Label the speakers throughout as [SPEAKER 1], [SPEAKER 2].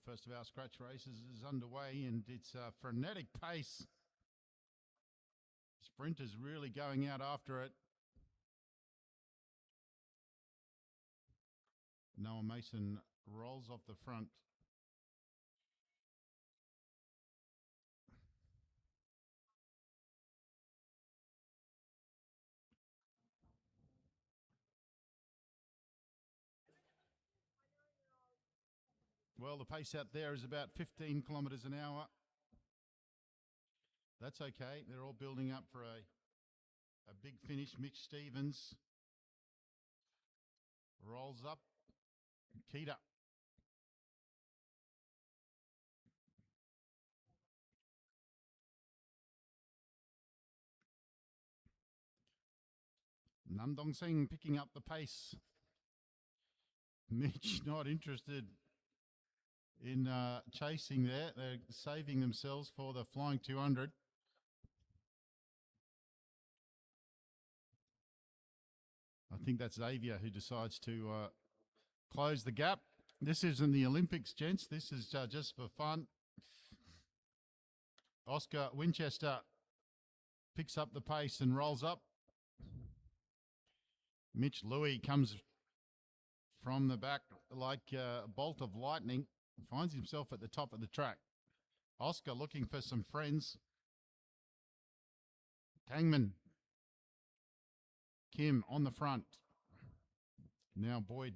[SPEAKER 1] the first of our scratch races is underway, and it's a frenetic pace. Sprinters really going out after it. Noah Mason rolls off the front. Well, the pace out there is about 15 kilometres an hour. That's okay. They're all building up for a big finish. Mitch Stevens rolls up. Keita. Nandong Singh picking up the pace. Mitch not interested in chasing there. They're saving themselves for the flying 200. I think that's Xavier who decides to close the gap. This isn't the Olympics, gents. This is just for fun. Oscar Winchester picks up the pace and rolls up. Mitch Louis comes from the back like a bolt of lightning. Finds himself at the top of the track. Oscar looking for some friends. Tangman. Kim on the front. Now Boyd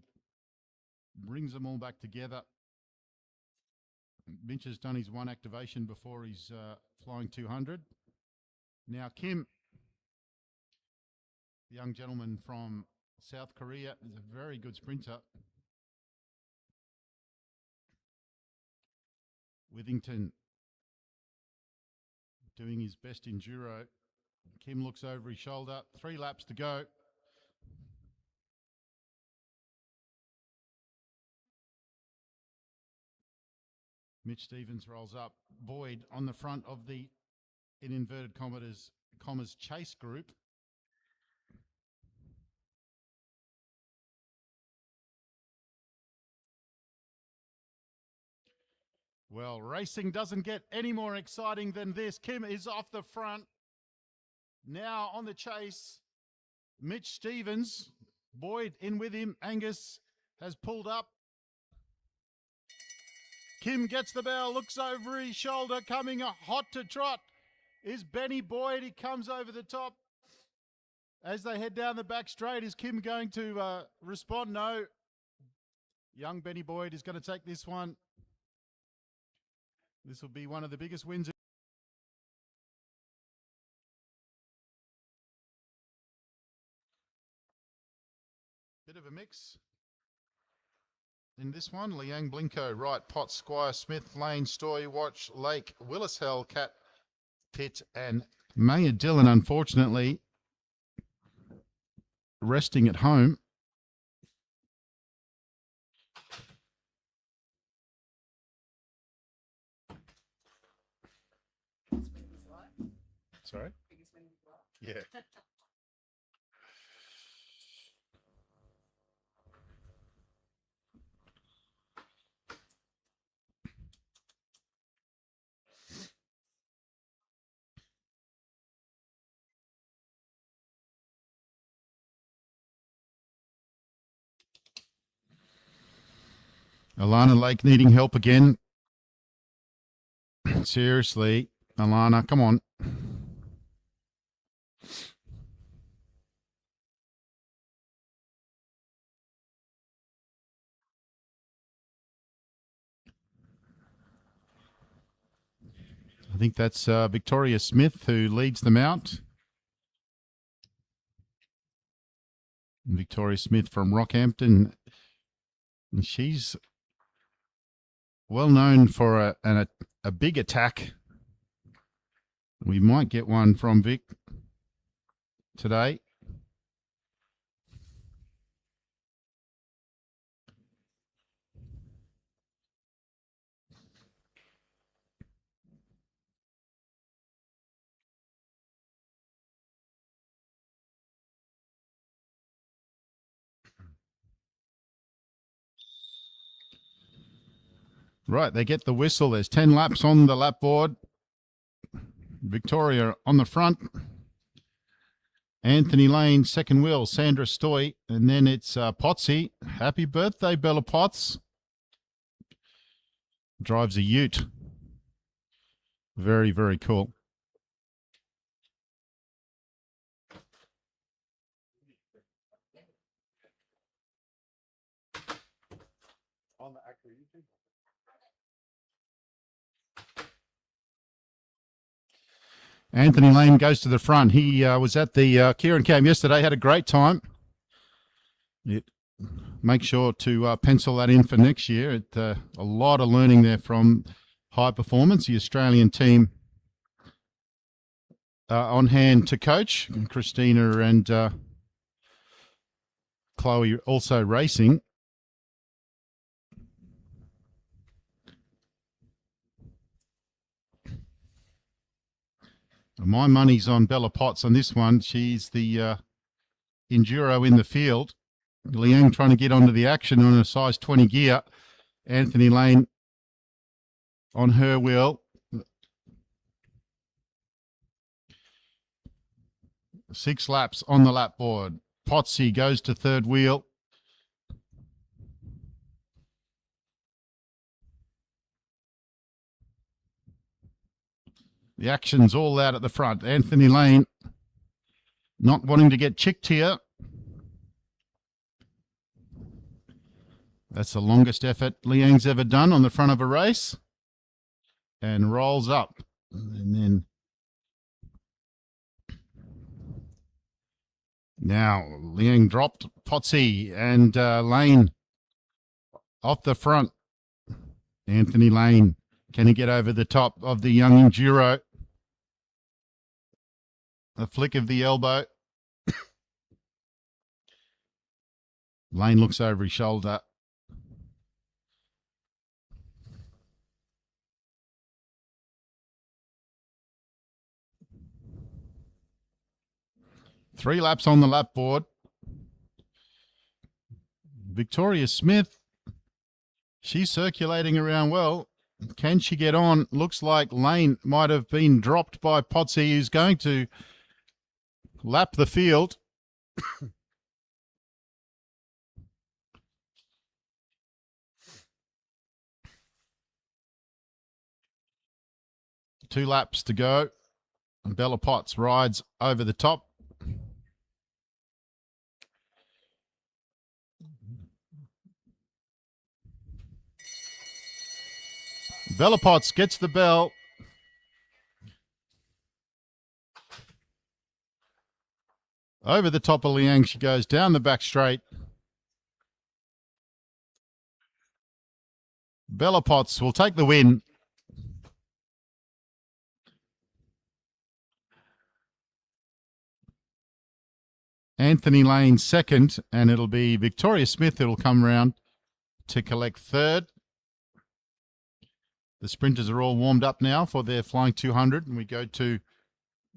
[SPEAKER 1] brings them all back together. Mitch has done his one activation before he's flying 200. Now Kim, the young gentleman from South Korea, is a very good sprinter. Withington doing his best enduro. Kim looks over his shoulder. 3 laps to go. Mitch Stevens rolls up. Boyd on the front of the, in inverted commas, chase group. Well, racing doesn't get any more exciting than this. Kim is off the front. Now on the chase, Mitch Stevens. Boyd in with him. Angus has pulled up. Kim gets the bell, looks over his shoulder, coming hot to trot is Benny Boyd. He comes over the top. As they head down the back straight, is Kim going to respond? No. Young Benny Boyd is going to take this one. This will be one of the biggest wins. Bit of a mix. In this one, Liang Blinko, right, Potts, Squire, Smith, Lane, Stoy, Watch, Lake, Willis Hell, Cat, Pitt, and Maya Dillon, unfortunately, resting at home. Sorry? Yeah. Alana Lake needing help again. Seriously, Alana, come on. I think that's Victoria Smith who leads them out. Victoria Smith from Rockhampton. And she's well known for a big attack. We might get one from Vic today. Right, they get the whistle. There's 10 laps on the lap board. Victoria on the front. Anthony Lane, second wheel, Sandra Stoy, and then it's Potsy. Happy birthday, Bella Potts. Drives a ute. Very, very cool. On the actual YouTube. Anthony Lane goes to the front. He was at the Kieran Cam yesterday, had a great time. Make sure to pencil that in for next year. A lot of learning there from High Performance, the Australian team on hand to coach. And Christina and Chloe also racing. My money's on Bella Potts on this one. She's the enduro in the field. Liang trying to get onto the action on a size 20 gear. Anthony Lane on her wheel. 6 laps on the lap board. Potsy goes to third wheel. The action's all out at the front. Anthony Lane not wanting to get chicked here. That's the longest effort Liang's ever done on the front of a race. And rolls up. And then now Liang dropped Potsy and Lane off the front. Anthony Lane, can he get over the top of the young enduro? A flick of the elbow. Lane looks over his shoulder. Three laps on the lap board. Victoria Smith, she's circulating around well. Can she get on? Looks like Lane might have been dropped by Potsy, who's going to lap the field. Two laps to go. And Bella Potts rides over the top. Bella Potts gets the bell. Over the top of Liang, she goes down the back straight. Bella Potts will take the win. Anthony Lane second, and it'll be Victoria Smith that'll come round to collect third. The sprinters are all warmed up now for their Flying 200, and we go to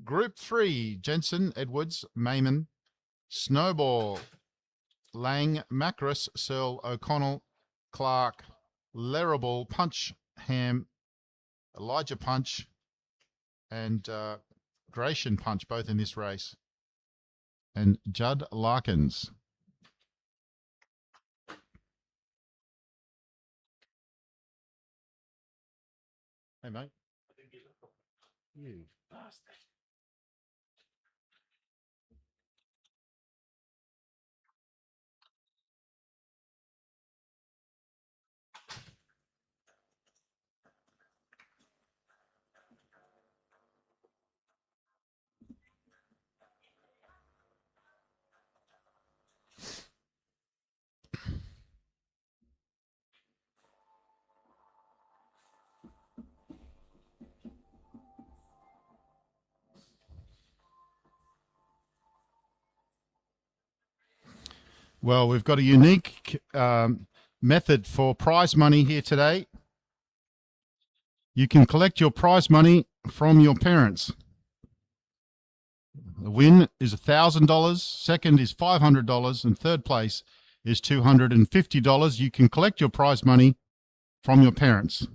[SPEAKER 1] Group 3, Jensen, Edwards, Mayman, Snowball, Lang, Macris, Searle, O'Connell, Clark, Larrabell, Punch, Ham, Elijah Punch, and Gratian Punch, both in this race, and Judd Larkins. Hey, mate. You bastard. Well, we've got a unique method for prize money here today. You can collect your prize money from your parents. The win is $1,000, second is $500, and third place is $250. You can collect your prize money from your parents.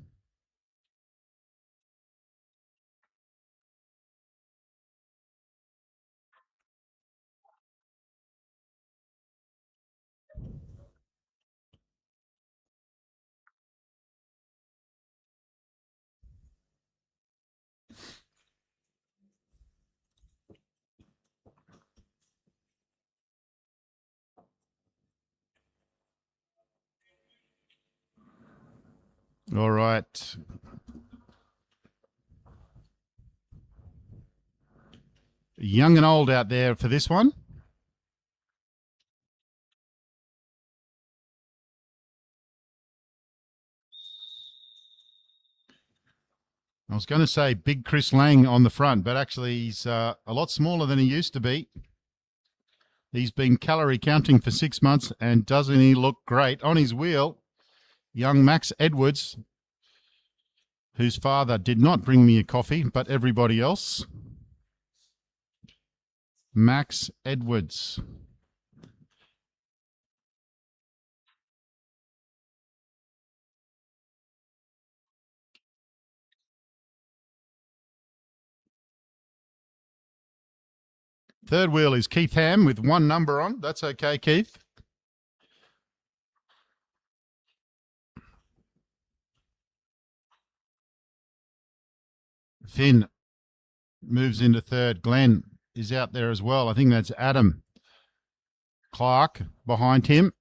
[SPEAKER 1] All right. Young and old out there for this one. I was going to say big Chris Lang on the front, but actually he's a lot smaller than he used to be. He's been calorie counting for 6 months, and doesn't he look great? On his wheel, young Max Edwards, whose father did not bring me a coffee, but everybody else. Max Edwards. Third wheel is Keith Ham with 1 number on. That's okay, Keith. Finn moves into third. Glenn is out there as well. I think that's Adam Clark behind him.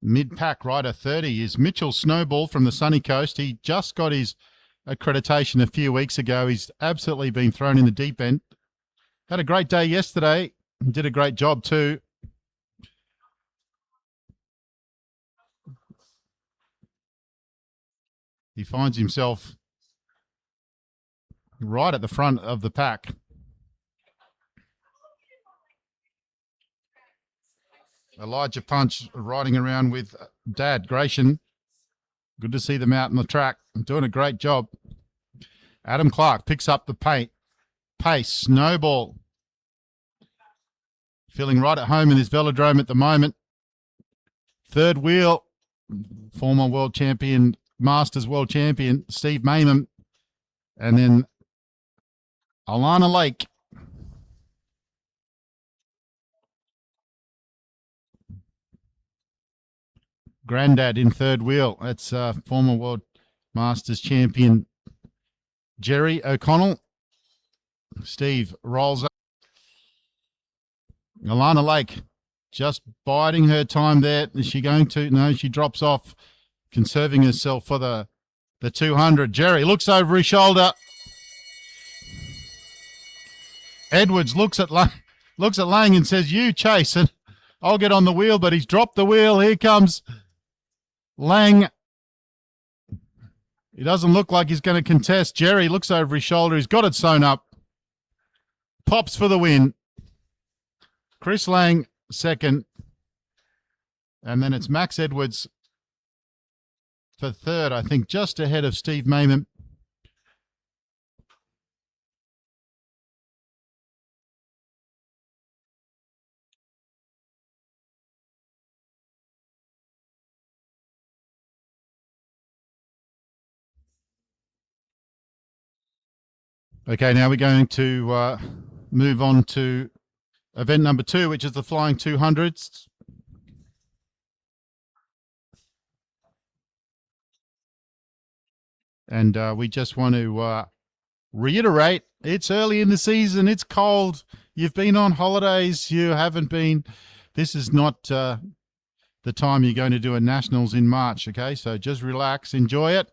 [SPEAKER 1] Mid-pack rider 30 is Mitchell Snowball from the sunny coast. He just got his accreditation a few weeks ago. He's absolutely been thrown in the deep end. Had a great day yesterday. Did a great job too. He finds himself right at the front of the pack. Elijah Punch riding around with Dad Gratian. Good to see them out on the track. Doing a great job. Adam Clark picks up the pace. Snowball feeling right at home in his velodrome at the moment. Third wheel, former world champion, Masters world champion, Steve Mayman. And then Alana Lake. Grandad in third wheel. That's former world Masters champion Jerry O'Connell. Steve rolls up. Alana Lake just biding her time there. Is she going to? No, she drops off, conserving herself for the 200. Jerry looks over his shoulder. Edwards looks at Lang and says, "You chase and I'll get on the wheel," but he's dropped the wheel. Here comes Lang. He doesn't look like he's going to contest. Jerry looks over his shoulder. He's got it sewn up. Pops for the win. Chris Lang second. And then it's Max Edwards for third, I think, just ahead of Steve Mayman. Okay, now we're going to move on to event number 2, which is the Flying 200s. And we just want to reiterate, it's early in the season. It's cold. You've been on holidays. You haven't been. This is not the time you're going to do a Nationals in March, okay? So just relax. Enjoy it.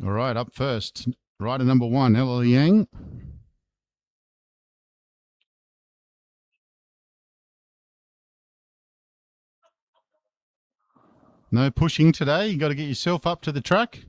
[SPEAKER 1] All right, up first, rider number 1, Ella Yang. No pushing today. You got to get yourself up to the track.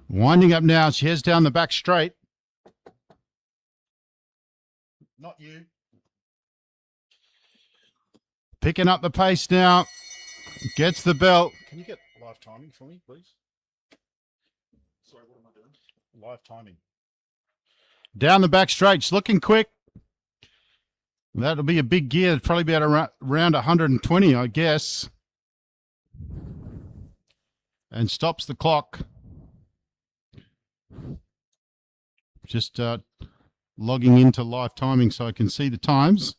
[SPEAKER 1] Winding up now. She heads down the back straight. Not you. Picking up the pace now. Gets the belt. Can you get live timing for me, please? Sorry, what am I doing? Live timing. Down the back straight. She's looking quick. That'll be a big gear. It'll probably be at around 120, I guess. And stops the clock. Just logging into live timing so I can see the times.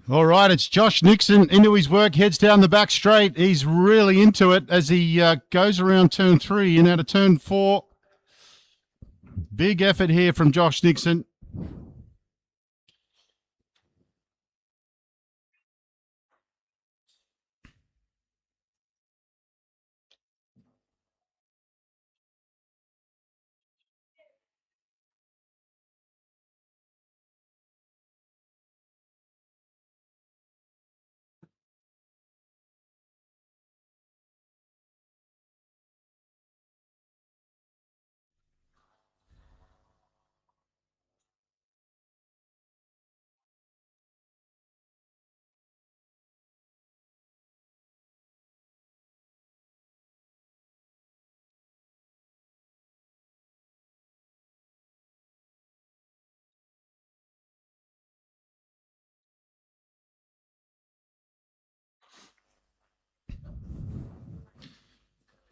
[SPEAKER 1] All right, it's Josh Nixon into his work, heads down the back straight. He's really into it as he goes around turn 3 and out of turn 4. Big effort here from Josh Nixon.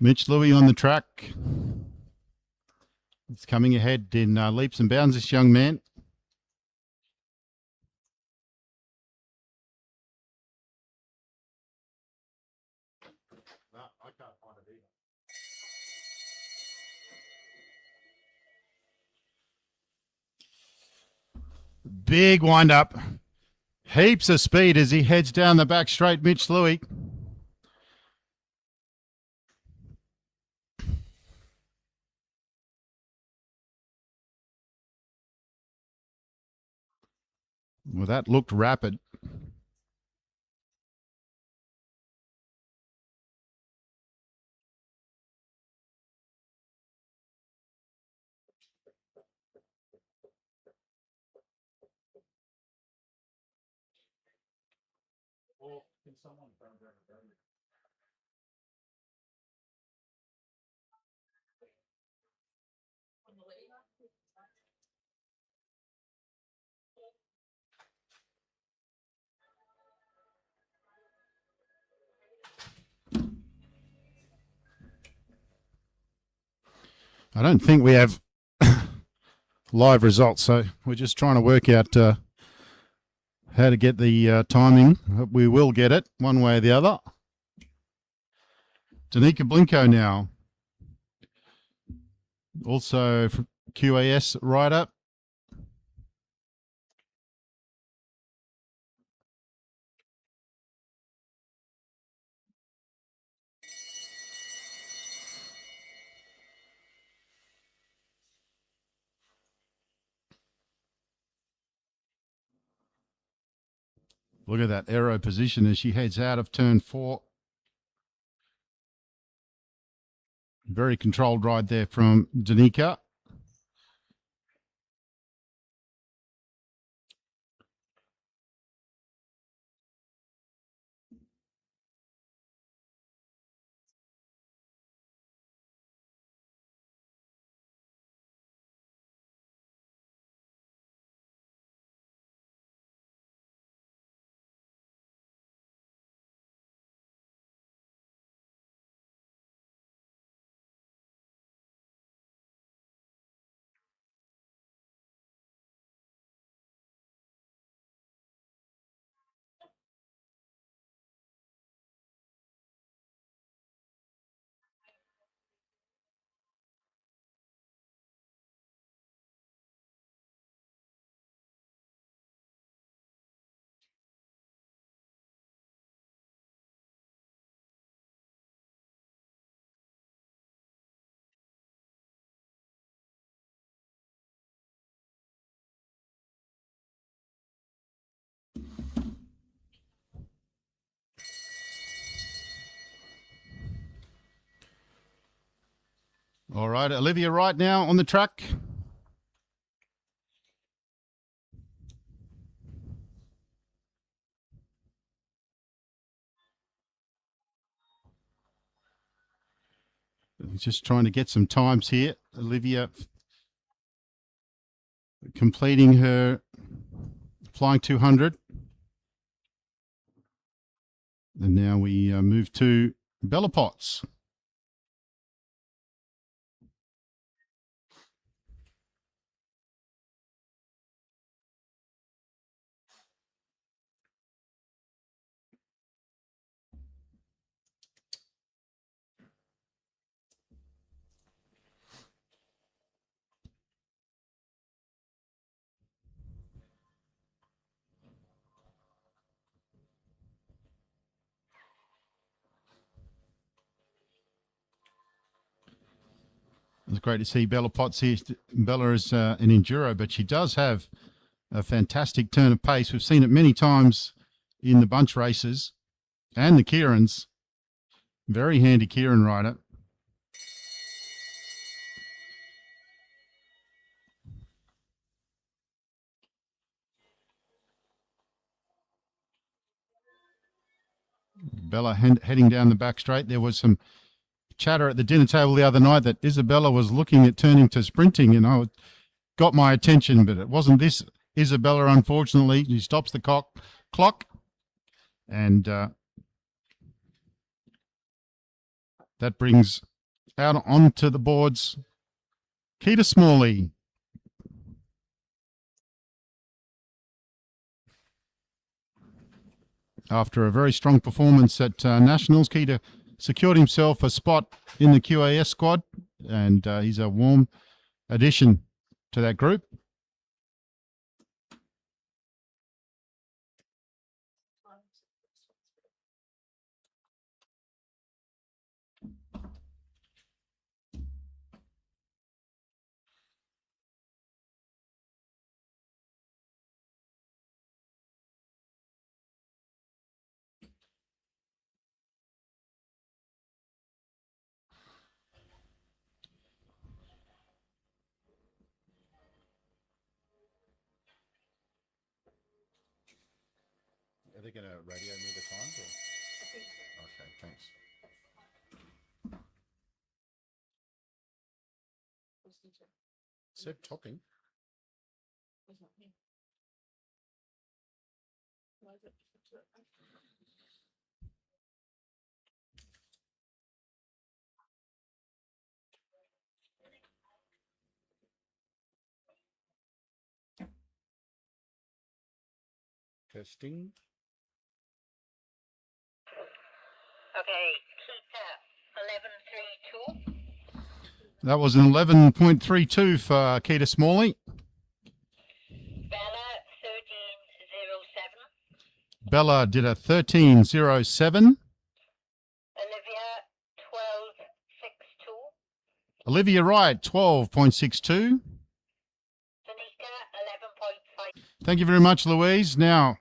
[SPEAKER 1] Mitch Louis on the track. He's coming ahead in leaps and bounds, this young man. No, I can't find it either. Big wind up. Heaps of speed as he heads down the back straight, Mitch Louis. Well, that looked rapid. I don't think we have live results, so we're just trying to work out how to get the timing. We will get it one way or the other. Danica Blinko now, also from QAS rider. Look at that aero position as she heads out of turn 4. Very controlled ride there from Danica. All right, Olivia Wright now on the track. Just trying to get some times here. Olivia completing her flying 200. And now we move to Bella Potts. It's great to see Bella Potts here. Bella is an enduro, but she does have a fantastic turn of pace. We've seen it many times in the bunch races and the Kierans. Very handy Kieran rider. Bella heading down the back straight. There was some chatter at the dinner table the other night that Isabella was looking at turning to sprinting, and I got my attention, but it wasn't this Isabella, unfortunately. She stops the clock, and that brings out onto the boards Keita Smalley. After a very strong performance at Nationals, Keita secured himself a spot in the QAS squad, and he's a warm addition to that group. Are they going to radio me the times? Okay, thanks. Seb talking. Testing.
[SPEAKER 2] Okay, Keita 1132.
[SPEAKER 1] That was an 11.32 for Keita Smalley.
[SPEAKER 2] Bella 1307.
[SPEAKER 1] Bella did a 13.07.
[SPEAKER 2] Olivia 1262.
[SPEAKER 1] Olivia Wright, 12.62.
[SPEAKER 2] Danica 11.5.
[SPEAKER 1] Thank you very much, Louise. Now,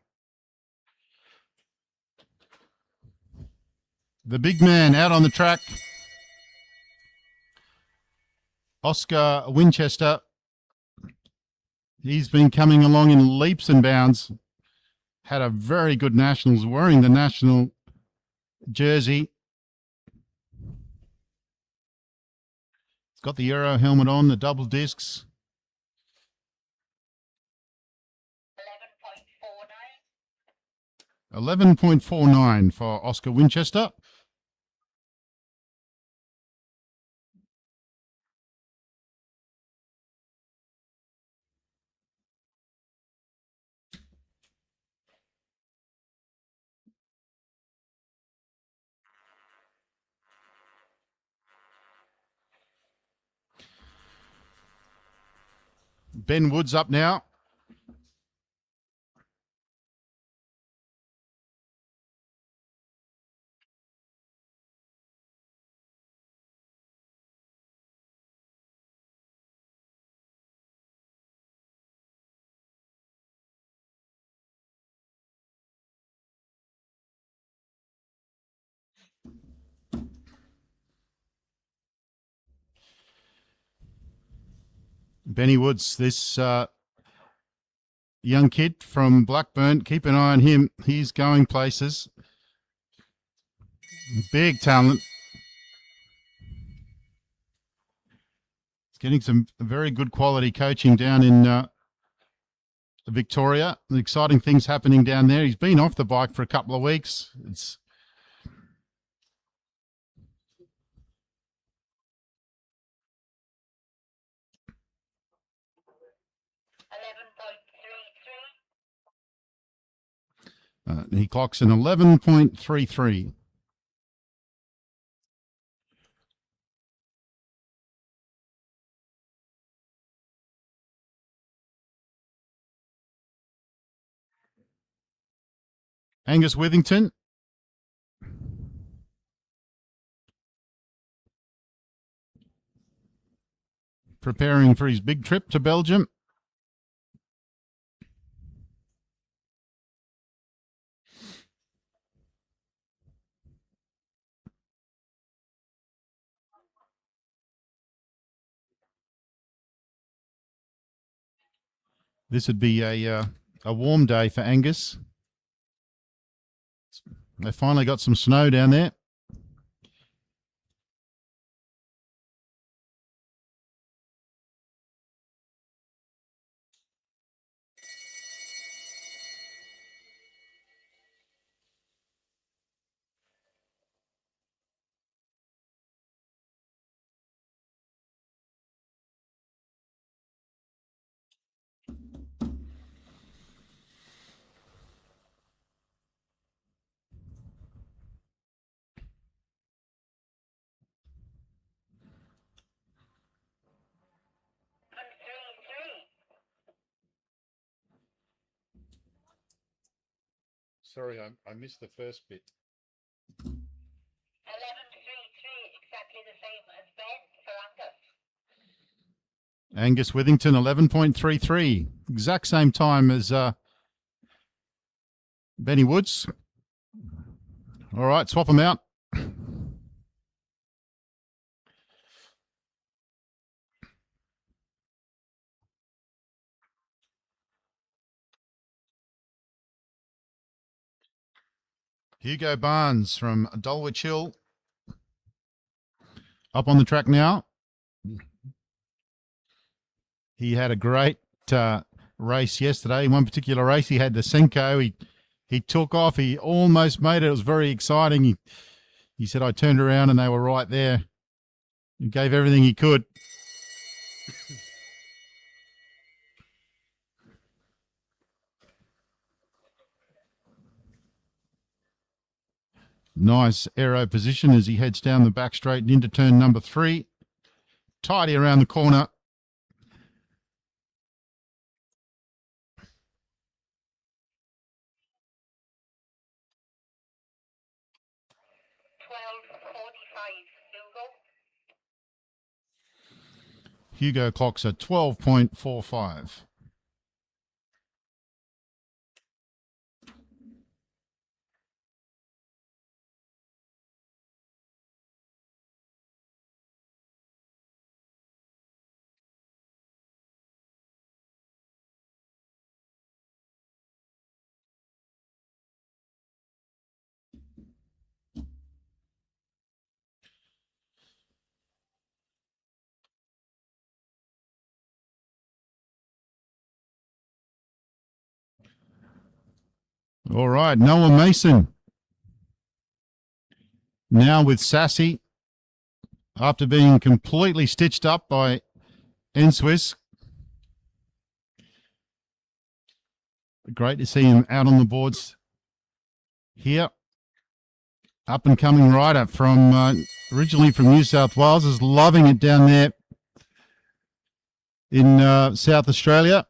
[SPEAKER 1] the big man out on the track, Oscar Winchester. He's been coming along in leaps and bounds. Had a very good Nationals, wearing the national jersey. He's got the Euro helmet on, the double discs.
[SPEAKER 2] 11.49.
[SPEAKER 1] 11.49 for Oscar Winchester. Ben Woods up now. Benny Woods, this young kid from Blackburn, keep an eye on him. He's going places. Big talent. He's getting some very good quality coaching down in Victoria. Exciting things happening down there. He's been off the bike for a couple of weeks. It's he clocks an 11.33. Angus Withington. Preparing for his big trip to Belgium. This would be a warm day for Angus. They finally got some snow down there. Sorry, I missed the first bit.
[SPEAKER 2] 11.33, exactly the same as Ben for Angus.
[SPEAKER 1] Angus Withington, 11.33. Exact same time as Benny Woods. All right, swap them out. Hugo Barnes from Dulwich Hill up on the track now. He had a great race yesterday. In one particular race, he had the Senko. He took off. He almost made it. It was very exciting. He said, I turned around and they were right there. He gave everything he could. Nice aero position as he heads down the back straight and into turn number 3. Tidy around the corner. Hugo clocks at 12.45. All right, Noah Mason. Now with Sassy, after being completely stitched up by N-Swiss. Great to see him out on the boards here. Up and coming rider from originally from New South Wales, is loving it down there in South Australia.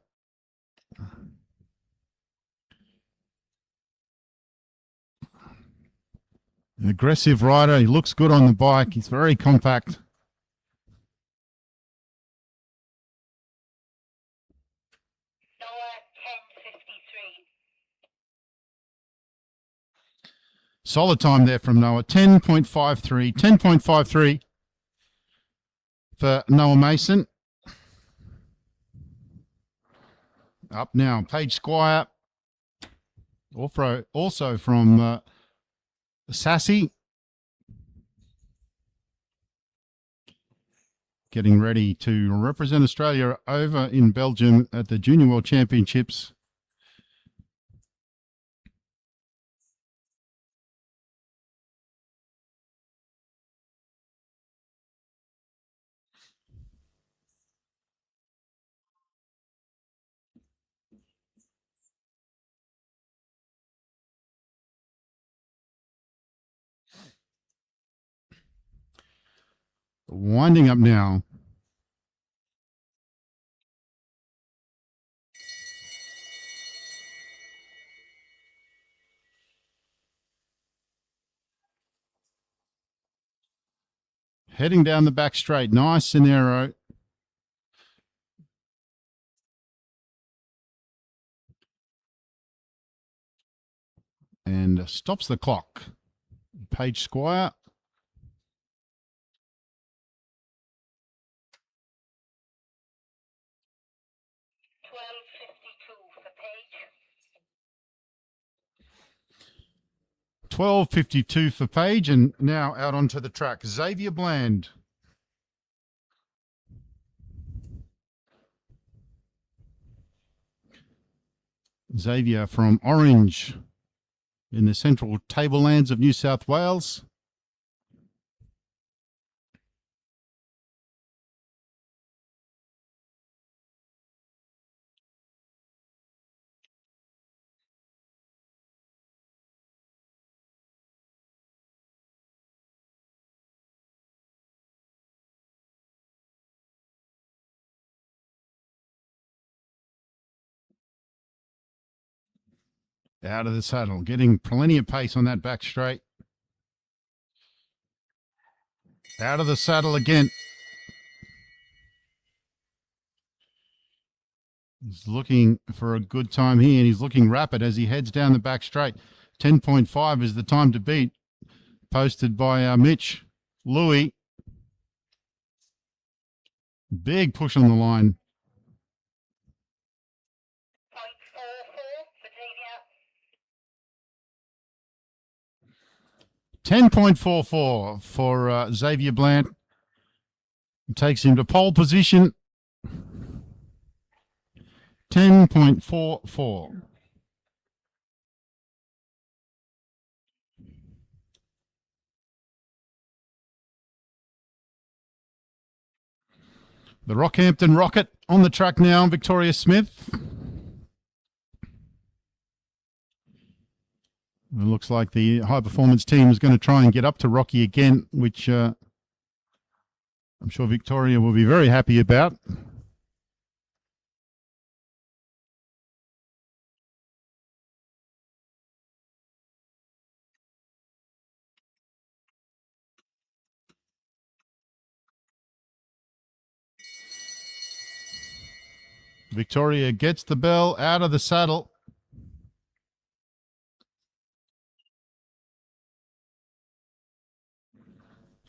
[SPEAKER 1] An aggressive rider. He looks good on the bike. He's very compact. Solid time there from Noah. 10.53. 10.53 for Noah Mason. Up now, Paige Squire. Also from Sassy. Getting ready to represent Australia over in Belgium at the Junior World Championships. Winding up now. Heading down the back straight. Nice scenario. And stops the clock. Paige Squire. $12.52 for Paige, and now out onto the track, Xavier Bland. Xavier from Orange in the central tablelands of New South Wales. Out of the saddle, getting plenty of pace on that back straight. Out of the saddle again. He's looking for a good time here, and he's looking rapid as he heads down the back straight. 10.5 is the time to beat, posted by Mitch Louis. Big push on the line. 10.44 for Xavier Blant. Takes him to pole position. 10.44. The Rockhampton Rocket on the track now, Victoria Smith. It looks like the high performance team is going to try and get up to Rocky again, which I'm sure Victoria will be very happy about. Victoria gets the bell out of the saddle.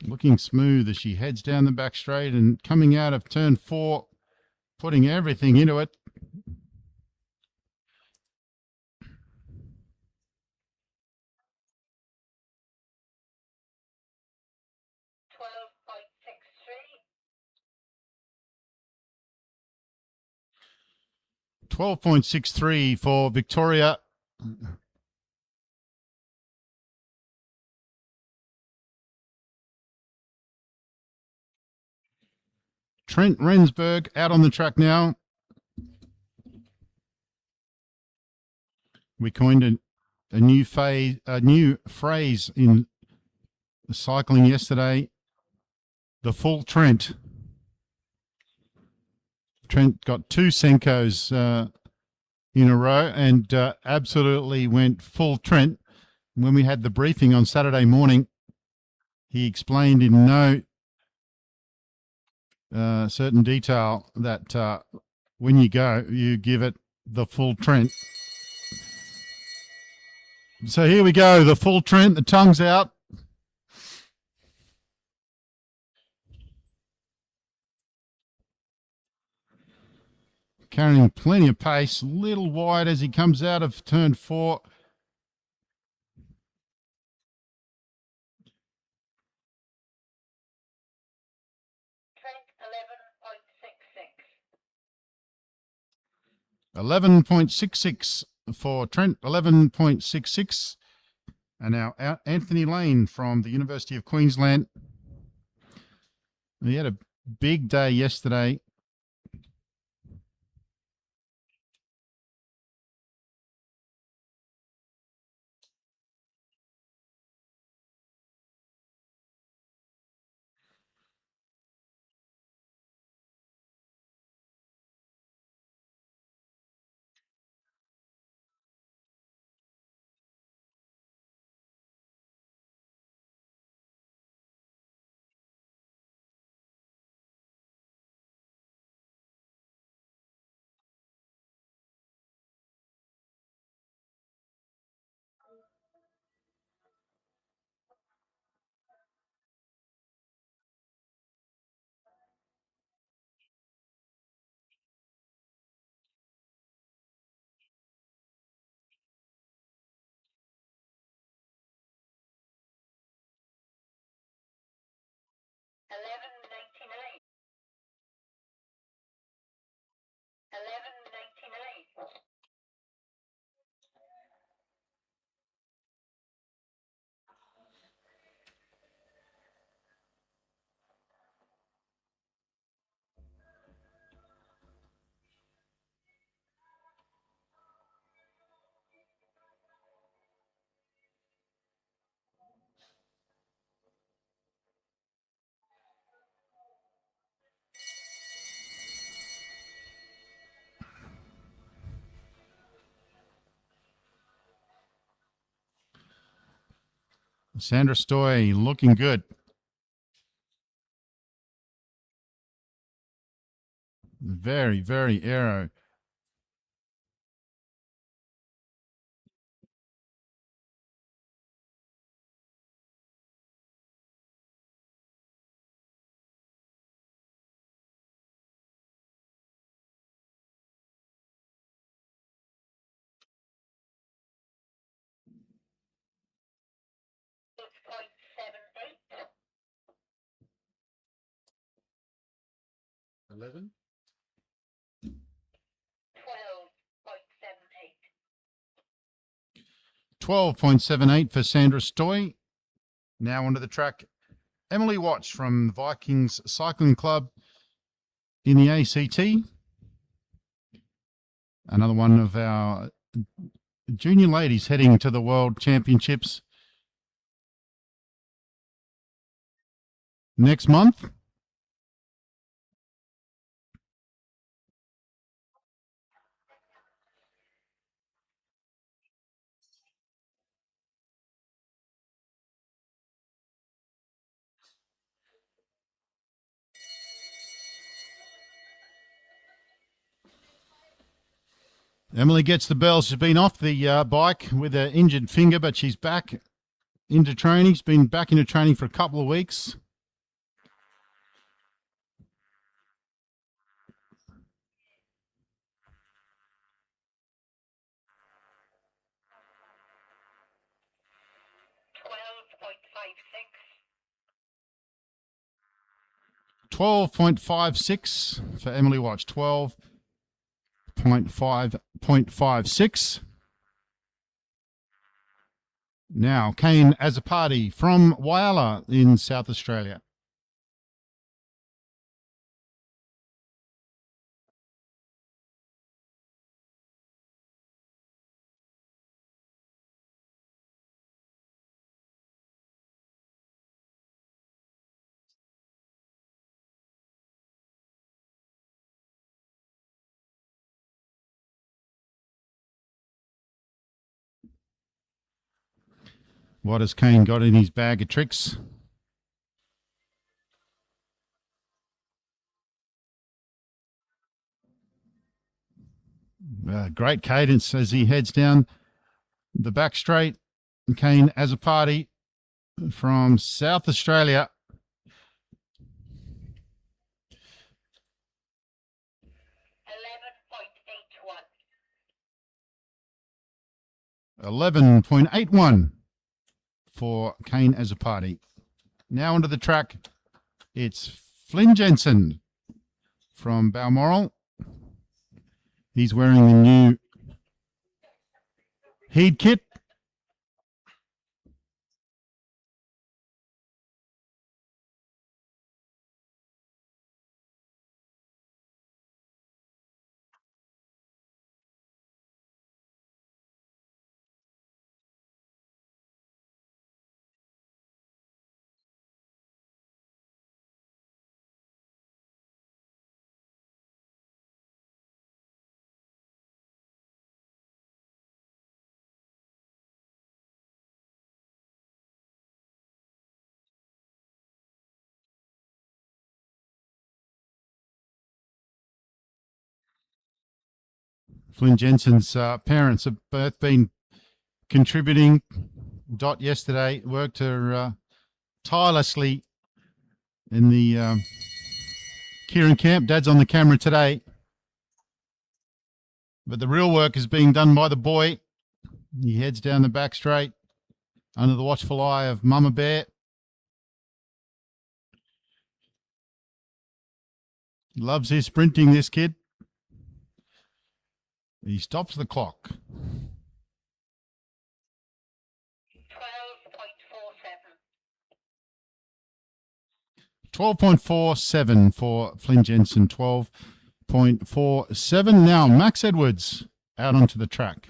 [SPEAKER 1] Looking smooth as she heads down the back straight and coming out of turn 4, putting everything into it. $12.63 for Victoria. Trent Rensburg out on the track now. We coined a new phrase in cycling yesterday. The full Trent. Trent got 2 Senkos in a row and absolutely went full Trent. When we had the briefing on Saturday morning, he explained in no certain detail that when you go, you give it the full Trent. So here we go, the full Trent, the tongue's out. Carrying plenty of pace, a little wide as he comes out of turn 4. Trent 11.66 for Trent, 11.66. And now Anthony Lane from the University of Queensland. He had a big day yesterday. Sandra Stoy looking good. Very, very aero.
[SPEAKER 2] .78.
[SPEAKER 1] 11.
[SPEAKER 2] 12.78.
[SPEAKER 1] 12.78 for Sandra Stoy. Now onto the track, Emily Watch from the Vikings Cycling Club in the ACT. Another one of our junior ladies heading to the World Championships next month. Emily gets the bell. She's been off the bike with an injured finger, but she's back into training. She's been back into training for a couple of weeks. $12.56 for Emily Watch. 12.56. Now, Kane Azzopardi from Whyalla in South Australia. What has Kane got in his bag of tricks? Great cadence as he heads down the back straight. Kane Azzopardi from South Australia. 11.81 for Kane Azzopardi. Now onto the track, it's Flynn Jensen from Balmoral. He's wearing the new heat kit. Flynn Jensen's parents have both been contributing. Dot yesterday worked her tirelessly in the Kieran camp. Dad's on the camera today. But the real work is being done by the boy. He heads down the back straight under the watchful eye of Mama Bear. Loves his sprinting, this kid. He stops the clock. 12.47 for Flynn Jensen. 12.47. Now Max Edwards out onto the track.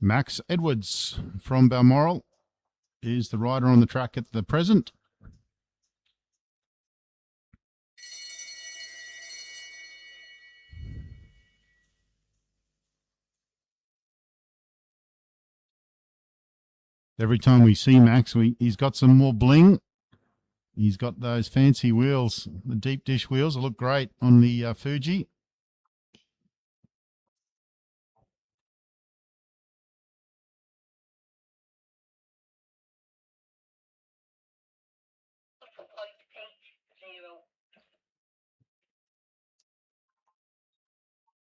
[SPEAKER 1] Max Edwards from Balmoral is the rider on the track at the present. Every time we see Max, he's got some more bling. He's got those fancy wheels, the deep dish wheels. They look great on the Fuji.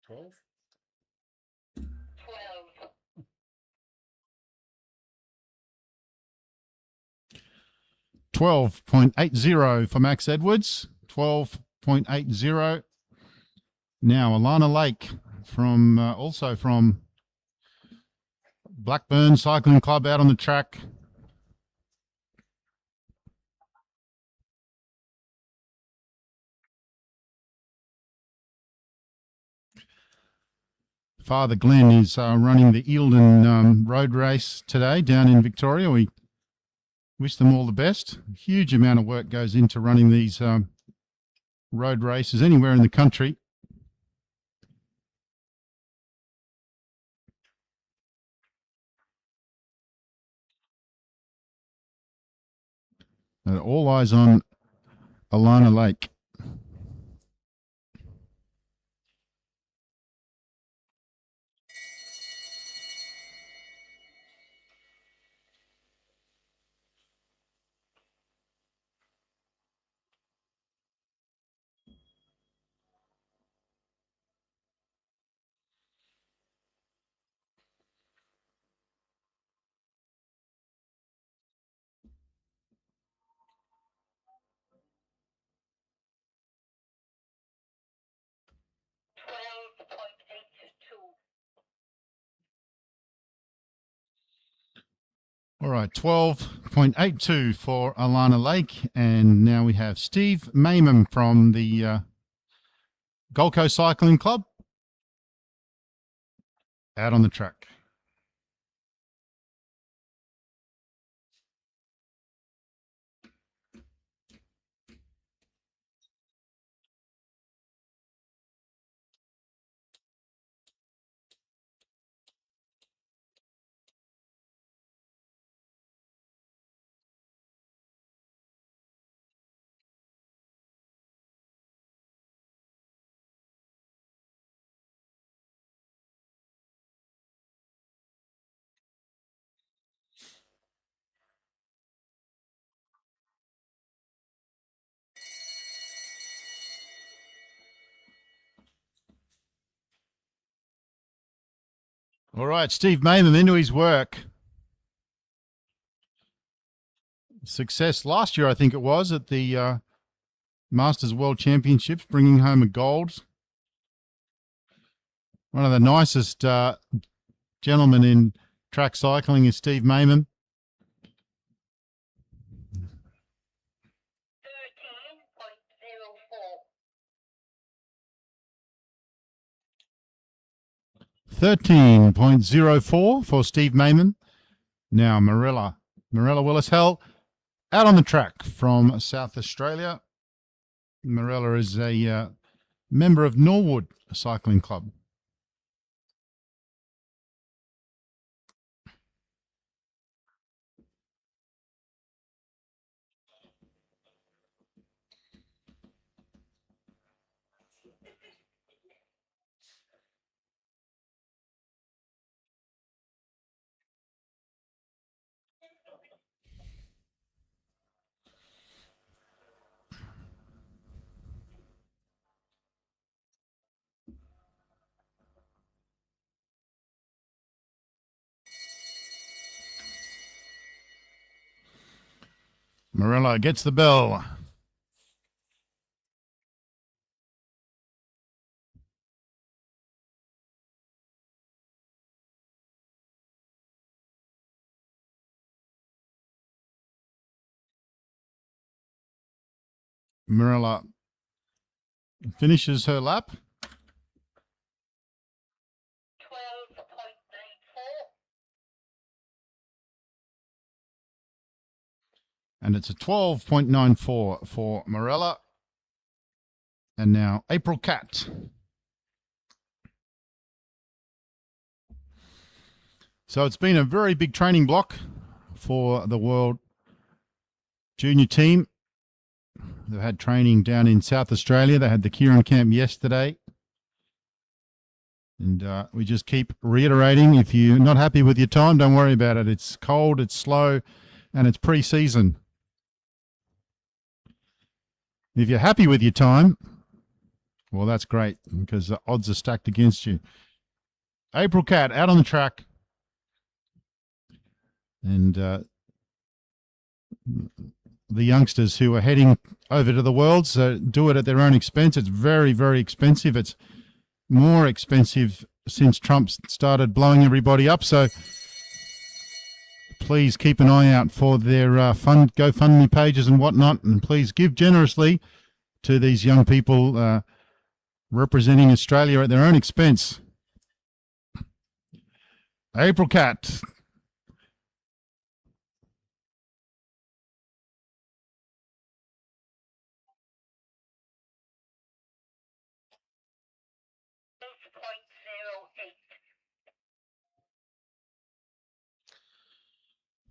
[SPEAKER 2] .80.
[SPEAKER 1] 12.80 for Max Edwards. 12.80. Now Alana Lake from also from Blackburn Cycling Club out on the track. Father Glenn is running the Eildon road race today down in Victoria. We wish them all the best. A huge amount of work goes into running these road races anywhere in the country. All eyes on Alana Lake. All right, 12.82 for Alana Lake. And now we have Steve Mayman from the Gold Coast Cycling Club out on the track. All right, Steve Mayman into his work. Success last year, I think it was, at the Masters World Championships, bringing home a gold. One of the nicest gentlemen in track cycling is Steve Mayman. 13.04 for Steve Mayman. Now Marilla Willis-Hell out on the track from South Australia. Marilla is a member of Norwood Cycling Club. Marilla gets the bell. Marilla finishes her lap.
[SPEAKER 2] 12.94.
[SPEAKER 1] And it's a 12.94 for Marilla. And now April Cat. So it's been a very big training block for the World Junior team. They've had training down in South Australia. They had the Kieran camp yesterday. And we just keep reiterating, if you're not happy with your time, don't worry about it. It's cold, it's slow, and it's pre-season. If you're happy with your time, well, that's great, because the odds are stacked against you. April Cat out on the track. And the youngsters who are heading over to the Worlds do it at their own expense. It's very, very expensive. It's more expensive since Trump started blowing everybody up. So please keep an eye out for their GoFundMe pages and whatnot. And please give generously to these young people representing Australia at their own expense. April Cat.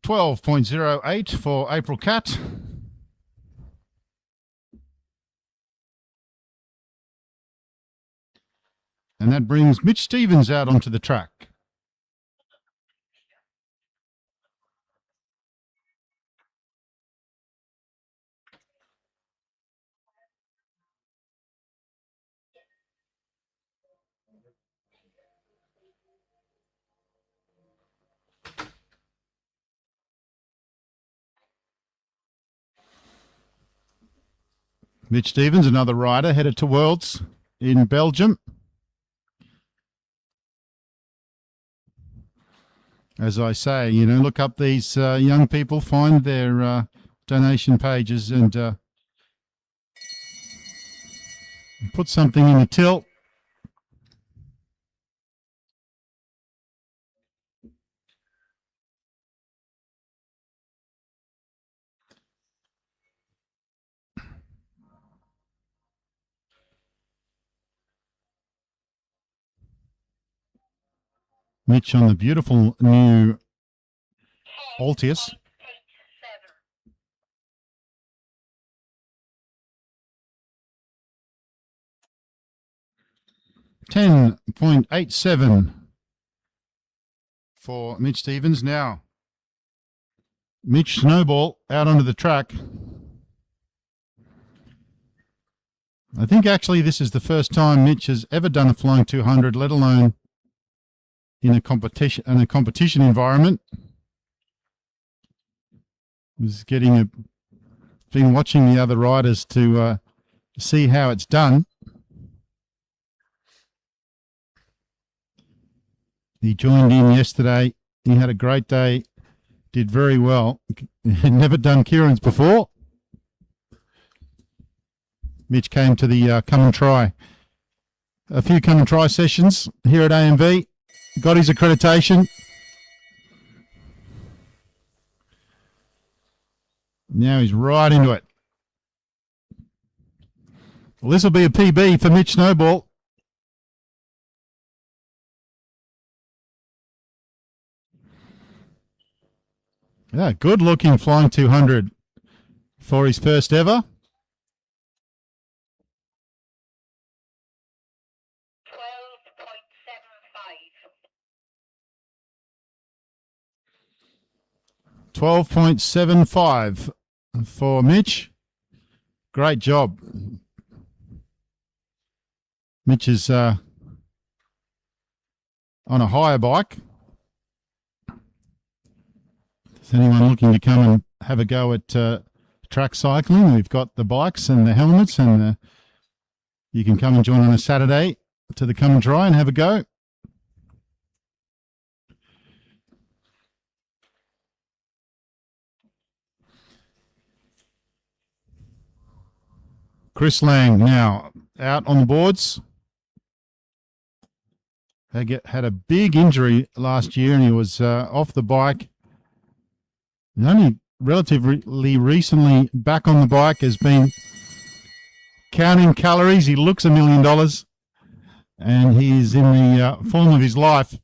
[SPEAKER 1] $12.08 for April Cat. And that brings Mitch Stevens out onto the track. Mitch Stevens, another rider, headed to Worlds in Belgium. As I say, you know, look up these young people, find their donation pages and put something in the till. Mitch on the beautiful new Altius. $10.87 for Mitch Stevens. Now, Mitch Snowball out onto the track. I think actually this is the first time Mitch has ever done a flying 200, let alone in a competition environment. Been watching the other riders to see how it's done. He joined in yesterday. He had a great day. Did very well. Had never done Kieran's before. Mitch came to the come and try. A few come and try sessions here at AMV. Got his accreditation. Now he's right into it. Well, this will be a PB for Mitch Snowball. Yeah, good looking flying 200 for his first ever. 12.75 for Mitch. Great job. Mitch is on a hire bike. Is anyone looking to come and have a go at track cycling? We've got the bikes and the helmets, and you can come and join on a Saturday to the come and try and have a go. Chris Lang now out on the boards. Had a big injury last year and he was off the bike. And only relatively recently back on the bike, has been counting calories. He looks $1 million and he's in the form of his life.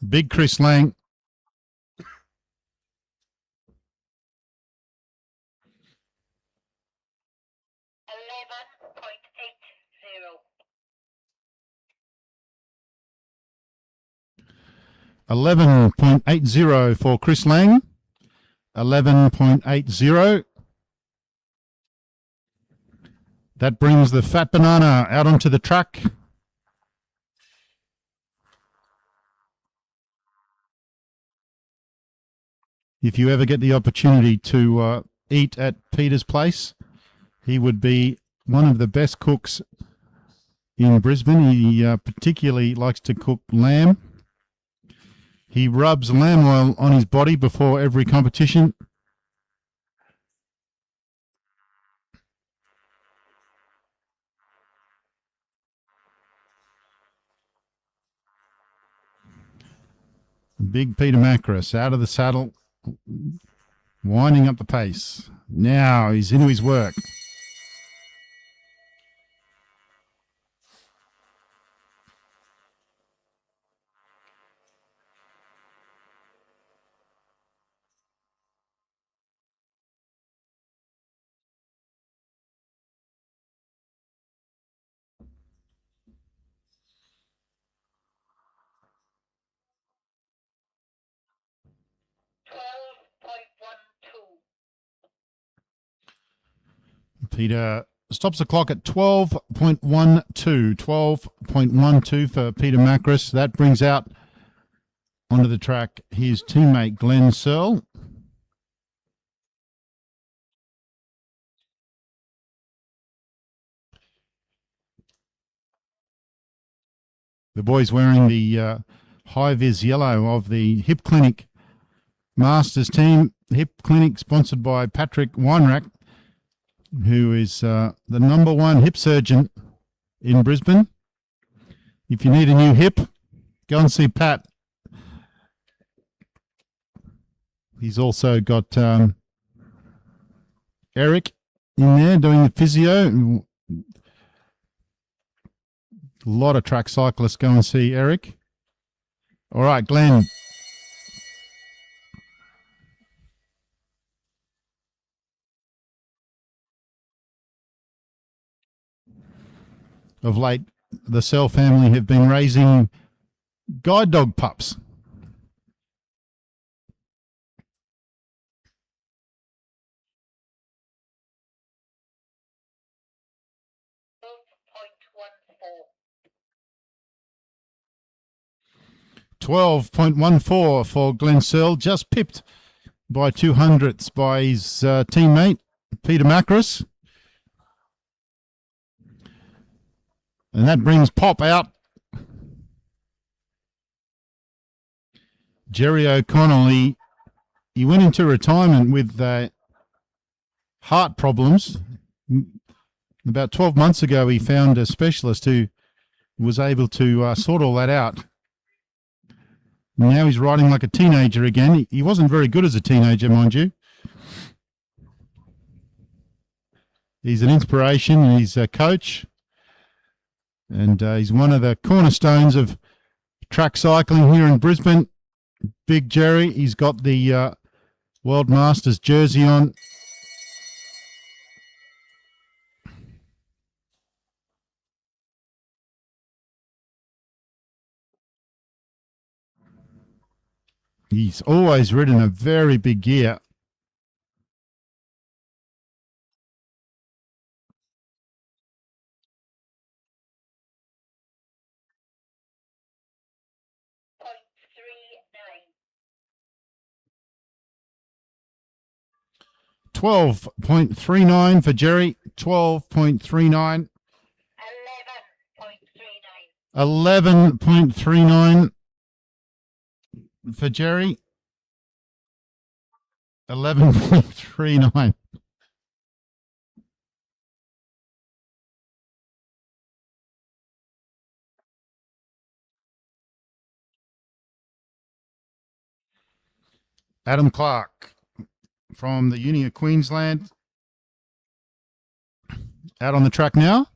[SPEAKER 1] Big Chris Lang. 11.80 for Chris Lang. 11.80. That brings the Fat Banana out onto the track. If you ever get the opportunity to eat at Peter's place, he would be one of the best cooks in Brisbane. He particularly likes to cook lamb. He rubs lamb oil on his body before every competition. Big Peter Macris out of the saddle, winding up the pace. Now he's into his work. Peter stops the clock at 12.12. 12.12 for Peter Macris. That brings out onto the track his teammate Glenn Searle. The boy's wearing the high-vis yellow of the Hip Clinic Masters team. Hip Clinic sponsored by Patrick Weinrack, who is the #1 hip surgeon in Brisbane. If you need a new hip, go and see Pat. He's also got Eric in there doing the physio. A lot of track cyclists go and see Eric. All right, Glenn. Of late, the Searle family have been raising guide dog pups. $12.14 for Glenn Searle, just pipped by 200ths by his teammate, Peter Macris. And that brings Pop out. Jerry O'Connell, he went into retirement with heart problems. About 12 months ago, he found a specialist who was able to sort all that out. Now he's riding like a teenager again. He wasn't very good as a teenager, mind you. He's an inspiration. He's a coach. And he's one of the cornerstones of track cycling here in Brisbane. Big Jerry, he's got the World Masters jersey on. He's always ridden a very big gear. $12.39 for Jerry. 12.39. 11.39 for Jerry. 11.39. Adam Clark from the Uni of Queensland out on the track now.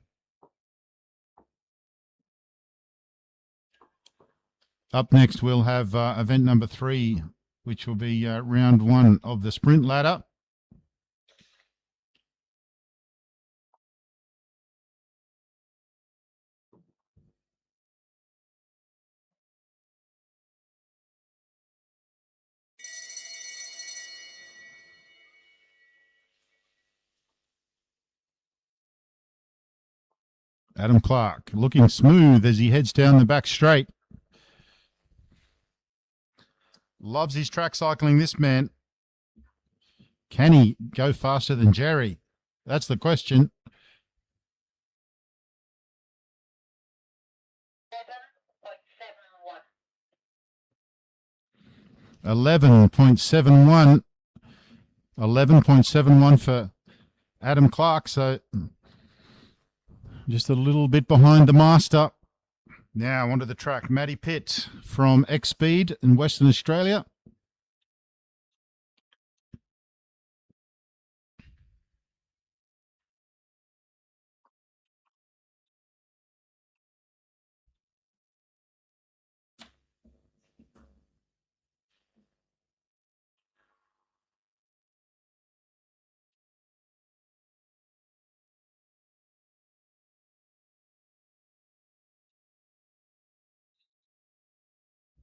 [SPEAKER 1] Up next, we'll have event number 3, which will be round 1 of the sprint ladder. Adam Clark looking smooth as he heads down the back straight. Loves his track cycling, this man. Can he go faster than Jerry? That's the question. 11.71. 11.71 for Adam Clark. So just a little bit behind the master. Now onto the track, Matty Pitt from X-Speed in Western Australia.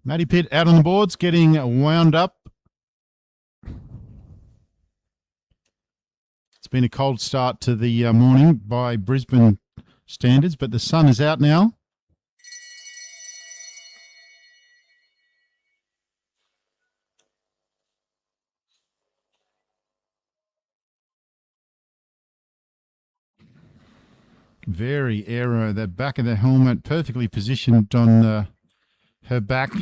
[SPEAKER 1] Matty Pitt out on the boards, getting wound up. It's been a cold start to the morning by Brisbane standards, but the sun is out now. Very aero, the back of the helmet perfectly positioned on her back.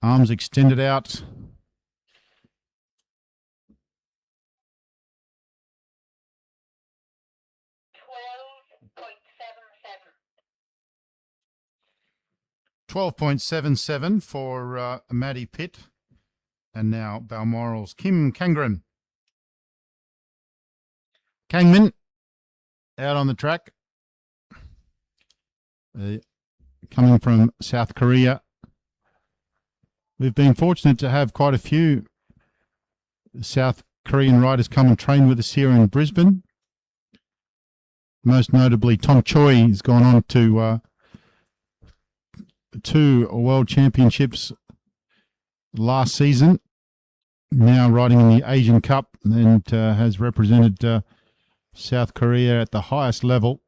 [SPEAKER 1] Arms extended out. .77 for Matty Pitt. And now Balmoral's Kim Kangren. Kangman out on the track. Coming from South Korea. We've been fortunate to have quite a few South Korean riders come and train with us here in Brisbane. Most notably, Tom Choi has gone on to 2 World Championships last season. Now riding in the Asian Cup and has represented South Korea at the highest level.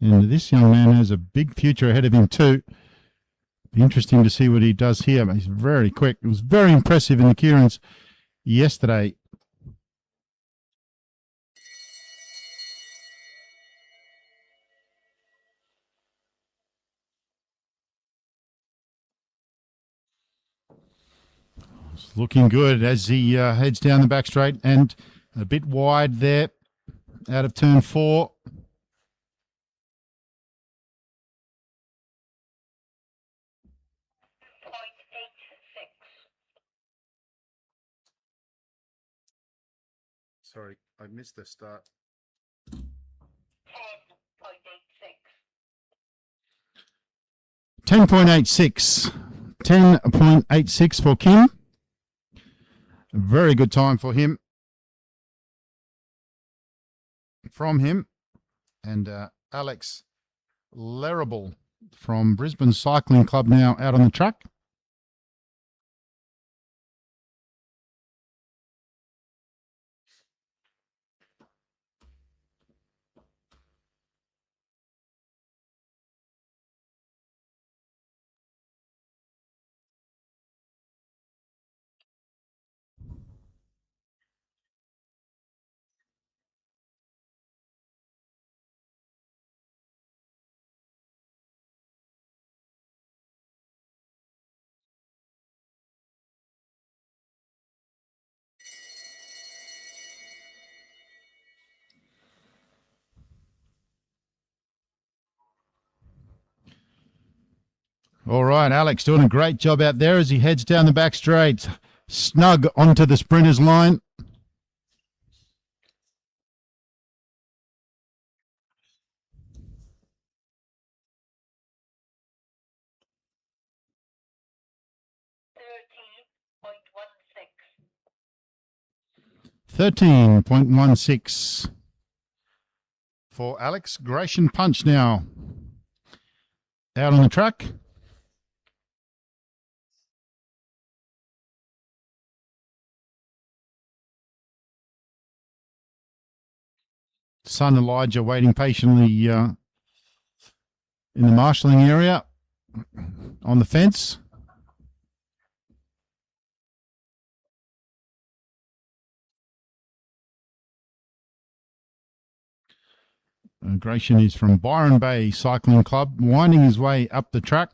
[SPEAKER 1] And this young man has a big future ahead of him too. Be interesting to see what he does here. He's very quick. It was very impressive in the Kearns yesterday. It's looking good as he heads down the back straight and a bit wide there out of turn 4. Sorry, I missed the start. 10.86. 10.86 for Kim. A very good time for him. From him. And Alex Larrable from Brisbane Cycling Club now out on the track. All right, Alex doing a great job out there as he heads down the back straight. Snug onto the sprinter's line. 13.16 for Alex. Gratian Punch now out on the track. Son Elijah waiting patiently in the marshalling area on the fence. Gratian is from Byron Bay Cycling Club, winding his way up the track.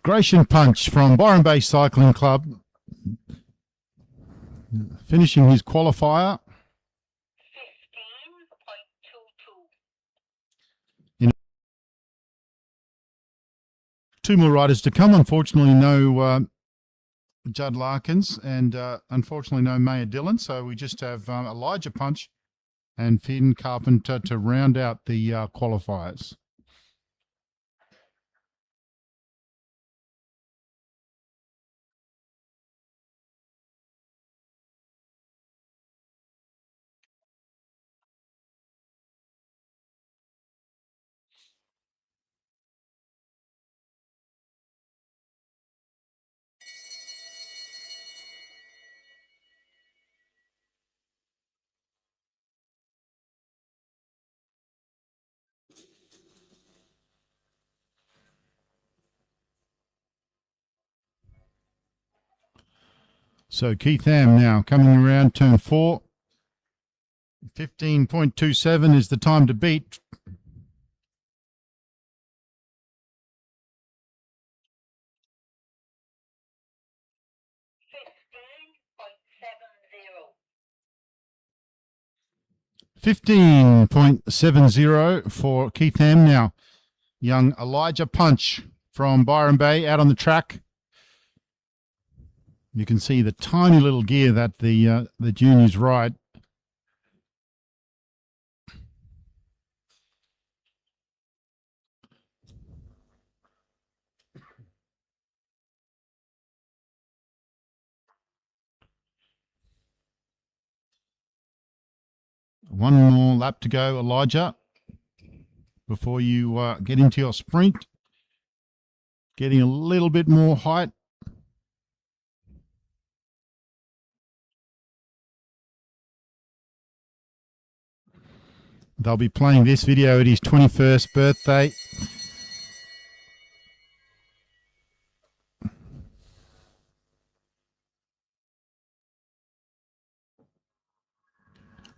[SPEAKER 1] Gratian Punch from Byron Bay Cycling Club, finishing his qualifier.
[SPEAKER 2] 15.22.
[SPEAKER 1] Two more riders to come. Unfortunately, no Judd Larkins and unfortunately no Maya Dillon. So we just have Elijah Punch and Finn Carpenter to round out the qualifiers. So Keith Ham now coming around turn 4. 15.27 is the time to beat. $15.70 for Keith Ham now. Young Elijah Punch from Byron Bay out on the track. You can see the tiny little gear that the juniors ride. One more lap to go, Elijah, before you get into your sprint. Getting a little bit more height. They'll be playing this video at his 21st birthday.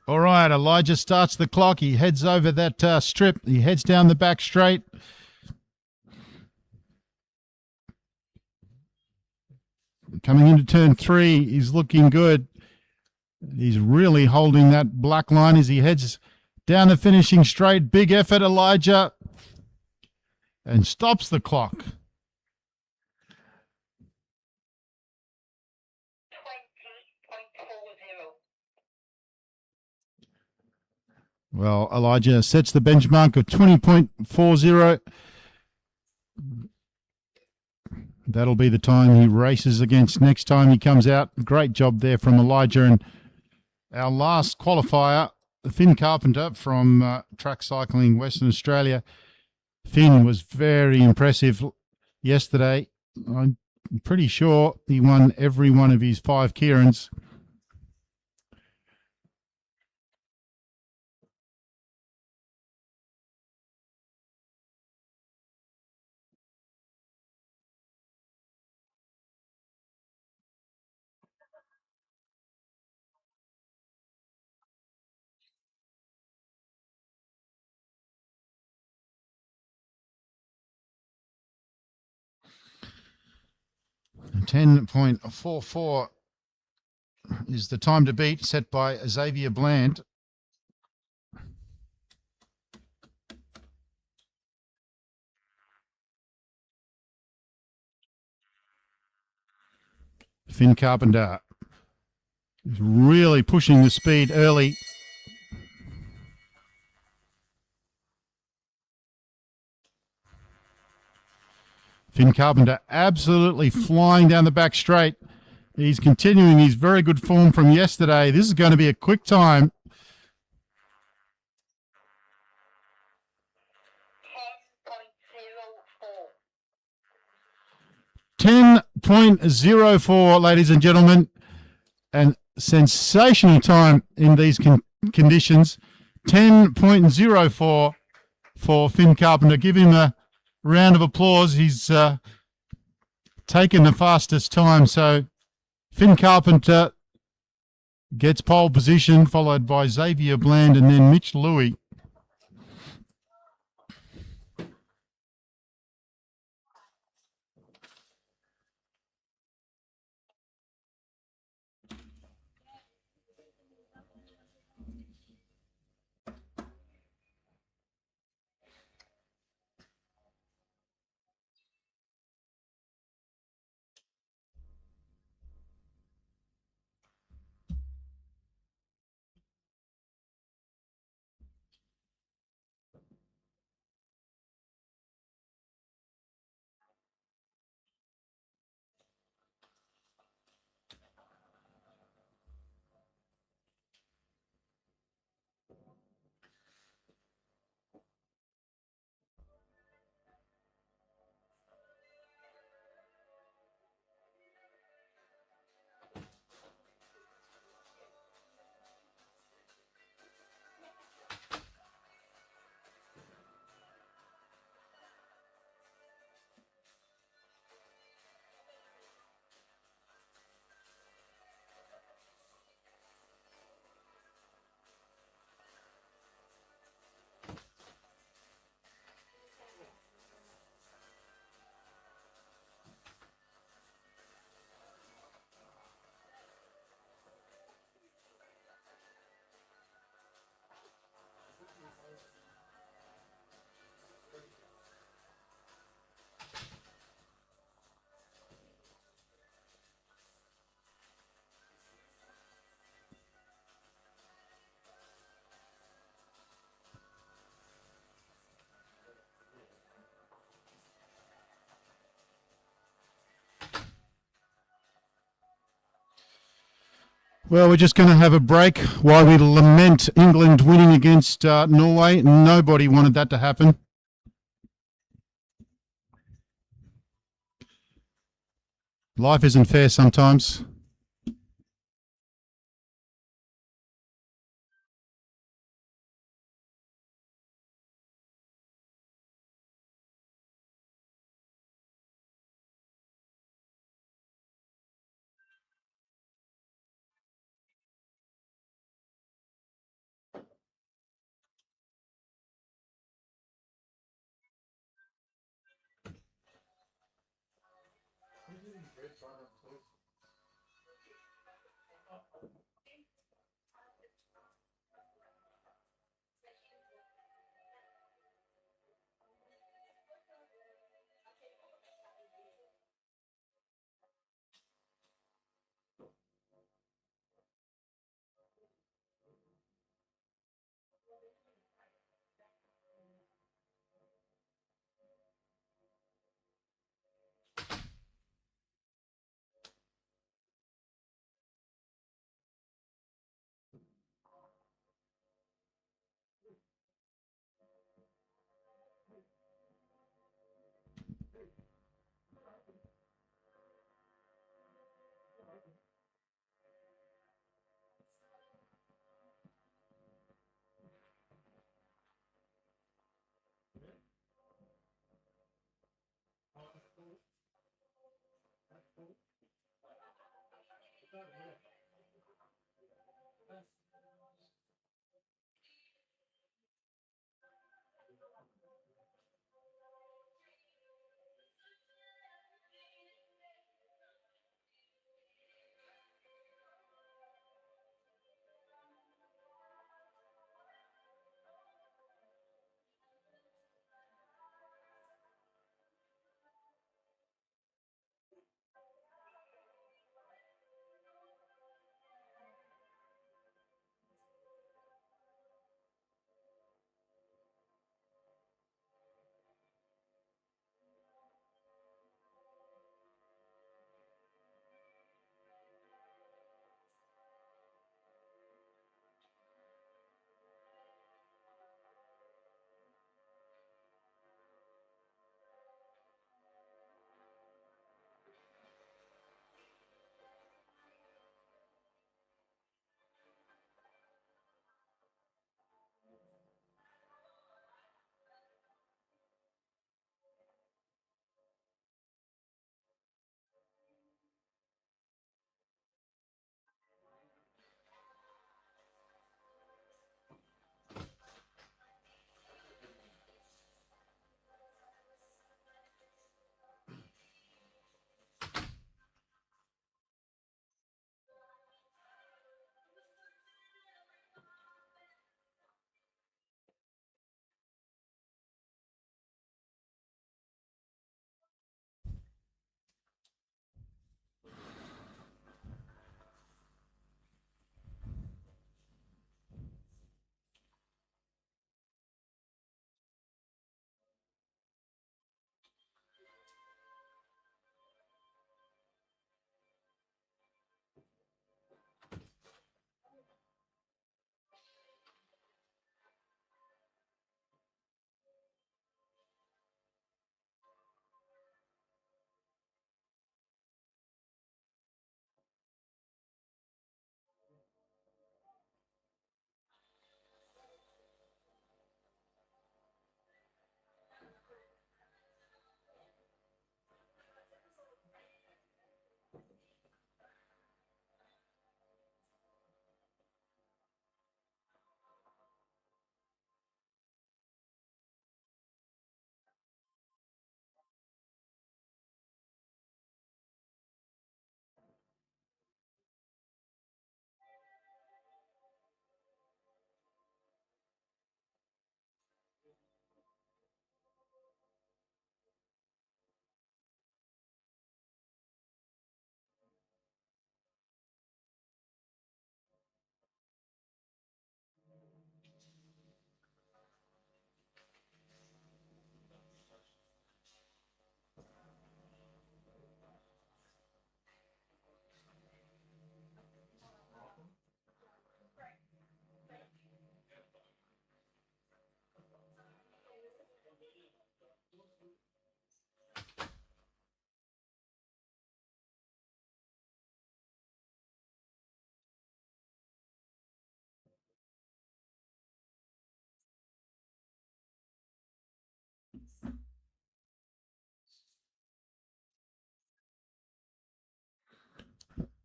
[SPEAKER 1] All right, Elijah starts the clock. He heads over that strip. He heads down the back straight. Coming into turn 3, he's looking good. He's really holding that black line as he heads down the finishing straight. Big effort, Elijah. And stops the clock.
[SPEAKER 2] 20.40.
[SPEAKER 1] Well, Elijah sets the benchmark of 20.40. That'll be the time he races against next time he comes out. Great job there from Elijah. And our last qualifier, Finn Carpenter from Track Cycling Western Australia. Finn was very impressive yesterday. I'm pretty sure he won every one of his 5 Kieran's. $10.44 is the time to beat, set by Xavier Bland. Finn Carpenter is really pushing the speed early. Finn Carpenter absolutely flying down the back straight. He's continuing his very good form from yesterday. This is going to be a quick time. 10.04, ladies and gentlemen. And sensational time in these conditions. 10.04 for Finn Carpenter. Give him a round of applause. He's taken the fastest time. So Finn Carpenter gets pole position, followed by Xavier Bland and then Mitch Louis. Well, we're just going to have a break while we lament England winning against Norway. Nobody wanted that to happen. Life isn't fair sometimes.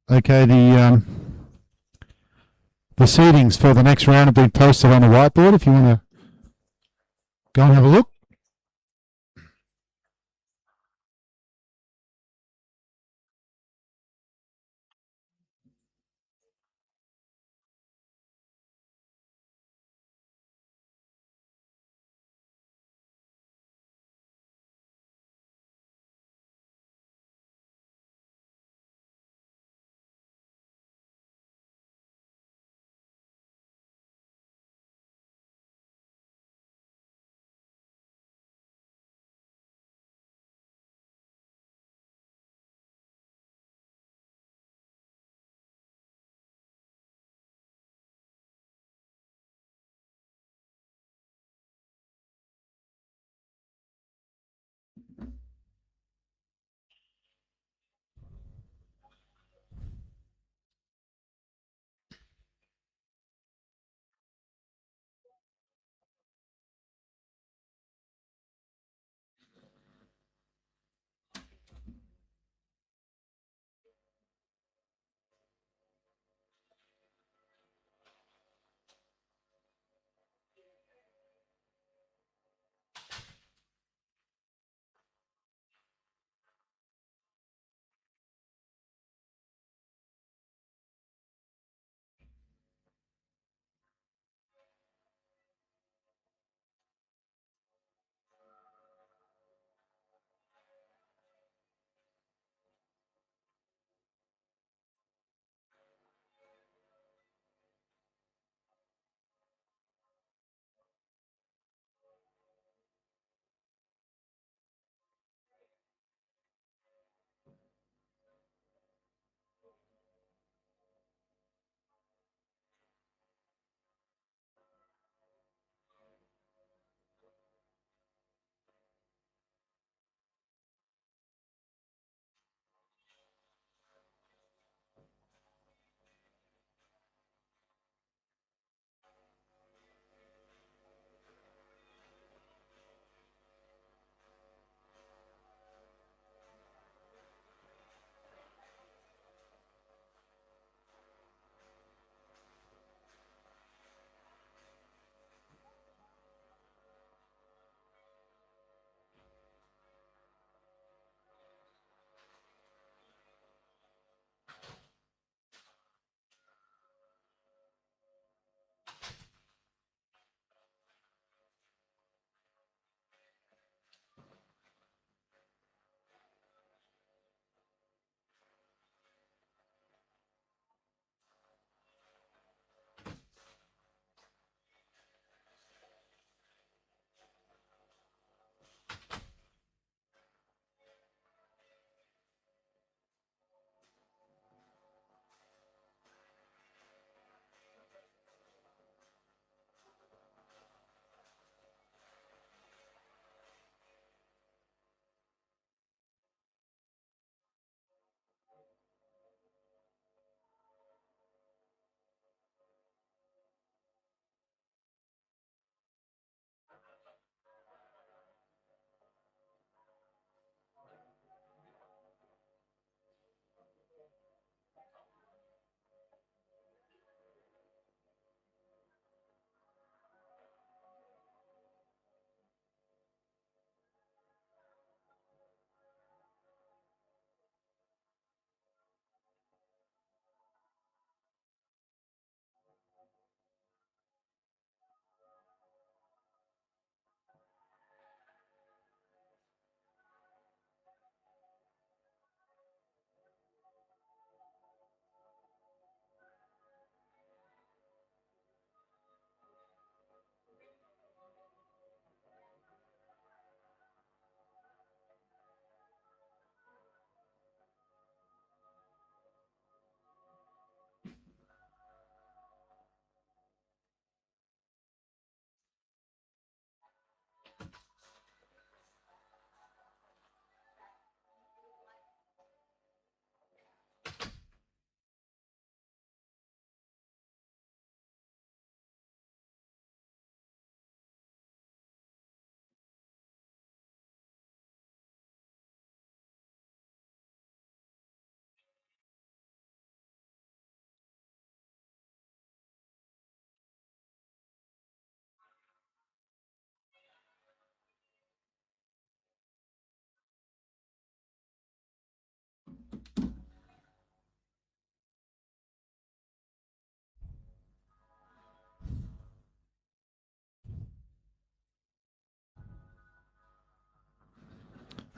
[SPEAKER 1] Okay, the seedings for the next round have been posted on the whiteboard if you want to go and have a look.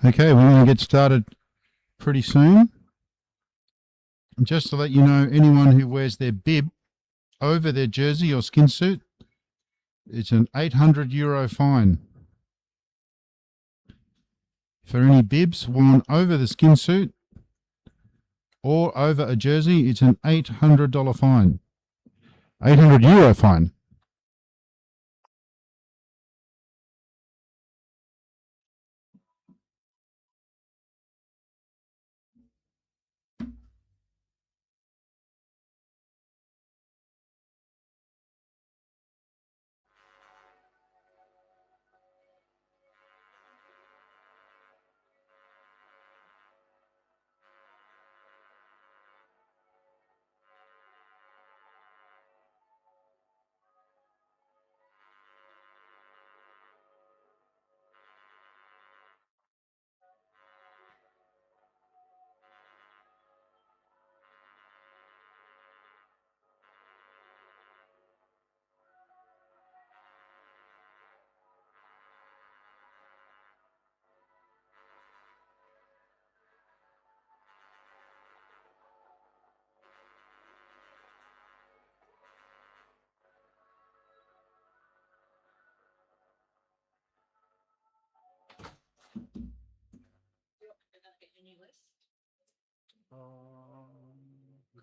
[SPEAKER 1] Okay, we're going to get started pretty soon. Just to let you know, anyone who wears their bib over their jersey or skin suit, it's an €800 fine. For any bibs worn over the skin suit or over a jersey, it's an $800 fine. €800 fine.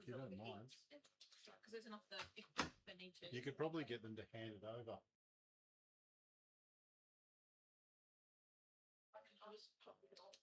[SPEAKER 1] If you don't mind,
[SPEAKER 3] Because there's enough there if they need to.
[SPEAKER 1] you could probably get them to hand it over.
[SPEAKER 3] I'll just pop it on.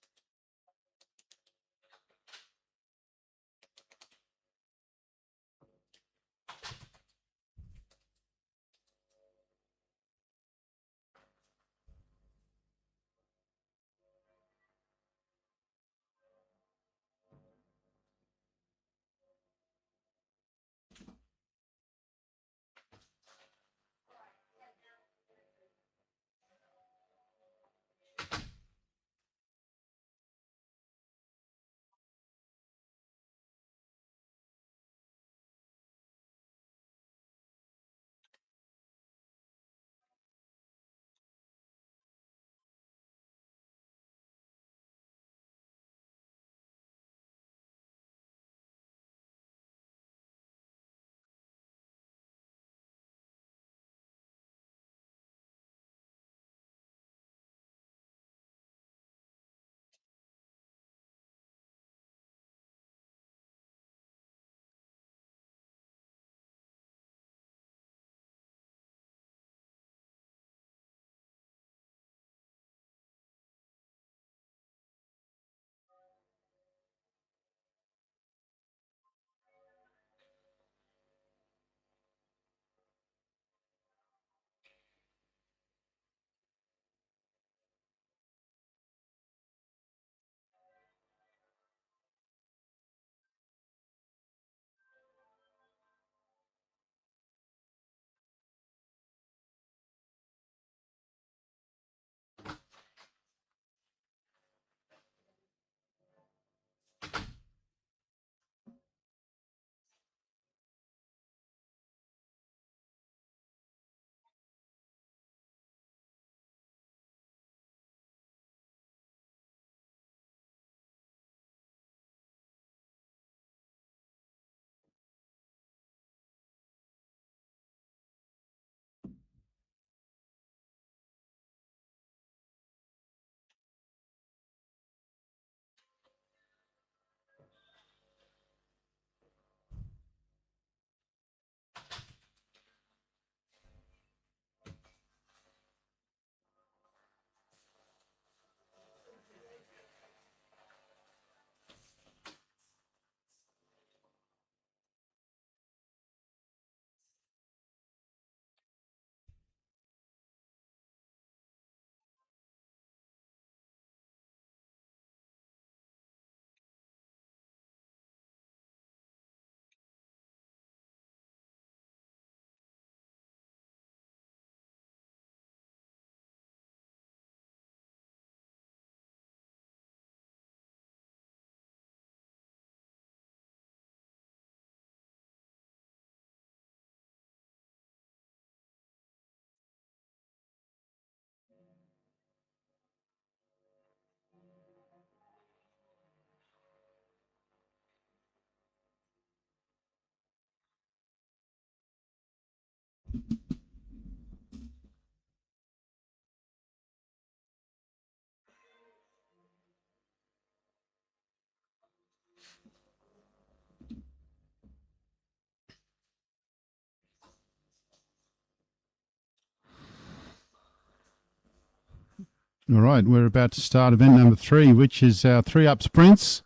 [SPEAKER 1] All right, we're about to start event number 3, which is our 3-up sprints.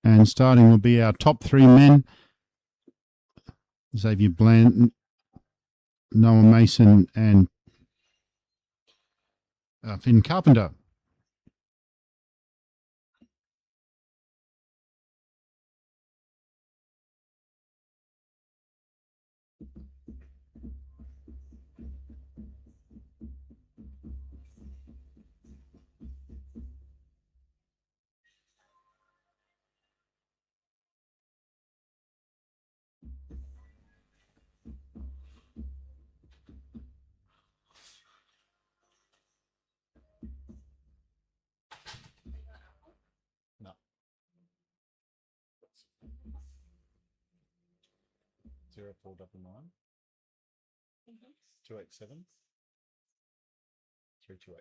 [SPEAKER 1] And starting will be our top 3 men. Xavier Bland, Noah Mason, and Finn Carpenter. No. 0499 287 328.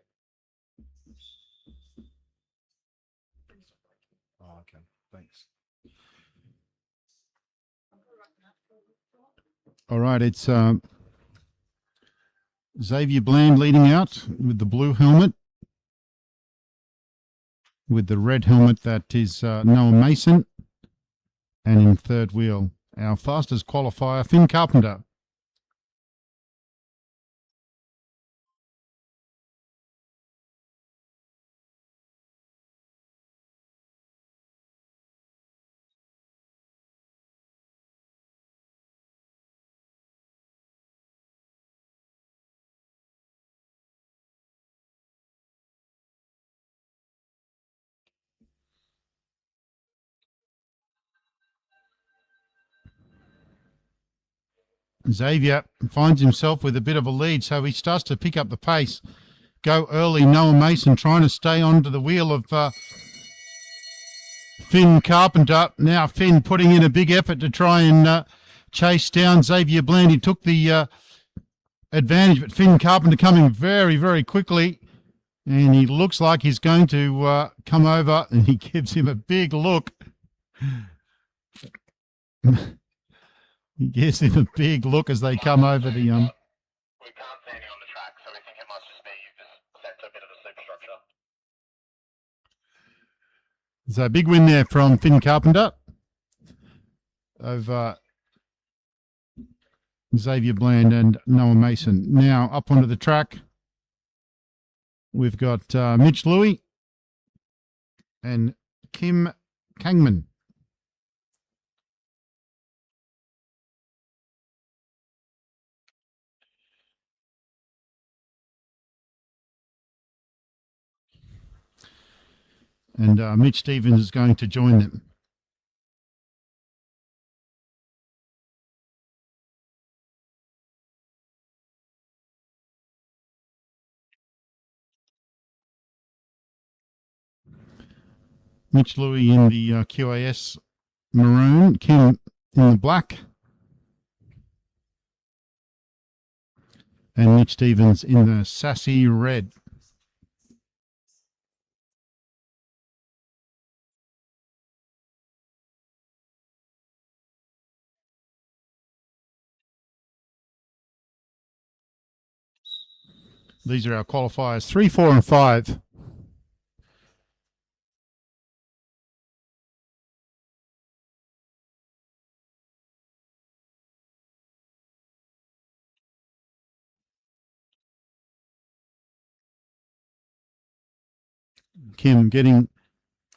[SPEAKER 1] Oh, okay. Thanks. All right, it's Xavier Bland leading out with the blue helmet. With the red helmet, that is Noah Mason. And in third wheel, our fastest qualifier, Finn Carpenter. Xavier finds himself with a bit of a lead, so he starts to pick up the pace. Go early, Noah Mason trying to stay onto the wheel of Finn Carpenter. Now Finn putting in a big effort to try and chase down Xavier Bland. He took the advantage, but Finn Carpenter coming very, very quickly. And he looks like he's going to come over, and he gives him a big look. He gives him a big look as they come over the...
[SPEAKER 4] We can't see any on the track, so we think it must just be you've just set a bit of a superstructure.
[SPEAKER 1] So a big win there from Finn Carpenter over Xavier Bland and Noah Mason. Now up onto the track, we've got Mitch Louie and Kim Kangman. And Mitch Stevens is going to join them. Mitch Louie in the QAS maroon, Kim in the black, and Mitch Stevens in the sassy red. These are our qualifiers, 3, 4 and 5. Kim getting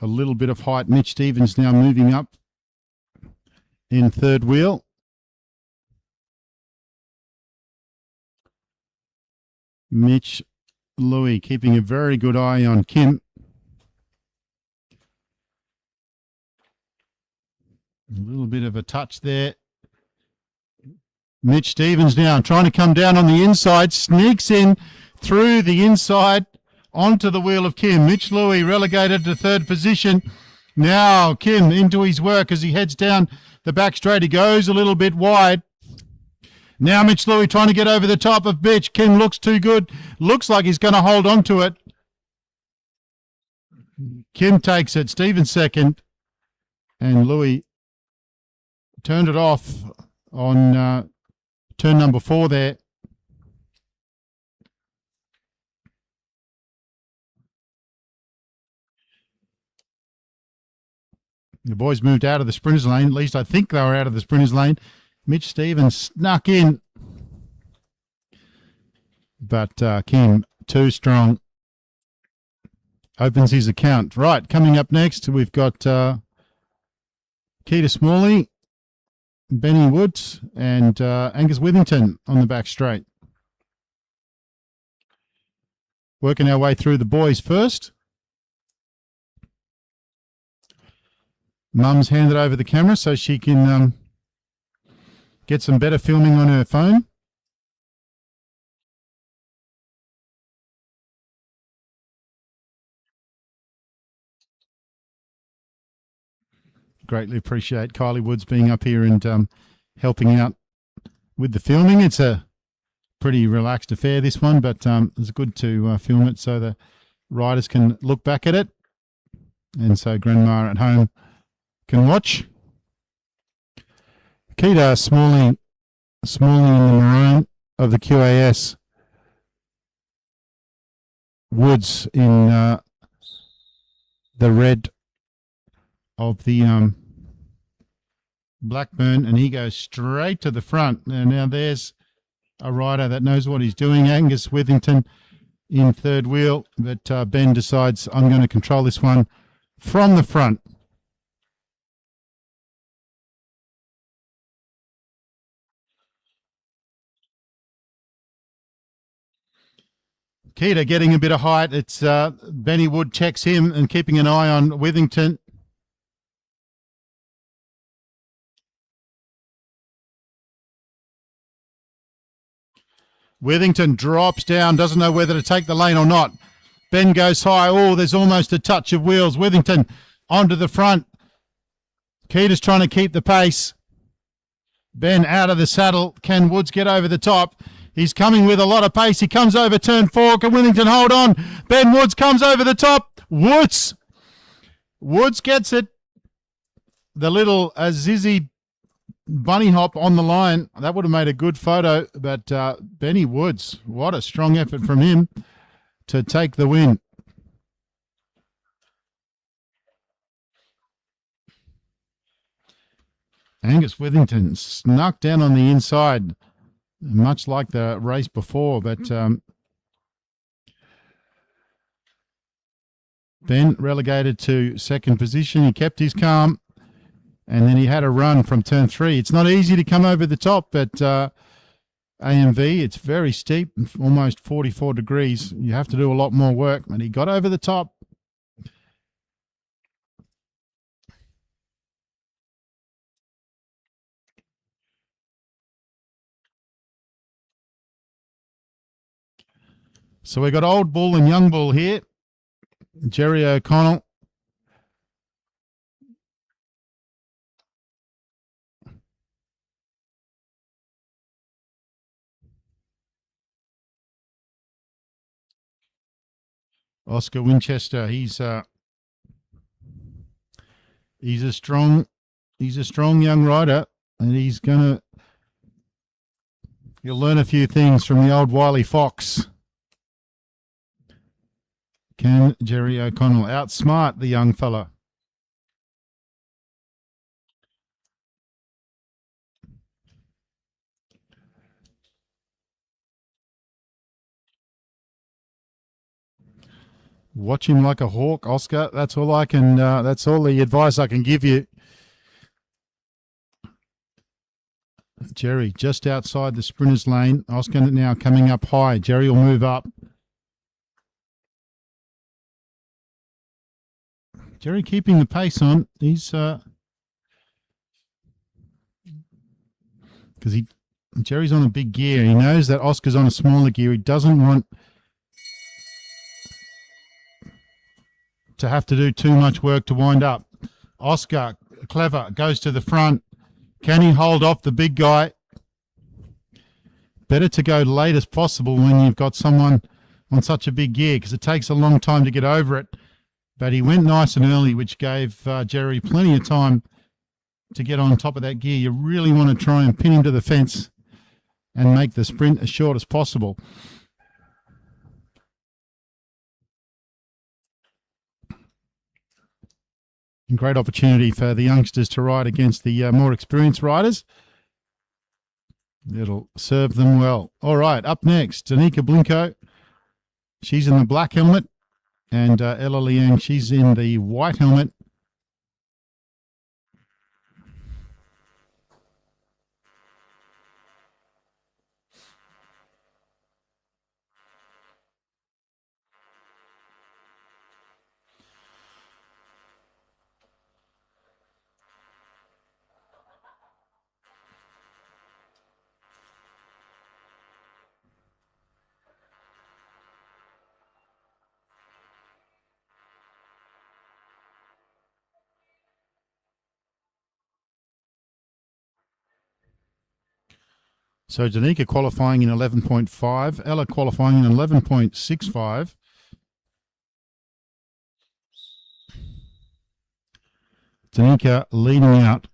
[SPEAKER 1] a little bit of height. Mitch Stevens now moving up in third wheel. Mitch Louie keeping a very good eye on Kim. A little bit of a touch there. Mitch Stevens now trying to come down on the inside, sneaks in through the inside onto the wheel of Kim. Mitch Louie relegated to third position. Now Kim into his work as he heads down the back straight. He goes a little bit wide. Now Mitch Louis trying to get over the top of Bitch. Kim looks too good. Looks like he's going to hold on to it. Kim takes it. Stephen second. And Louis turned it off on turn number 4 there. The boys moved out of the sprinters lane. At least I think they were out of the sprinters lane. Mitch Stevens snuck in. But Kim, too strong. Opens his account. Right, coming up next, we've got Keita Smalley, Benny Woods, and Angus Withington on the back straight. Working our way through the boys first. Mum's handed over the camera so she can get some better filming on her phone. Greatly appreciate Kylie Woods being up here and helping out with the filming. It's a pretty relaxed affair, this one, but it's good to film it so the riders can look back at it and so grandma at home can watch. Keita Smalley in the maroon of the QAS. Woods in the red of the Blackburn, and he goes straight to the front. And now there's a rider that knows what he's doing. Angus Withington in third wheel, but Ben decides I'm going to control this one from the front. Keita getting a bit of height. It's Benny Wood checks him and keeping an eye on Withington. Withington drops down, doesn't know whether to take the lane or not. Ben goes high. Oh, there's almost a touch of wheels. Withington onto the front. Keita's trying to keep the pace. Ben out of the saddle. Can Woods get over the top? He's coming with a lot of pace. He comes over turn 4. Can Withington hold on? Ben Woods comes over the top. Woods gets it. The little Azizi bunny hop on the line. That would have made a good photo. But Benny Woods, what a strong effort from him to take the win. Angus Withington snuck down on the inside, much like the race before, but Ben relegated to second position. He kept his calm, and then he had a run from turn 3. It's not easy to come over the top at AMV. It's very steep, almost 44 degrees. You have to do a lot more work, and he got over the top. So we got Old Bull and Young Bull here. Jerry O'Connell. Oscar Winchester. He's a strong young rider, and he'll learn a few things from the old Wiley Fox. Can Jerry O'Connell outsmart the young fella? Watch him like a hawk, Oscar. That's all I can. That's all the advice I can give you. Jerry just outside the sprinters lane. Oscar now coming up high. Jerry will move up. Jerry keeping the pace on. He's because Jerry's on a big gear. He knows that Oscar's on a smaller gear. He doesn't want to have to do too much work to wind up. Oscar, clever, goes to the front. Can he hold off the big guy? better to go late as possible when you've got someone on such a big gear, because it takes a long time to get over it. But he went nice and early, which gave Jerry plenty of time to get on top of that gear. You really want to try and pin him to the fence and make the sprint as short as possible. Great opportunity for the youngsters to ride against the more experienced riders. It'll serve them well. All right, up next, Danica Blinko. She's in the black helmet. And Ella Liang, she's in the white helmet. So Danica qualifying in 11.5, Ella qualifying in 11.65. Danica leading out.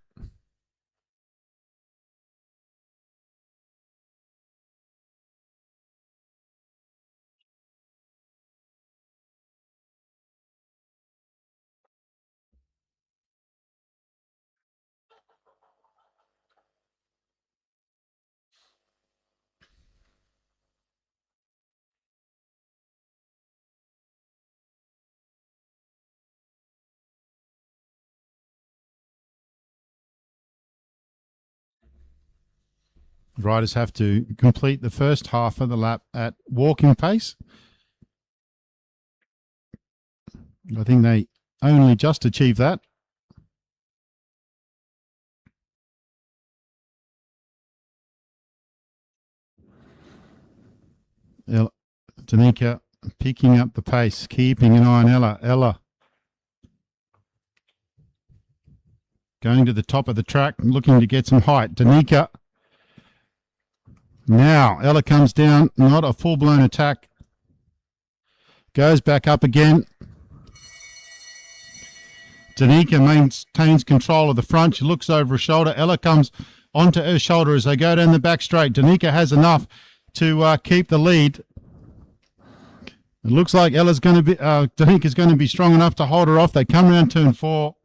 [SPEAKER 1] Riders have to complete the first half of the lap at walking pace. I think they only just achieved that. Danica picking up the pace, keeping an eye on Ella. Ella going to the top of the track, looking to get some height. Danica. Now, Ella comes down, not a full-blown attack. Goes back up again. Danica maintains control of the front. She looks over her shoulder. Ella comes onto her shoulder as they go down the back straight. Danica has enough to keep the lead. It looks like Danica's going to be strong enough to hold her off. They come around turn 4.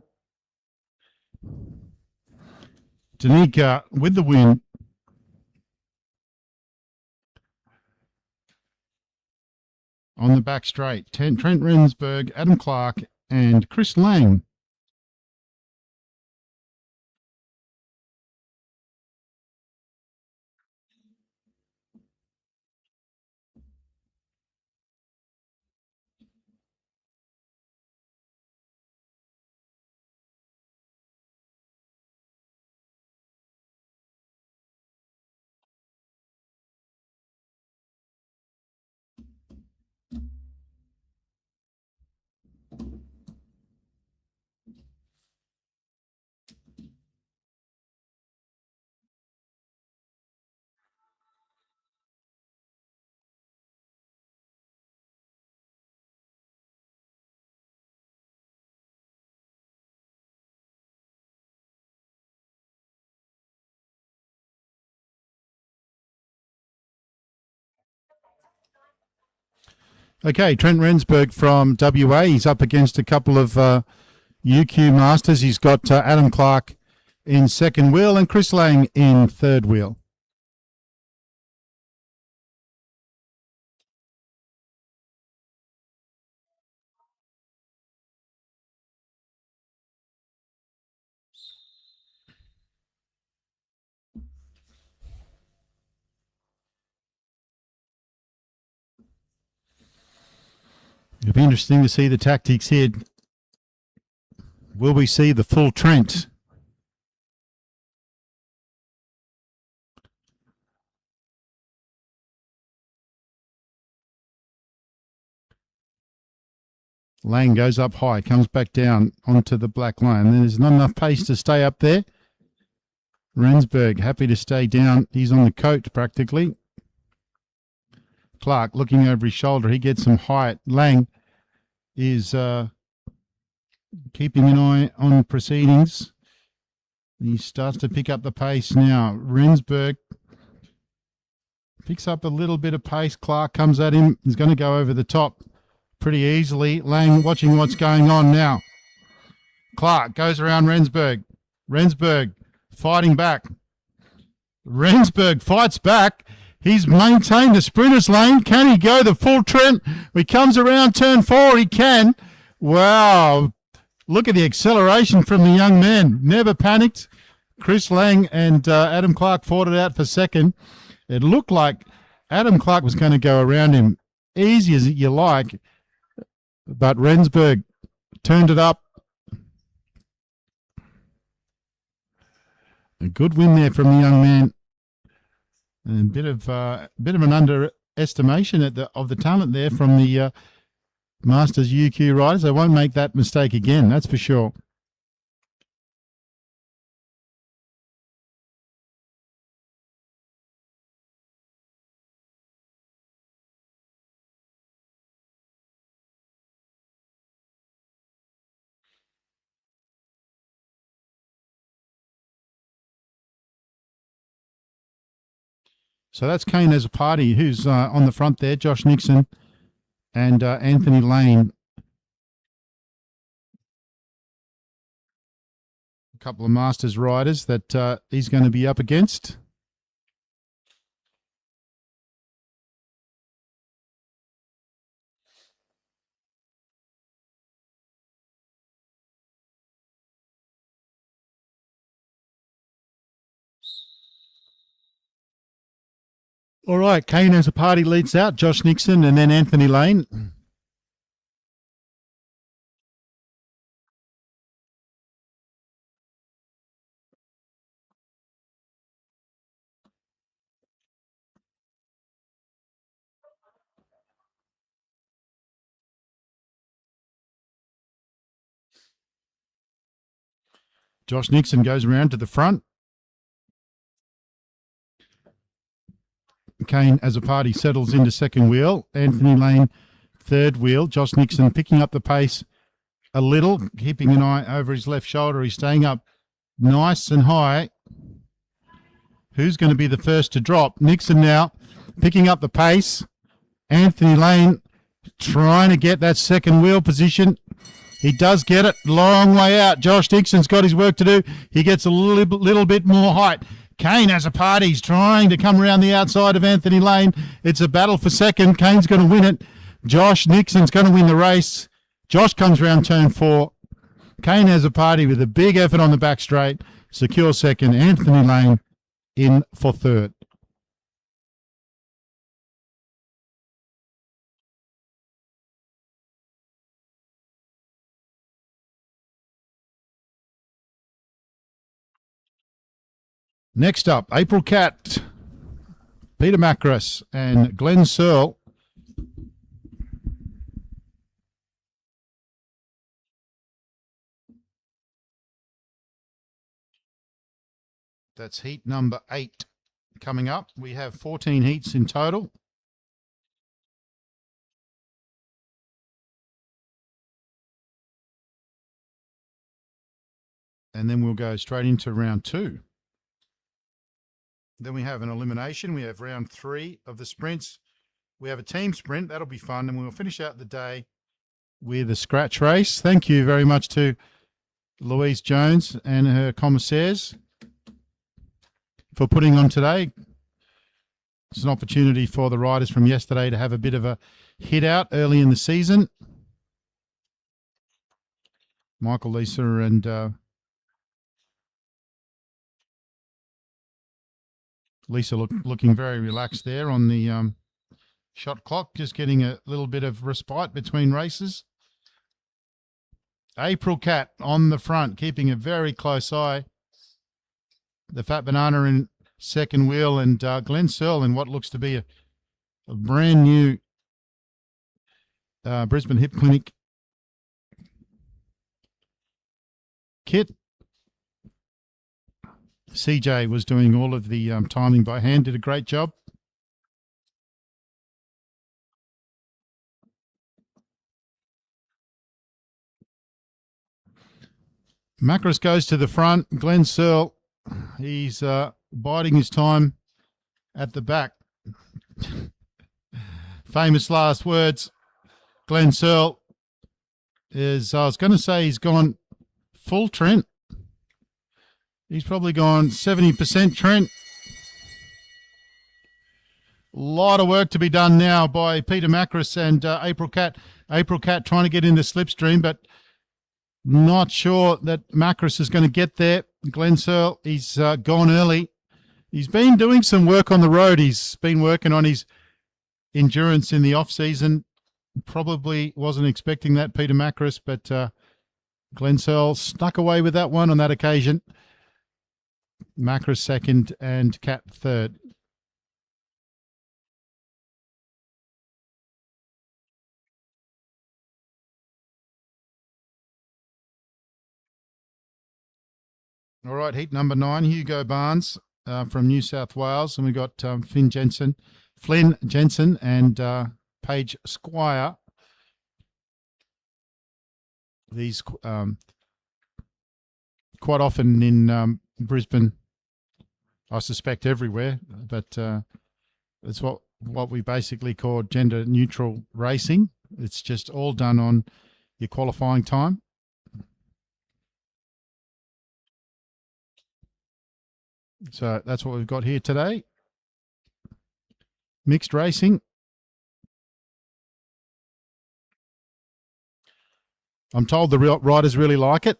[SPEAKER 1] Danica with the win. On the back straight, Trent Rensburg, Adam Clark, and Chris Lang. Okay, Trent Rensburg from WA. He's up against a couple of UQ Masters. He's got Adam Clark in second wheel and Chris Lang in third wheel. It'll be interesting to see the tactics here. Will we see the full Trent? Lang goes up high, comes back down onto the black line. There's not enough pace to stay up there. Rensburg happy to stay down. He's on the coat practically. Clark looking over his shoulder. He gets some height. Lang is keeping an eye on proceedings. He starts to pick up the pace now. Rensburg picks up a little bit of pace. Clark comes at him. He's going to go over the top pretty easily. Lang watching what's going on now. Clark goes around Rensburg. Rensburg fighting back. Rensburg fights back. He's maintained the sprinter's lane. Can he go the full Trent? He comes around turn 4. He can. Wow. Look at the acceleration from the young man. Never panicked. Chris Lang and Adam Clark fought it out for second. It looked like Adam Clark was going to go around him easy as you like, but Rensburg turned it up. A good win there from the young man. And a bit of an underestimation of the talent there from the Masters UQ riders. They won't make that mistake again, that's for sure. So that's Kane as a party, who's on the front there, Josh Nixon and Anthony Lane. A couple of Masters riders that he's going to be up against. All right, Kane as a party leads out, Josh Nixon and then Anthony Lane. Josh Nixon goes around to the front. Kane as a party settles into second wheel. Anthony Lane third wheel. Josh Nixon picking up the pace a little, keeping an eye over his left shoulder. He's staying up nice and high. Who's going to be the first to drop? Nixon now picking up the pace. Anthony Lane trying to get that second wheel position. He does get it. Long way out. Josh Nixon's got his work to do. He gets a little bit more height. Kane as a party. He's trying to come around the outside of Anthony Lane. It's a battle for second. Kane's going to win it. Josh Nixon's going to win the race. Josh comes around turn 4. Kane has a party with a big effort on the back straight. Secure second. Anthony Lane in for third. Next up, April Cat, Peter Macris and Glenn Searle. That's heat number 8 coming up. We have 14 heats in total. And then we'll go straight into round 2. Then we have an elimination. We have round 3 of the sprints. We have a team sprint. That'll be fun. And we'll finish out the day with a scratch race. Thank you very much to Louise Jones and her commissaires for putting on today. It's an opportunity for the riders from yesterday to have a bit of a hit out early in the season. Michael, Lisa and Lisa looking very relaxed there on the shot clock, just getting a little bit of respite between races. April Cat on the front, keeping a very close eye. The Fat Banana in second wheel and Glenn Searle in what looks to be a brand new Brisbane Hip Clinic kit. CJ was doing all of the timing by hand, did a great job. Macris goes to the front. Glenn Searle, he's biding his time at the back. Famous last words. Glenn Searle is, I was going to say he's gone full Trent. He's probably gone 70% Trent. A lot of work to be done now by Peter Macris and April Cat. April Cat trying to get in the slipstream, but not sure that Macris is going to get there. Glenn Searle, he's gone early. He's been doing some work on the road. He's been working on his endurance in the off-season. Probably wasn't expecting that, Peter Macris, but Glenn Searle snuck away with that one on that occasion. Macris second and Cat third. All right, heat number 9, Hugo Barnes from New South Wales. And we've got Flynn Jensen and Paige Squire. These quite often in Brisbane, I suspect everywhere, but it's what we basically call gender neutral racing. It's just all done on your qualifying time. So that's what we've got here today. Mixed racing. I'm told the riders really like it.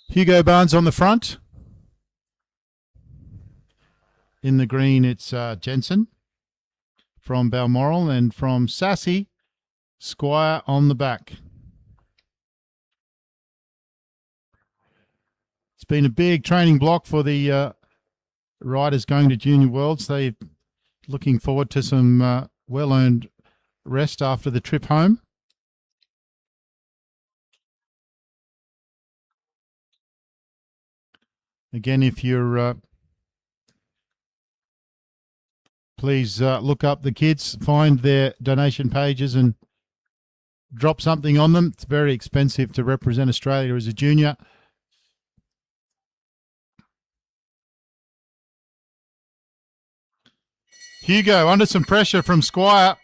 [SPEAKER 1] Hugo Barnes on the front. In the green, it's Jensen from Balmoral, and from Sassy, Squire on the back. It's been a big training block for the riders going to Junior Worlds. They're looking forward to some well-earned rest after the trip home. Again, if you're please look up the kids, find their donation pages and drop something on them. It's very expensive to represent Australia as a junior. Hugo under some pressure from Squire.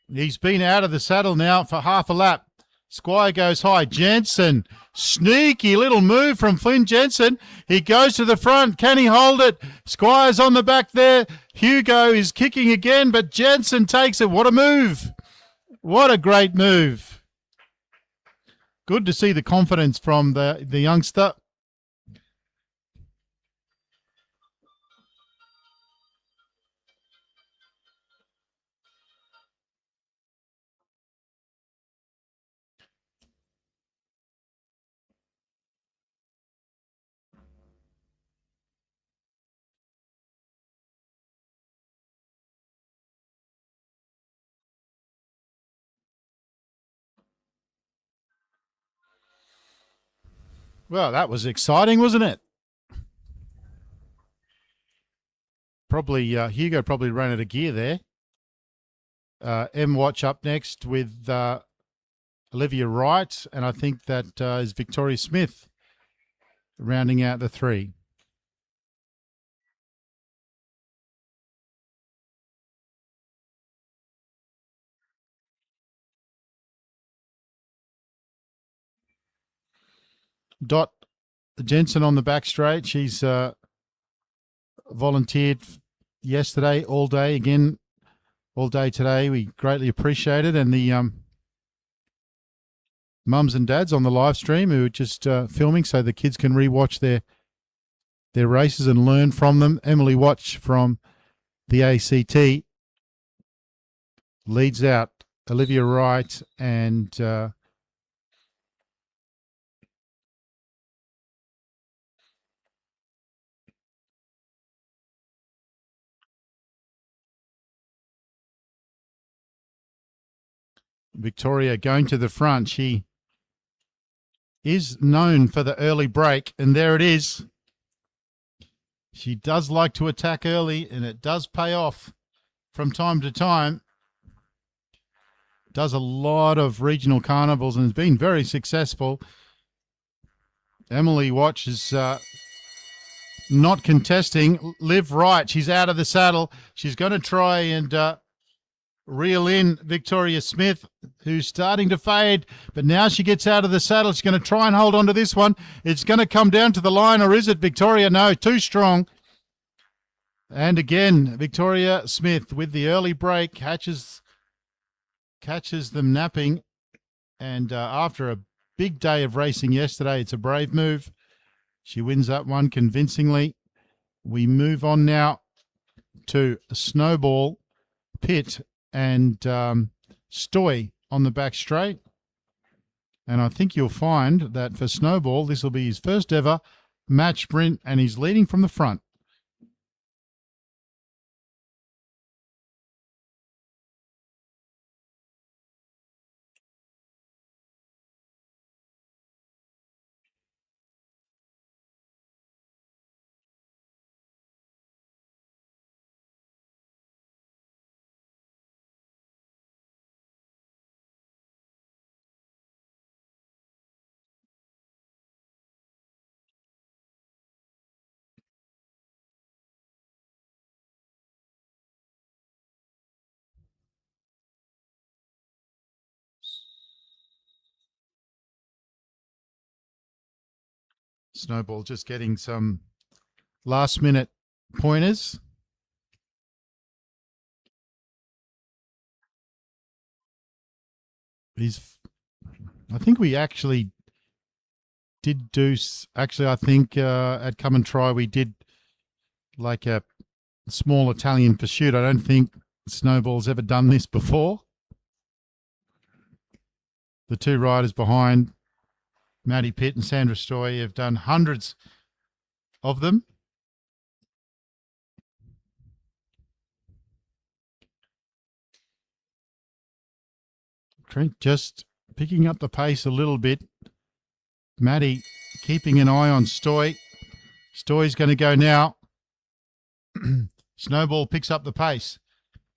[SPEAKER 1] He's been out of the saddle now for half a lap. Squire goes high. Jensen, sneaky little move from Flynn Jensen. He goes to the front. Can he hold it? Squire's on the back there. Hugo is kicking again, but Jensen takes it. What a move. What a great move. Good to see the confidence from the youngster. Well, that was exciting, wasn't it? Probably Hugo probably ran out of gear there. M Watch up next with Olivia Wright, and I think that is Victoria Smith rounding out the three. Dot Jensen on the back straight. She's volunteered yesterday all day, again all day today. We greatly appreciate it. And the mums and dads on the live stream who are just filming so the kids can rewatch their races and learn from them. Emily Watch from the ACT leads out Olivia Wright and Victoria going to the front. She is known for the early break, and there it is. She does like to attack early, and it does pay off from time to time. Does a lot of regional carnivals and has been very successful. Emily Watch is not contesting. Live Right. She's out of the saddle. She's going to try and reel in Victoria Smith, who's starting to fade, but now she gets out of the saddle. She's going to try and hold on to this one. It's going to come down to the line, or is it Victoria? No, too strong. And again, Victoria Smith with the early break catches them napping. And after a big day of racing yesterday, it's a brave move. She wins that one convincingly. We move on now to Snowball, Pitt, and Stoy on the back straight. And I think you'll find that for Snowball, this will be his first ever match sprint, and he's leading from the front. Snowball just getting some last minute pointers. I think we actually did do, I think at Come and Try we did like a small Italian pursuit. I don't think Snowball's ever done this before. The two riders behind, Maddie Pitt and Sandra Stoy, have done hundreds of them. Trent just picking up the pace a little bit. Maddie keeping an eye on Stoy. Stoy's going to go now. Snowball picks up the pace.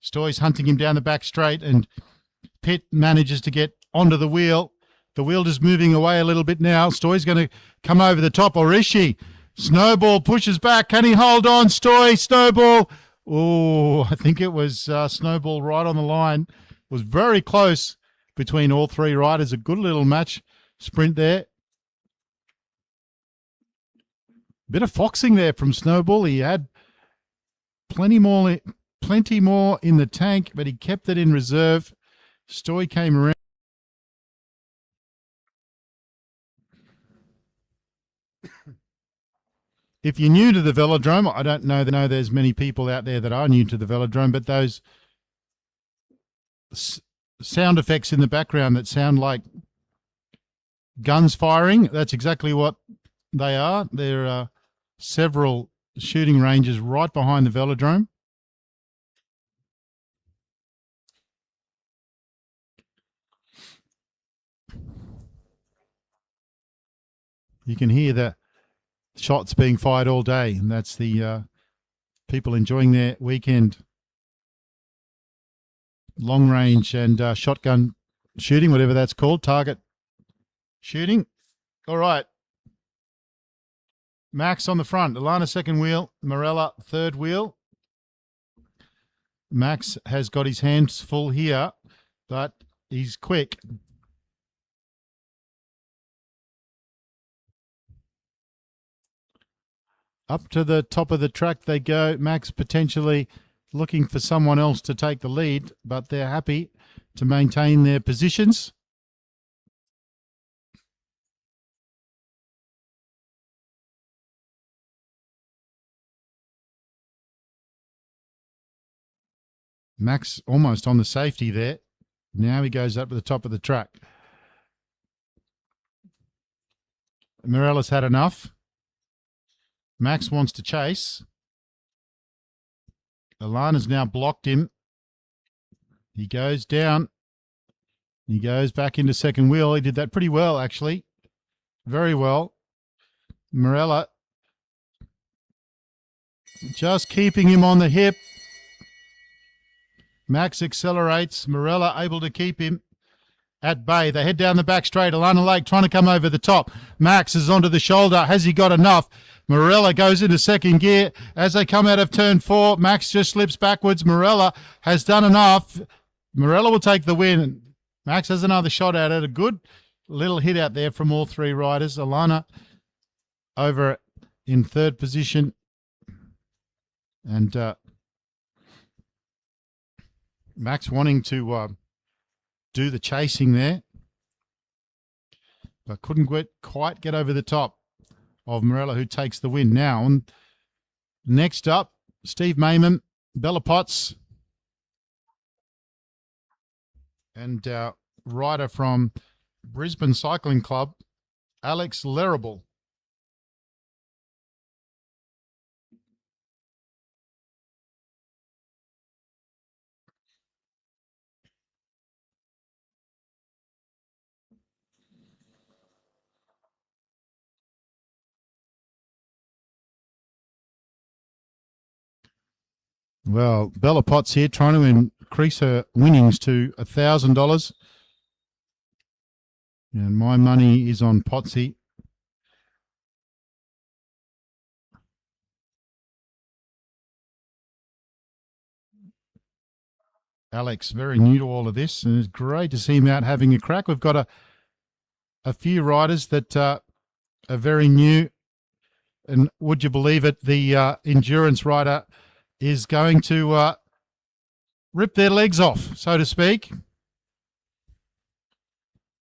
[SPEAKER 1] Stoy's hunting him down the back straight, and Pitt manages to get onto the wheel. The wheel is moving away a little bit now. Stoy's going to come over the top, or is she? Snowball pushes back. Can he hold on? Stoy, Snowball. Oh, I think it was Snowball right on the line. It was very close between all three riders. A good little match sprint there. Bit of foxing there from Snowball. He had plenty more in the tank, but he kept it in reserve. Stoy came around. If you're new to the velodrome, I don't know there's many people out there that are new to the velodrome, but those sound effects in the background that sound like guns firing, that's exactly what they are. There are several shooting ranges right behind the velodrome. You can hear the shots being fired all day, and that's the people enjoying their weekend long range and shotgun shooting, whatever that's called, target shooting. All right. Max on the front, Alana second wheel, Morella third wheel. Max has got his hands full here, but he's quick. Up to the top of the track they go. Max potentially looking for someone else to take the lead, but they're happy to maintain their positions. Max almost on the safety there. Now he goes up to the top of the track. Morella's had enough. Max wants to chase. Alana's now blocked him. He goes down. He goes back into second wheel. He did that pretty well, actually. Very well. Morella just keeping him on the hip. Max accelerates. Morella able to keep him at bay. They head down the back straight. Alana Lake trying to come over the top. Max is onto the shoulder. Has he got enough? Morella goes into second gear. As they come out of turn 4, Max just slips backwards. Morella has done enough. Morella will take the win. Max has another shot at it. A good little hit out there from all three riders. Alana over in third position. And Max wanting to do the chasing there, but couldn't quite get over the top of Morella, who takes the win. Now, next up, Steve Mayman, Bella Potts, and rider from Brisbane Cycling Club, Alex Larrable. Well, Bella Potts here trying to increase her winnings to $1,000. And my money is on Potsy. Alex, very new to all of this, and it's great to see him out having a crack. We've got a few riders that are very new. And would you believe it, the endurance rider is going to rip their legs off, so to speak.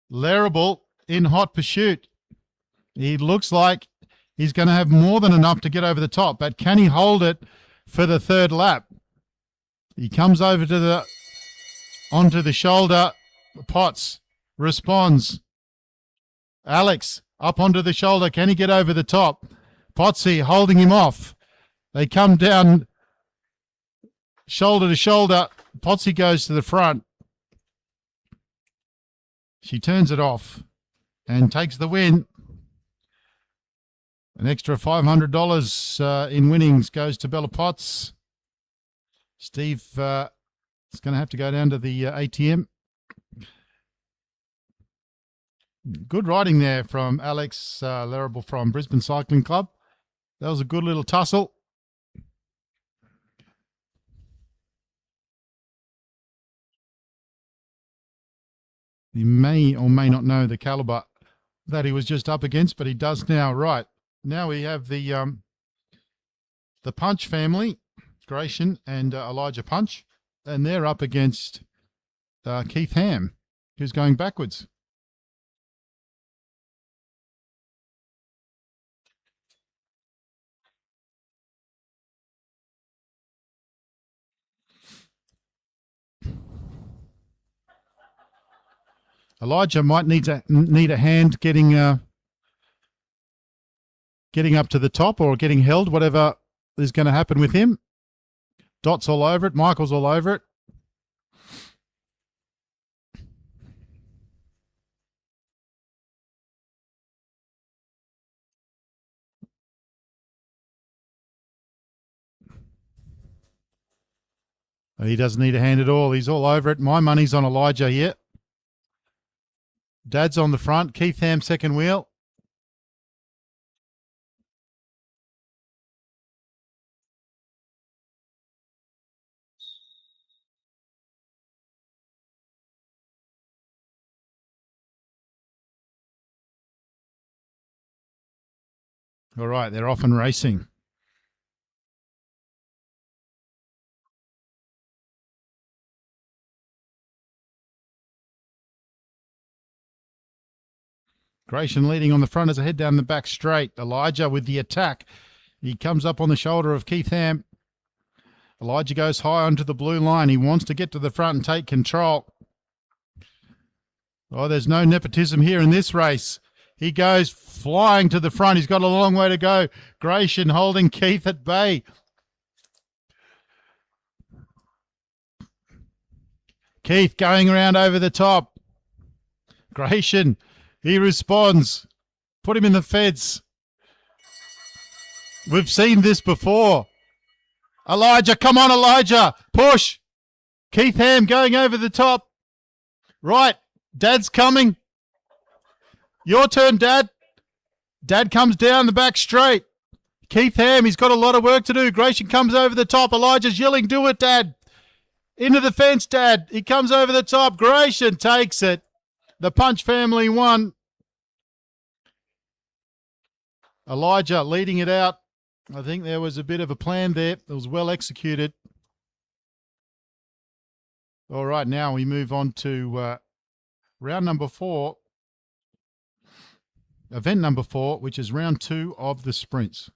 [SPEAKER 1] Larrable in hot pursuit. He looks like he's going to have more than enough to get over the top, but can he hold it for the third lap? He comes over to onto the shoulder. Potts responds. Alex up onto the shoulder. Can he get over the top? Potsy holding him off. They come down shoulder to shoulder. Potsy goes to the front. She turns it off and takes the win. An extra $500 in winnings goes to Bella Potts. Steve is going to have to go down to the ATM. Good riding there from Alex Larrable from Brisbane Cycling Club. That was a good little tussle. He may or may not know the caliber that he was just up against, but he does now. Right. Now we have the Punch family, Gratian and Elijah Punch, and they're up against Keith Ham, who's going backwards. Elijah might need a hand getting up to the top or getting held, whatever is going to happen with him. Dot's all over it. Michael's all over it. He doesn't need a hand at all. He's all over it. My money's on Elijah here. Dad's on the front. Keith Ham second wheel. All right, they're off and racing. Gratian leading on the front as I head down the back straight. Elijah with the attack. He comes up on the shoulder of Keith Ham. Elijah goes high onto the blue line. He wants to get to the front and take control. Oh, there's no nepotism here in this race. He goes flying to the front. He's got a long way to go. Gratian holding Keith at bay. Keith going around over the top. Gratian. He responds. Put him in the feds. We've seen this before. Elijah, come on, Elijah. Push. Keith Ham going over the top. Right. Dad's coming. Your turn, Dad. Dad comes down the back straight. Keith Ham, he's got a lot of work to do. Gratian comes over the top. Elijah's yelling, do it, Dad. Into the fence, Dad. He comes over the top. Gratian takes it. The Punch family won. Elijah leading it out. I think there was a bit of a plan there. It was well executed. All right, now we move on to round number 4. Event number 4, which is round 2 of the sprints.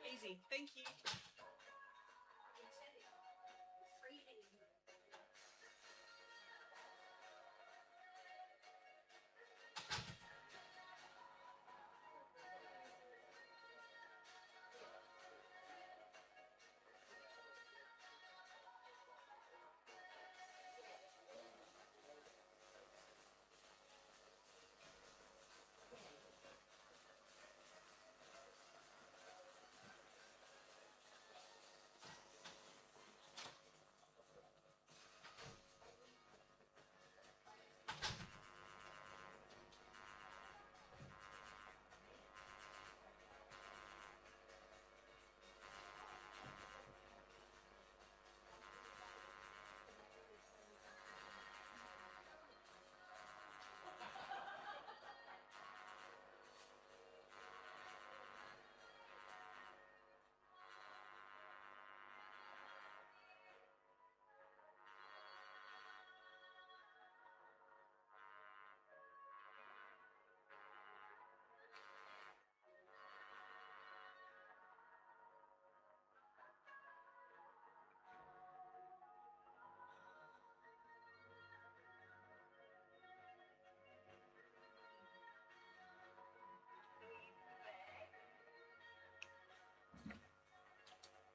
[SPEAKER 3] Easy. Thank you.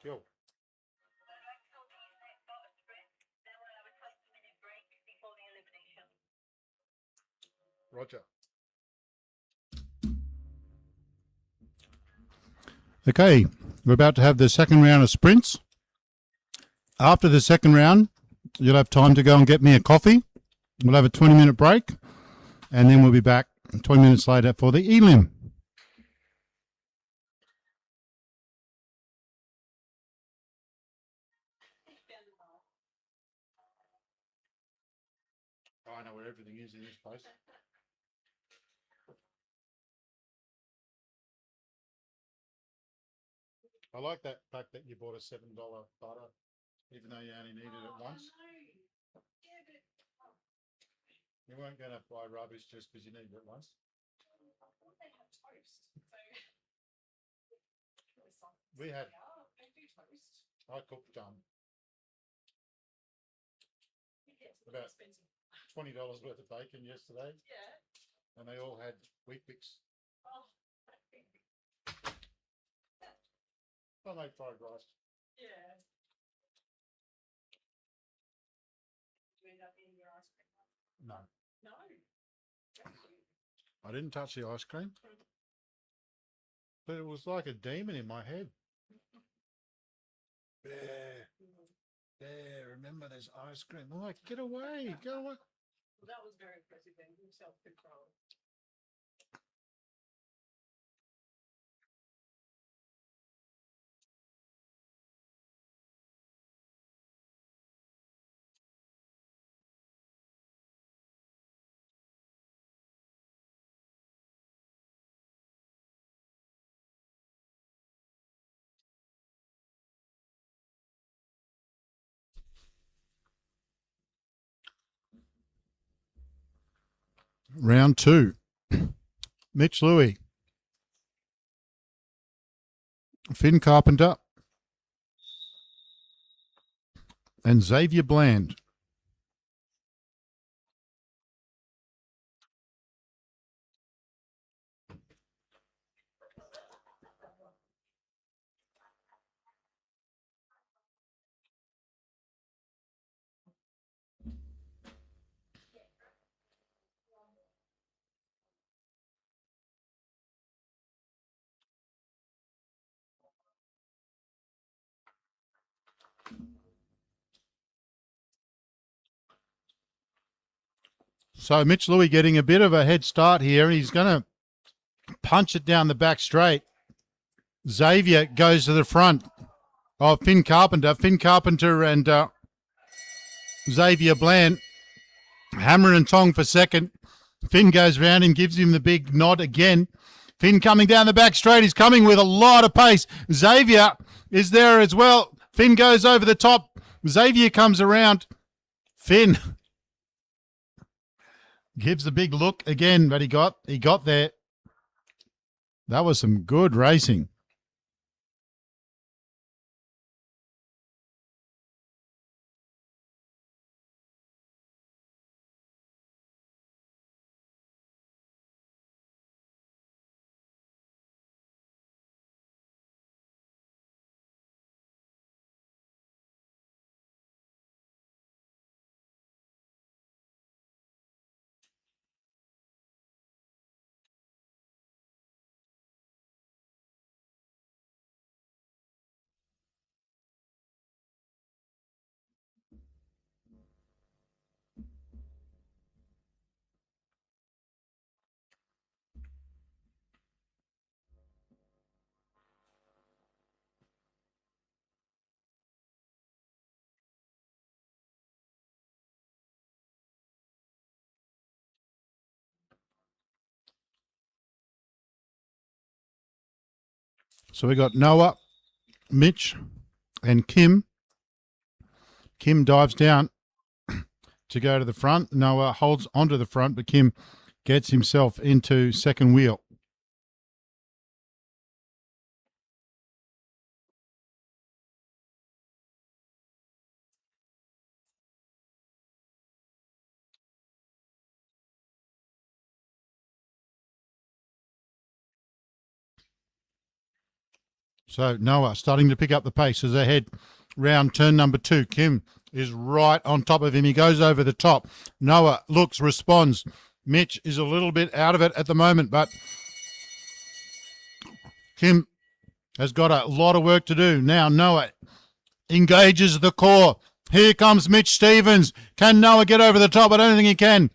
[SPEAKER 1] Cool. Roger. Okay, we're about to have the second round of sprints. After the second round, you'll have time to go and get me a coffee. We'll have a 20-minute break, and then we'll be back 20 minutes later for the elim. I know where everything is in this place. I like that fact that you bought a $7 butter, even though you only needed it once. You weren't going to buy rubbish just because you needed it once. We had. I cooked about $20 worth of bacon yesterday. Yeah. And they all had Weet-Bix. I made fried rice. Yeah. Did you end up eating your ice cream? No. No. I didn't touch the ice cream. But it was like a demon in my head. There, remember there's ice cream. I'm like, get away, go away. Well, that was very impressive then, self-control. Round 2. Mitch Louis. Finn Carpenter. And Xavier Bland. So Mitch Louis getting a bit of a head start here. He's going to punch it down the back straight. Xavier goes to the front of Finn Carpenter. Finn Carpenter and Xavier Bland hammer and tong for second. Finn goes round and gives him the big nod again. Finn coming down the back straight. He's coming with a lot of pace. Xavier is there as well. Finn goes over the top. Xavier comes around. Finn gives the big look again, but he got there. That was some good racing. So we got Noah, Mitch, and Kim. Kim dives down to go to the front. Noah holds onto the front, but Kim gets himself into second wheel. So Noah starting to pick up the pace as they head round turn number 2. Kim is right on top of him. He goes over the top. Noah looks, responds. Mitch is a little bit out of it at the moment, but Kim has got a lot of work to do. Now Noah engages the core. Here comes Mitch Stevens. Can Noah get over the top? I don't think he can.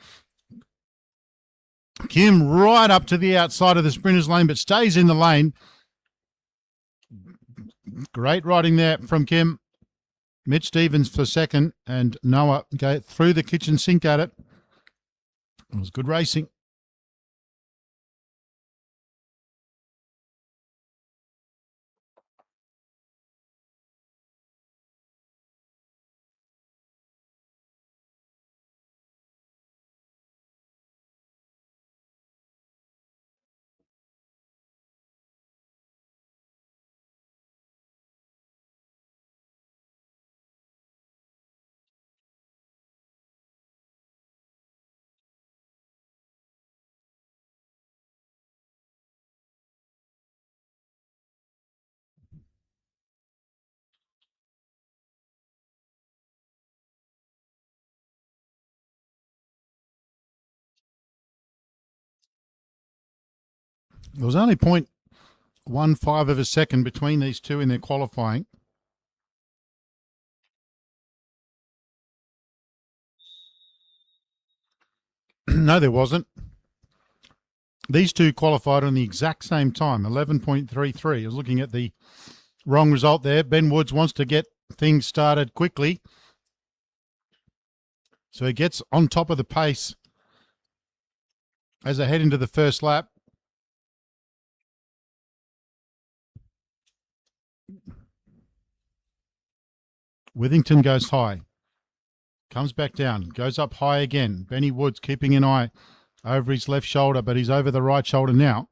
[SPEAKER 1] Kim right up to the outside of the sprinter's lane, but stays in the lane. Great riding there from Kim. Mitch Stevens for second, and Noah go through the kitchen sink at it. It was good racing. There was only 0.15 of a second between these two in their qualifying. No, there wasn't. These two qualified on the exact same time, 11.33. I was looking at the wrong result there. Ben Woods wants to get things started quickly. So he gets on top of the pace as they head into the first lap. Withington goes high. Comes back down. Goes up high again. Benny Woods keeping an eye over his left shoulder, but he's over the right shoulder now.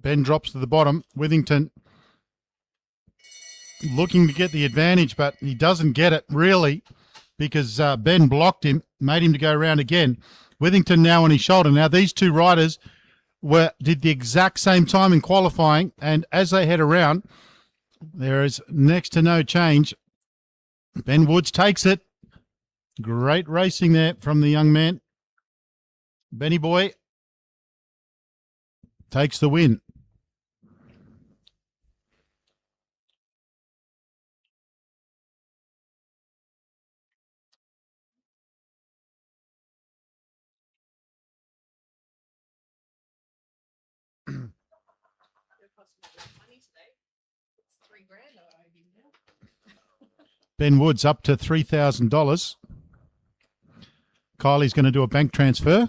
[SPEAKER 1] Ben drops to the bottom. Withington looking to get the advantage, but he doesn't get it really because Ben blocked him, made him to go around again. Withington now on his shoulder. Now these two riders did the exact same time in qualifying, and as they head around, there is next to no change. Ben Woods takes it. Great racing there from the young man. Benny Boy takes the win. Ben Woods up to $3,000. Kylie's going to do a bank transfer.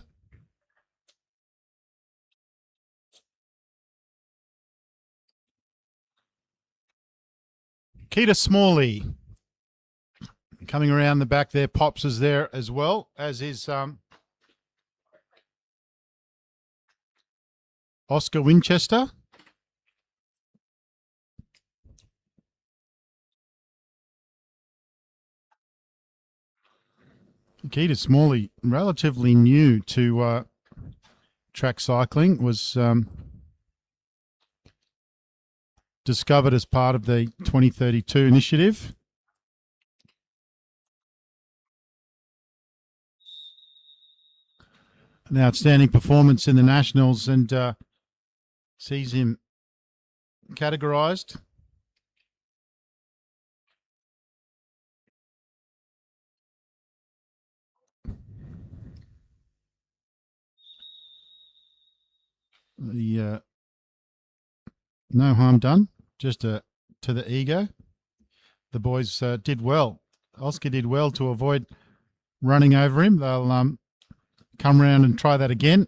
[SPEAKER 1] Keita Smalley coming around the back there. Pops is there as well, as is Oscar Winchester. Keita Smalley, relatively new to track cycling, was discovered as part of the 2032 initiative. An outstanding performance in the Nationals, and sees him categorised. No harm done, just to the ego. The boys did well. Oscar did well to avoid running over him. They'll come round and try that again.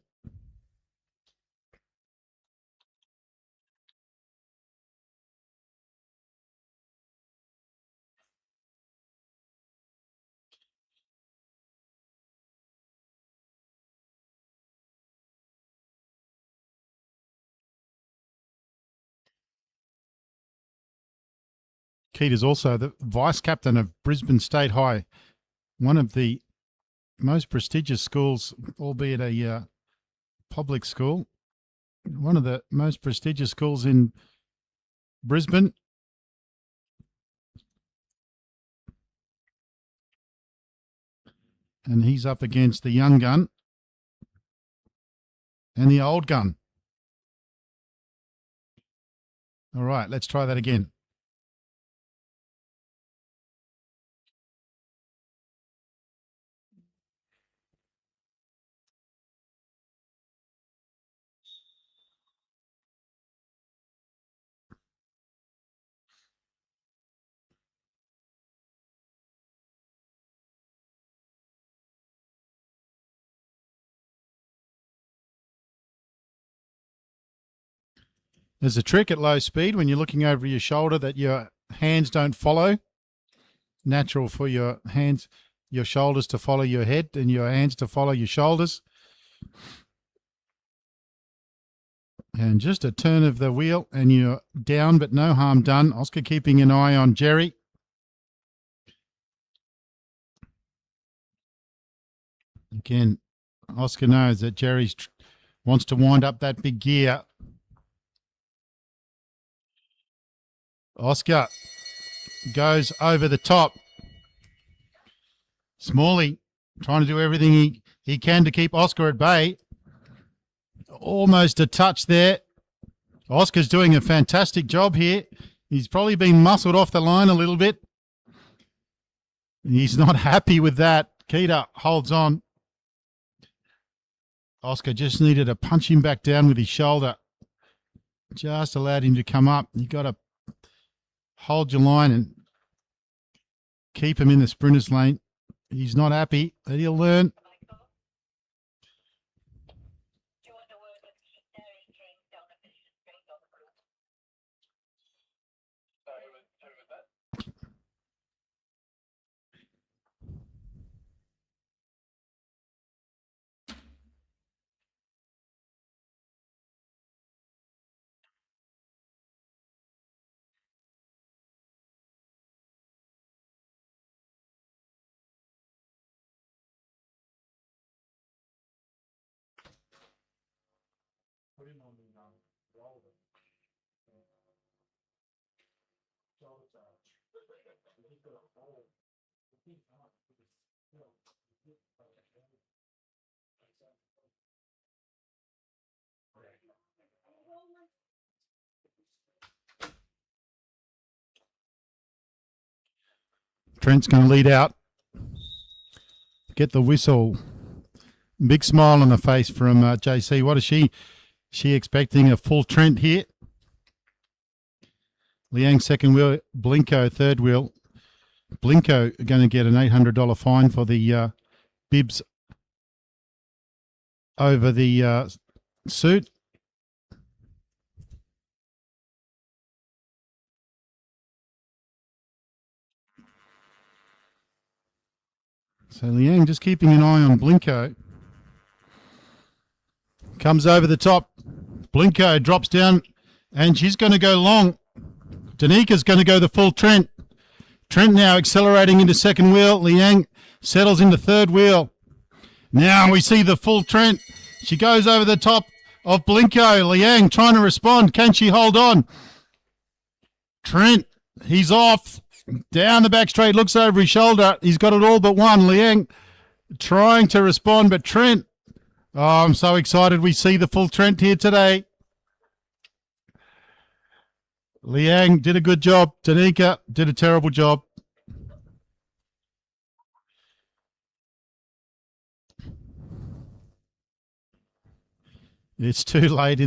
[SPEAKER 1] Keita's also the vice captain of Brisbane State High, one of the most prestigious schools, albeit a public school. one of the most prestigious schools in Brisbane. And he's up against the young gun and the old gun. All right, let's try that again. There's a trick at low speed when you're looking over your shoulder that your hands don't follow. Natural for your hands, your shoulders to follow your head and your hands to follow your shoulders. And just a turn of the wheel and you're down, but no harm done. Oscar keeping an eye on Jerry. Again, Oscar knows that Jerry wants to wind up that big gear. Oscar goes over the top. Smalley trying to do everything he can to keep Oscar at bay. Almost a touch there. Oscar's doing a fantastic job here. He's probably been muscled off the line a little bit. He's not happy with that. Keita holds on. Oscar just needed to punch him back down with his shoulder. Just allowed him to come up. You got to hold your line and keep him in the sprinter's lane. He's not happy, but he'll learn. Trent's going to lead out. Get the whistle. Big smile on the face from JC. What is she? She expecting a full Trent here. Liang second wheel. Blinko third wheel. Blinko going to get an $800 fine for the bibs over the suit. So Liang just keeping an eye on Blinko. Comes over the top. Blinko drops down and she's going to go long. Danika's going to go the full Trent. Trent now accelerating into second wheel. Liang settles into third wheel. Now we see the full Trent. She goes over the top of Blinko. Liang trying to respond. Can she hold on? Trent, he's off. Down the back straight, looks over his shoulder. He's got it all but one. Liang trying to respond, but Trent. Oh, I'm so excited we see the full Trent here today. Liang did a good job. Danica did a terrible job. It's too late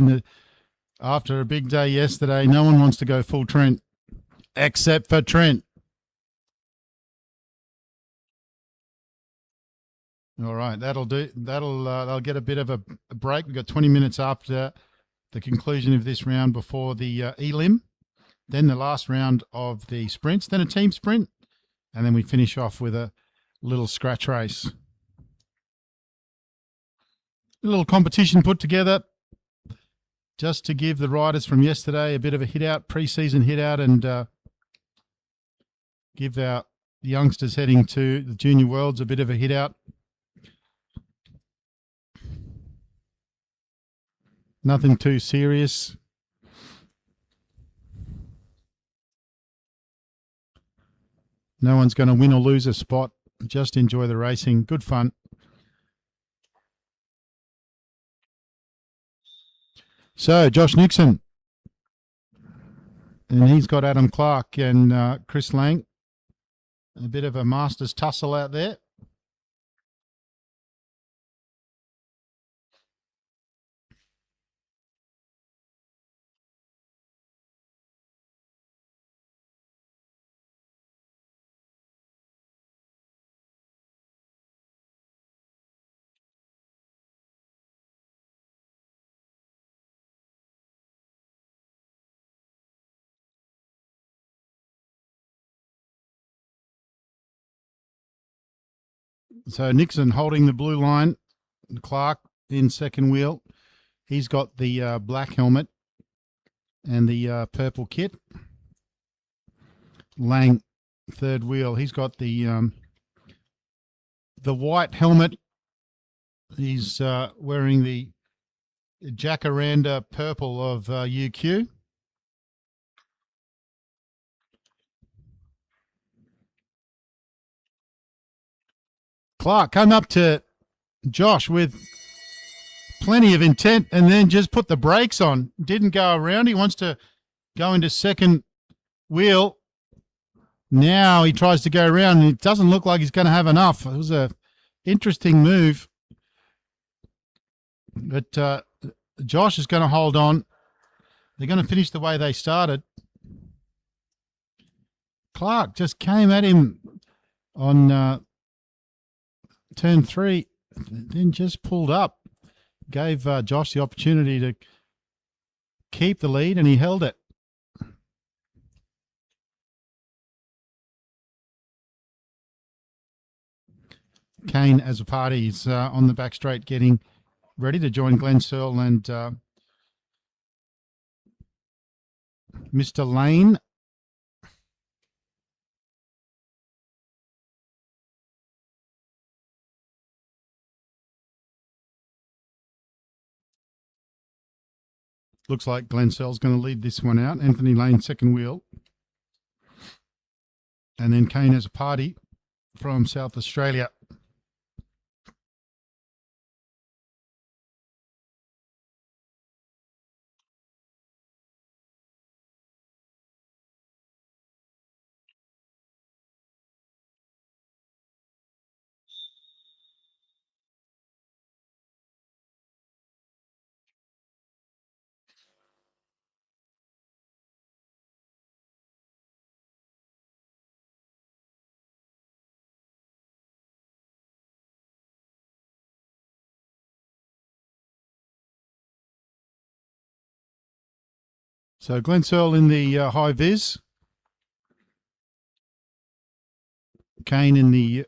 [SPEAKER 1] after a big day yesterday. No one wants to go full Trent except for Trent. All right, that'll do. They'll get a bit of a break. We've got 20 minutes after the conclusion of this round before the elim, then the last round of the sprints, then a team sprint, and then we finish off with a little scratch race. A little competition put together just to give the riders from yesterday a bit of a hit out, pre-season hit out, and give our youngsters heading to the Junior Worlds a bit of a hit out. Nothing too serious. No one's going to win or lose a spot. Just enjoy the racing. Good fun. So, Josh Nixon. And he's got Adam Clark and Chris Lang. A bit of a Masters tussle out there. So Nixon holding the blue line. Clark in second wheel. He's got the black helmet and the purple kit. Lang third wheel. He's got the white helmet. He's wearing the Jacaranda purple of UQ. Clark come up to Josh with plenty of intent and then just put the brakes on. Didn't go around. He wants to go into second wheel. Now he tries to go around and it doesn't look like he's going to have enough. It was a interesting move. But Josh is going to hold on. They're going to finish the way they started. Clark just came at him on turn 3, then just pulled up. Gave Josh the opportunity to keep the lead, and he held it. Kane as a party is on the back straight getting ready to join Glenn Searle and Mr. Lane. Looks like Glenn Searle's going to lead this one out. Anthony Lane second wheel. And then Kane as a party from South Australia. So Glenn Searle in the high vis. Kane in the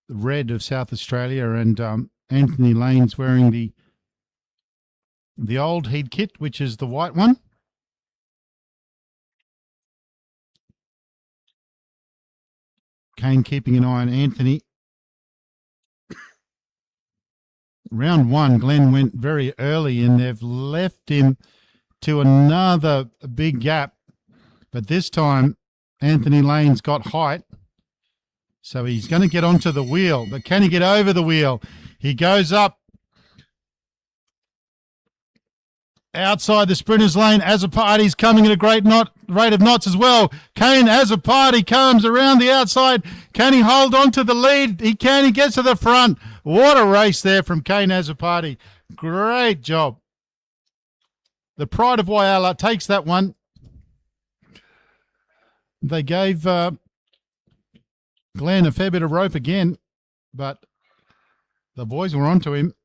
[SPEAKER 1] red of South Australia, and Anthony Lane's wearing the old heat kit, which is the white one. Kane keeping an eye on Anthony. Round 1, Glenn went very early and they've left him to another big gap. But this time, Anthony Lane's got height. So he's going to get onto the wheel. But can he get over the wheel? He goes up outside the sprinters lane. As a party's coming at a great rate of knots as well. Kane as a party comes around the outside. Can he hold on to the lead? He can. He gets to the front. What a race there from Kane as a party. Great job. The Pride of Whyalla takes that one. They gave Glenn a fair bit of rope again, but the boys were onto him.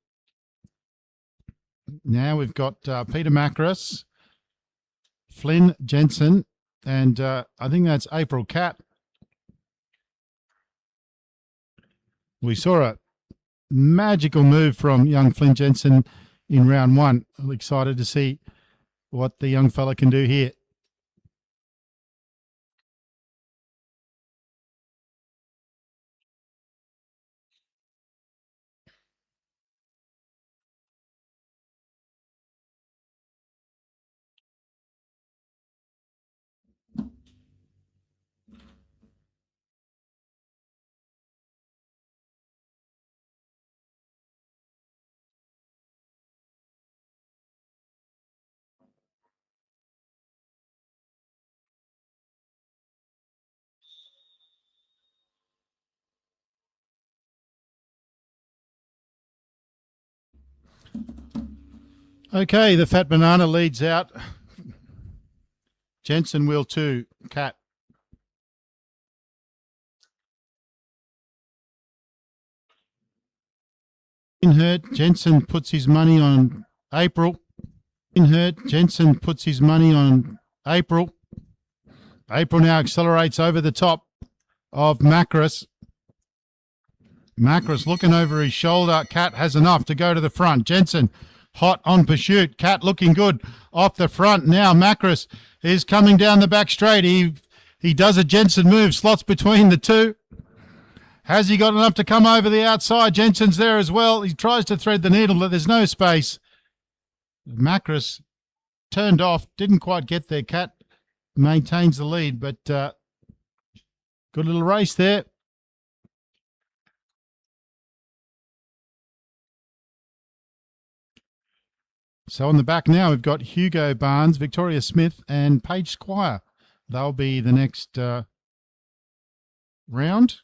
[SPEAKER 1] Now we've got Peter Macros, Flynn Jensen, and I think that's April Cat. We saw a magical move from young Flynn Jensen in round 1. I'm excited to see what the young fella can do here. Okay, the Fat Banana leads out. Jensen wheel 2, Cat. Inhert, Jensen puts his money on April. Inhert, Jensen puts his money on April. April now accelerates over the top of Macros. Macros looking over his shoulder. Cat has enough to go to the front. Jensen hot on pursuit. Cat looking good off the front. Now Macros is coming down the back straight. He does a Jensen move, slots between the two. Has he got enough to come over the outside? Jensen's there as well. He tries to thread the needle, but there's no space. Macros turned off, didn't quite get there. Cat maintains the lead, but good little race there. So on the back now, we've got Hugo Barnes, Victoria Smith, and Paige Squire. They'll be the next round.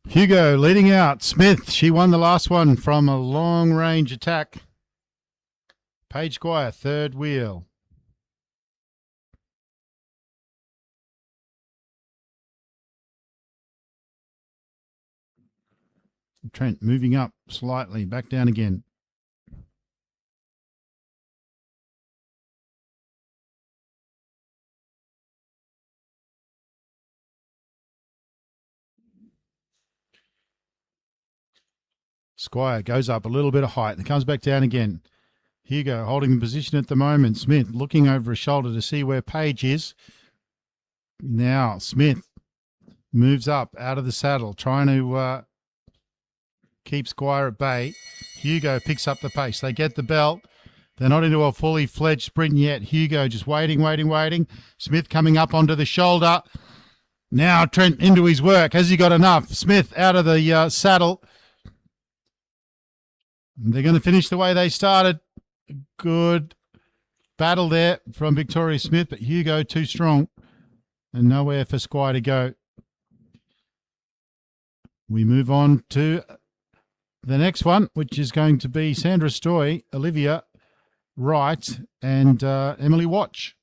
[SPEAKER 1] Hugo leading out. Smith, she won the last one from a long range attack. Paige Squire, third wheel. Trent moving up slightly, back down again. Squire goes up a little bit of height and comes back down again. Hugo holding the position at the moment. Smith looking over his shoulder to see where Paige is. Now Smith moves up out of the saddle, trying to keep Squire at bay. Hugo picks up the pace. They get the belt. They're not into a fully fledged sprint yet. Hugo just waiting. Smith coming up onto the shoulder. Now Trent into his work. Has he got enough? Smith out of the saddle. They're going to finish the way they started. Good battle there from Victoria Smith, but Hugo too strong and nowhere for Squire to go. We move on to the next one, which is going to be Sandra Stoy, Olivia Wright, and Emily Watch.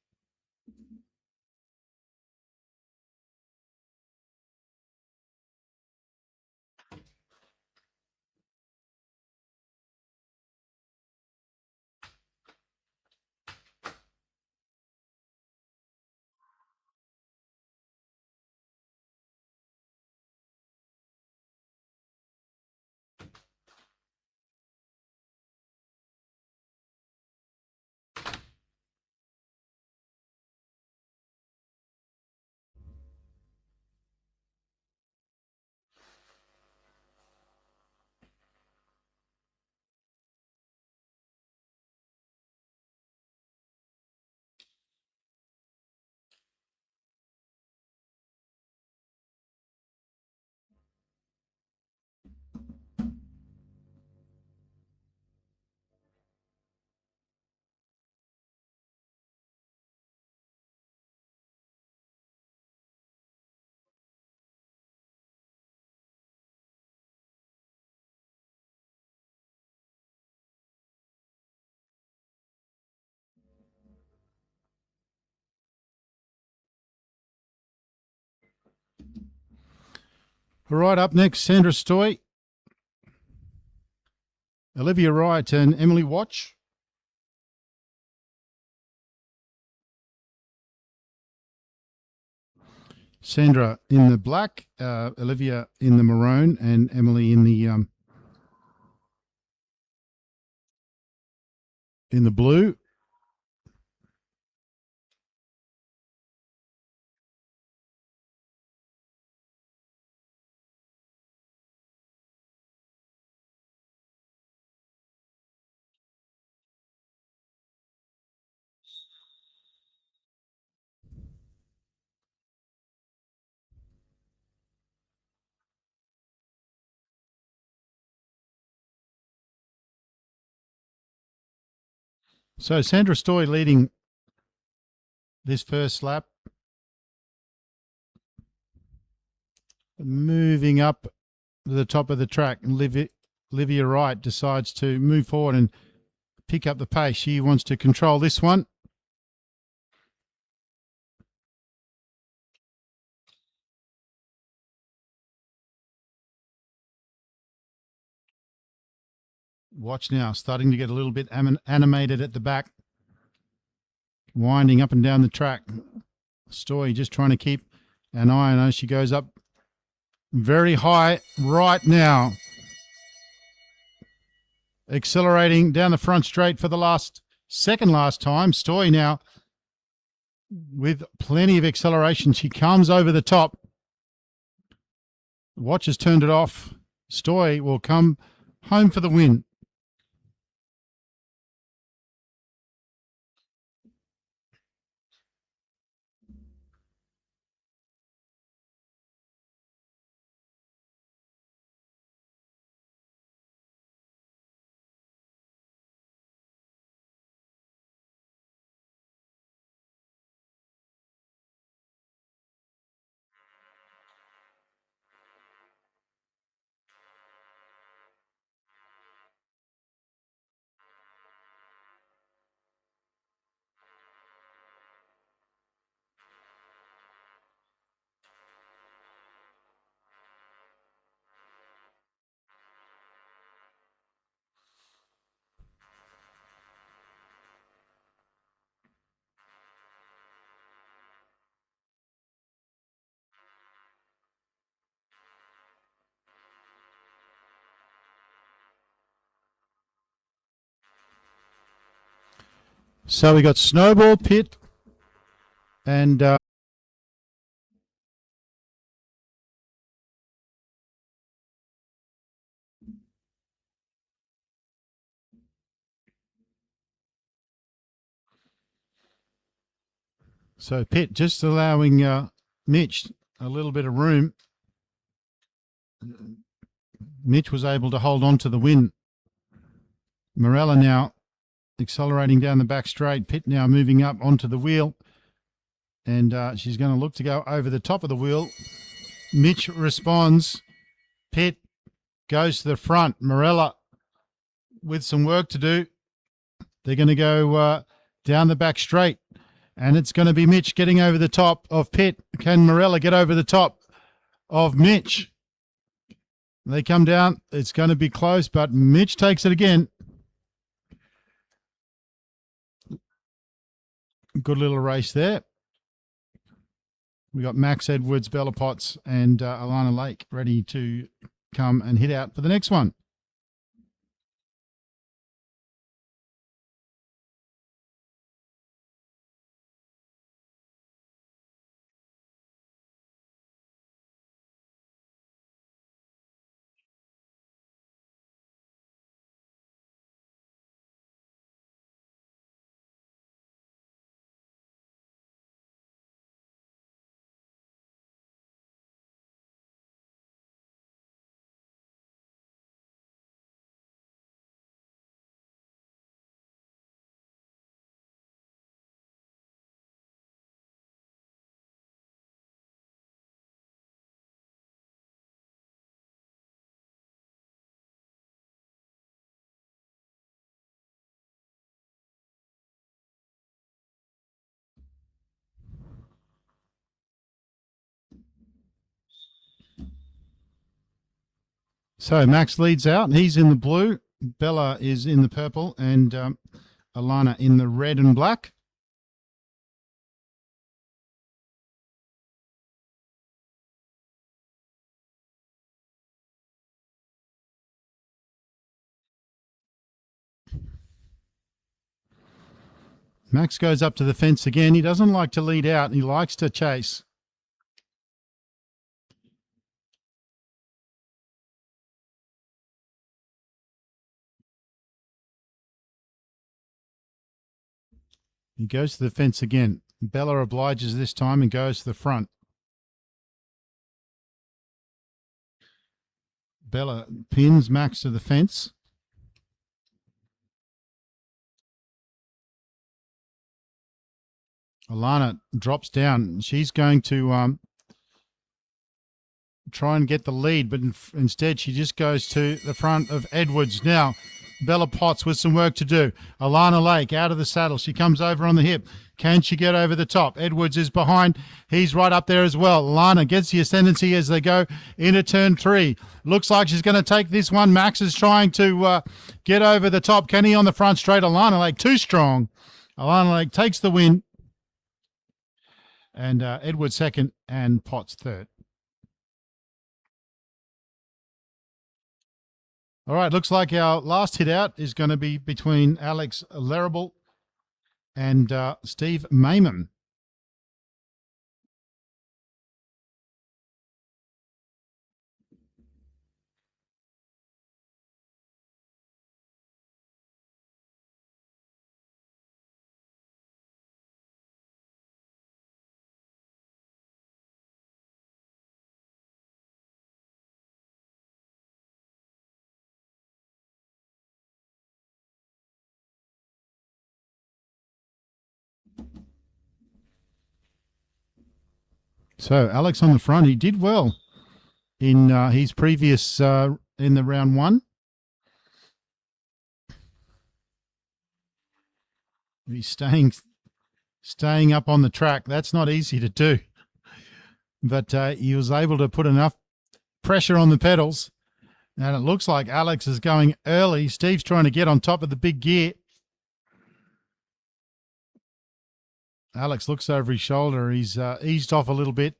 [SPEAKER 1] All right, up next, Sandra Stoy, Olivia Wright and Emily Watch. Sandra in the black, Olivia in the maroon, and Emily in the blue. So Sandra Stoy leading this first lap. Moving up to the top of the track, and Olivia Wright decides to move forward and pick up the pace. She wants to control this one. Watch now, starting to get a little bit animated at the back. Winding up and down the track. Stoy just trying to keep an eye on her. She goes up very high right now. Accelerating down the front straight for the second last time. Stoy now with plenty of acceleration. She comes over the top. Watch has turned it off. Stoy will come home for the win. So we got Snowball, Pitt, and so Pitt just allowing Mitch a little bit of room. Mitch was able to hold on to the win. Morella now accelerating down the back straight. Pitt now moving up onto the wheel. And she's going to look to go over the top of the wheel. Mitch responds. Pitt goes to the front. Morella with some work to do. They're going to go down the back straight. And it's going to be Mitch getting over the top of Pitt. Can Morella get over the top of Mitch? They come down. It's going to be close, but Mitch takes it again. Good little race there. We got Max Edwards, Bella Potts, and Alana Lake ready to come and hit out for the next one. So Max leads out. He's in the blue. Bella is in the purple, and Alana in the red and black. Max goes up to the fence again. He doesn't like to lead out. He likes to chase. He goes to the fence again. Bella obliges this time and goes to the front. Bella pins Max to the fence. Alana drops down. She's going to try and get the lead, but instead she just goes to the front of Edwards. Now, Bella Potts with some work to do. Alana Lake out of the saddle. She comes over on the hip. Can she get over the top? Edwards is behind. He's right up there as well. Alana gets the ascendancy as they go into turn 3. Looks like she's going to take this one. Max is trying to get over the top. Can he on the front straight? Alana Lake too strong. Alana Lake takes the win. And Edwards second and Potts third. All right, looks like our last hit out is going to be between Alex Larrable and Steve Mayman. So Alex on the front, he did well in his previous in the round 1. He's staying up on the track. That's not easy to do, but he was able to put enough pressure on the pedals, and it looks like Alex is going early. Steve's trying to get on top of the big gear. Alex looks over his shoulder. He's eased off a little bit.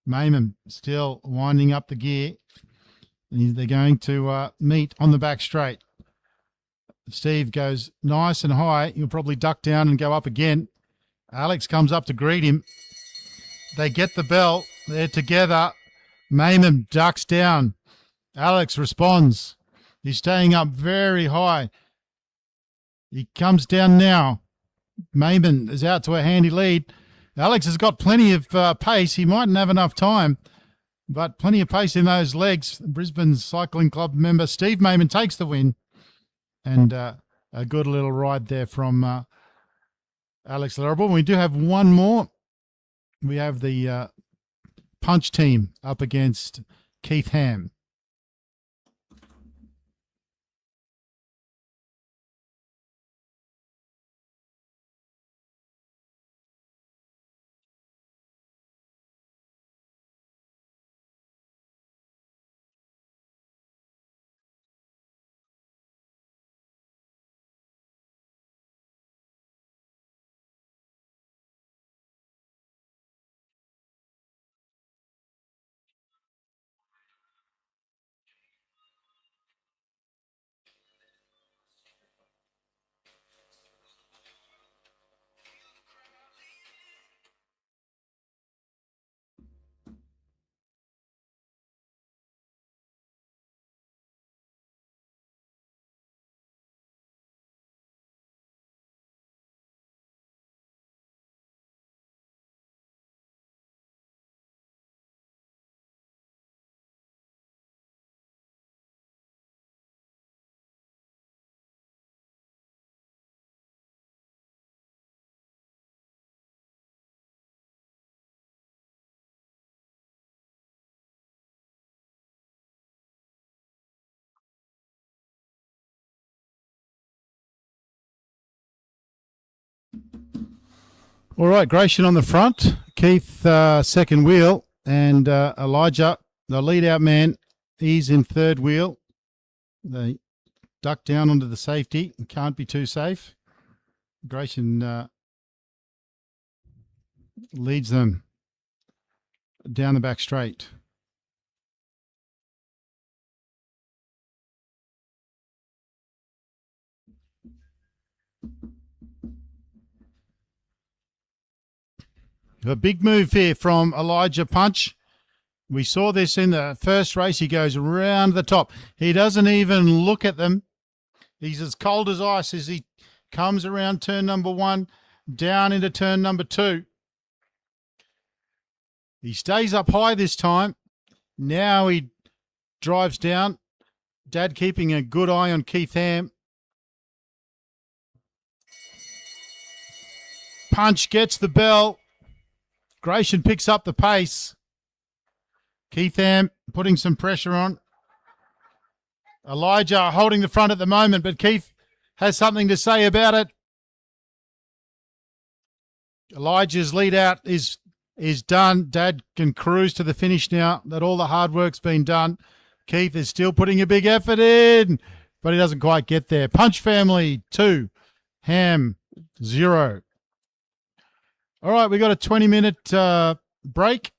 [SPEAKER 1] Mayman still winding up the gear. They're going to meet on the back straight. Steve goes nice and high. He'll probably duck down and go up again. Alex comes up to greet him. They get the bell. They're together. Mayman ducks down. Alex responds. He's staying up very high. He comes down now. Mayman is out to a handy lead. Alex has got plenty of pace. He mightn't have enough time, but plenty of pace in those legs. Brisbane Cycling Club member Steve Mayman takes the win. And a good little ride there from Alex Larrable. We do have one more. We have the Punch team up against Keith Ham. All right, Gratian on the front, Keith second wheel, and Elijah the lead out man, he's in third wheel. They duck down onto the safety. Can't be too safe. Grayson leads them down the back straight. A big move here from Elijah Punch. We saw this in the first race. He goes around the top. He doesn't even look at them. He's as cold as ice as he comes around turn number 1, down into turn number 2. He stays up high this time. Now he drives down. Dad keeping a good eye on Keith Ham. Punch gets the bell. Grayson picks up the pace. Keith Ham putting some pressure on. Elijah holding the front at the moment, but Keith has something to say about it. Elijah's lead out is done. Dad can cruise to the finish now that all the hard work's been done. Keith is still putting a big effort in, but he doesn't quite get there. Punch family 2, Ham 0. All right, we got a 20-minute break.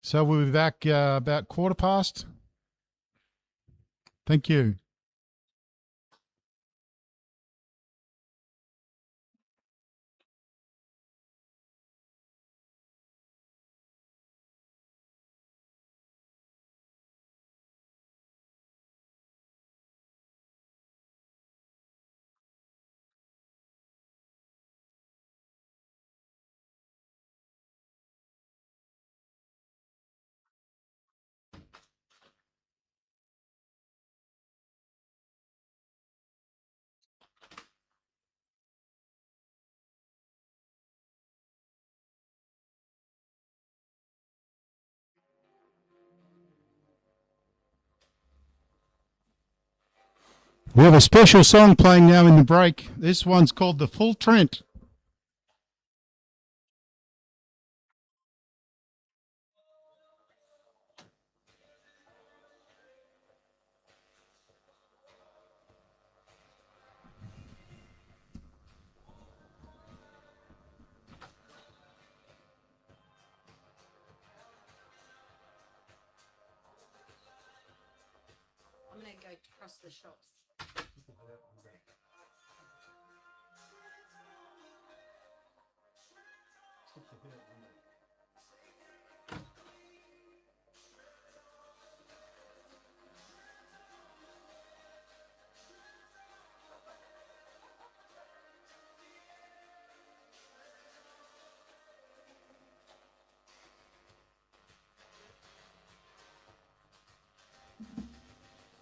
[SPEAKER 1] So we'll be back about 1:15. Thank you. We have a special song playing now in the break. This one's called The Full Trent.
[SPEAKER 3] I'm going to go across the shops.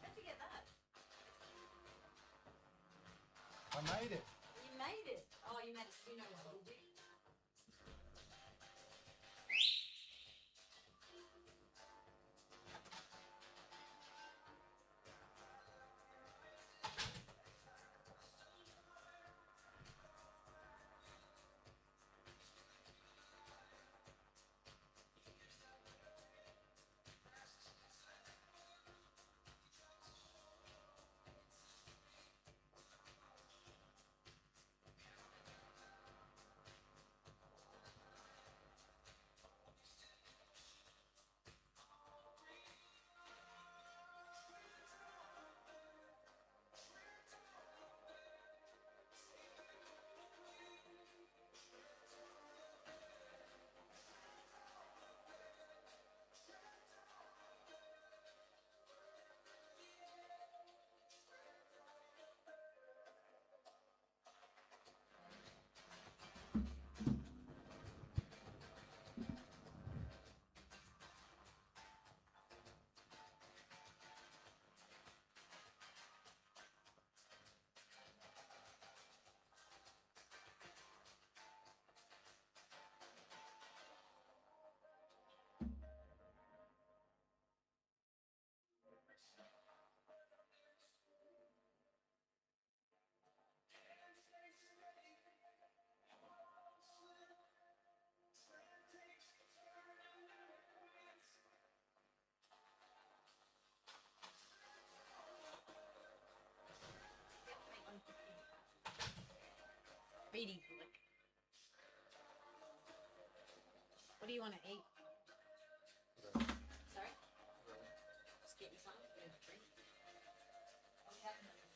[SPEAKER 3] How'd you get that?
[SPEAKER 1] I made it.
[SPEAKER 3] You made it. Oh, you made it. You know what? Speedy Bullock. What do you want to eat? Sorry? Just get you something. Bit of a drink. Oh, we haven't done this.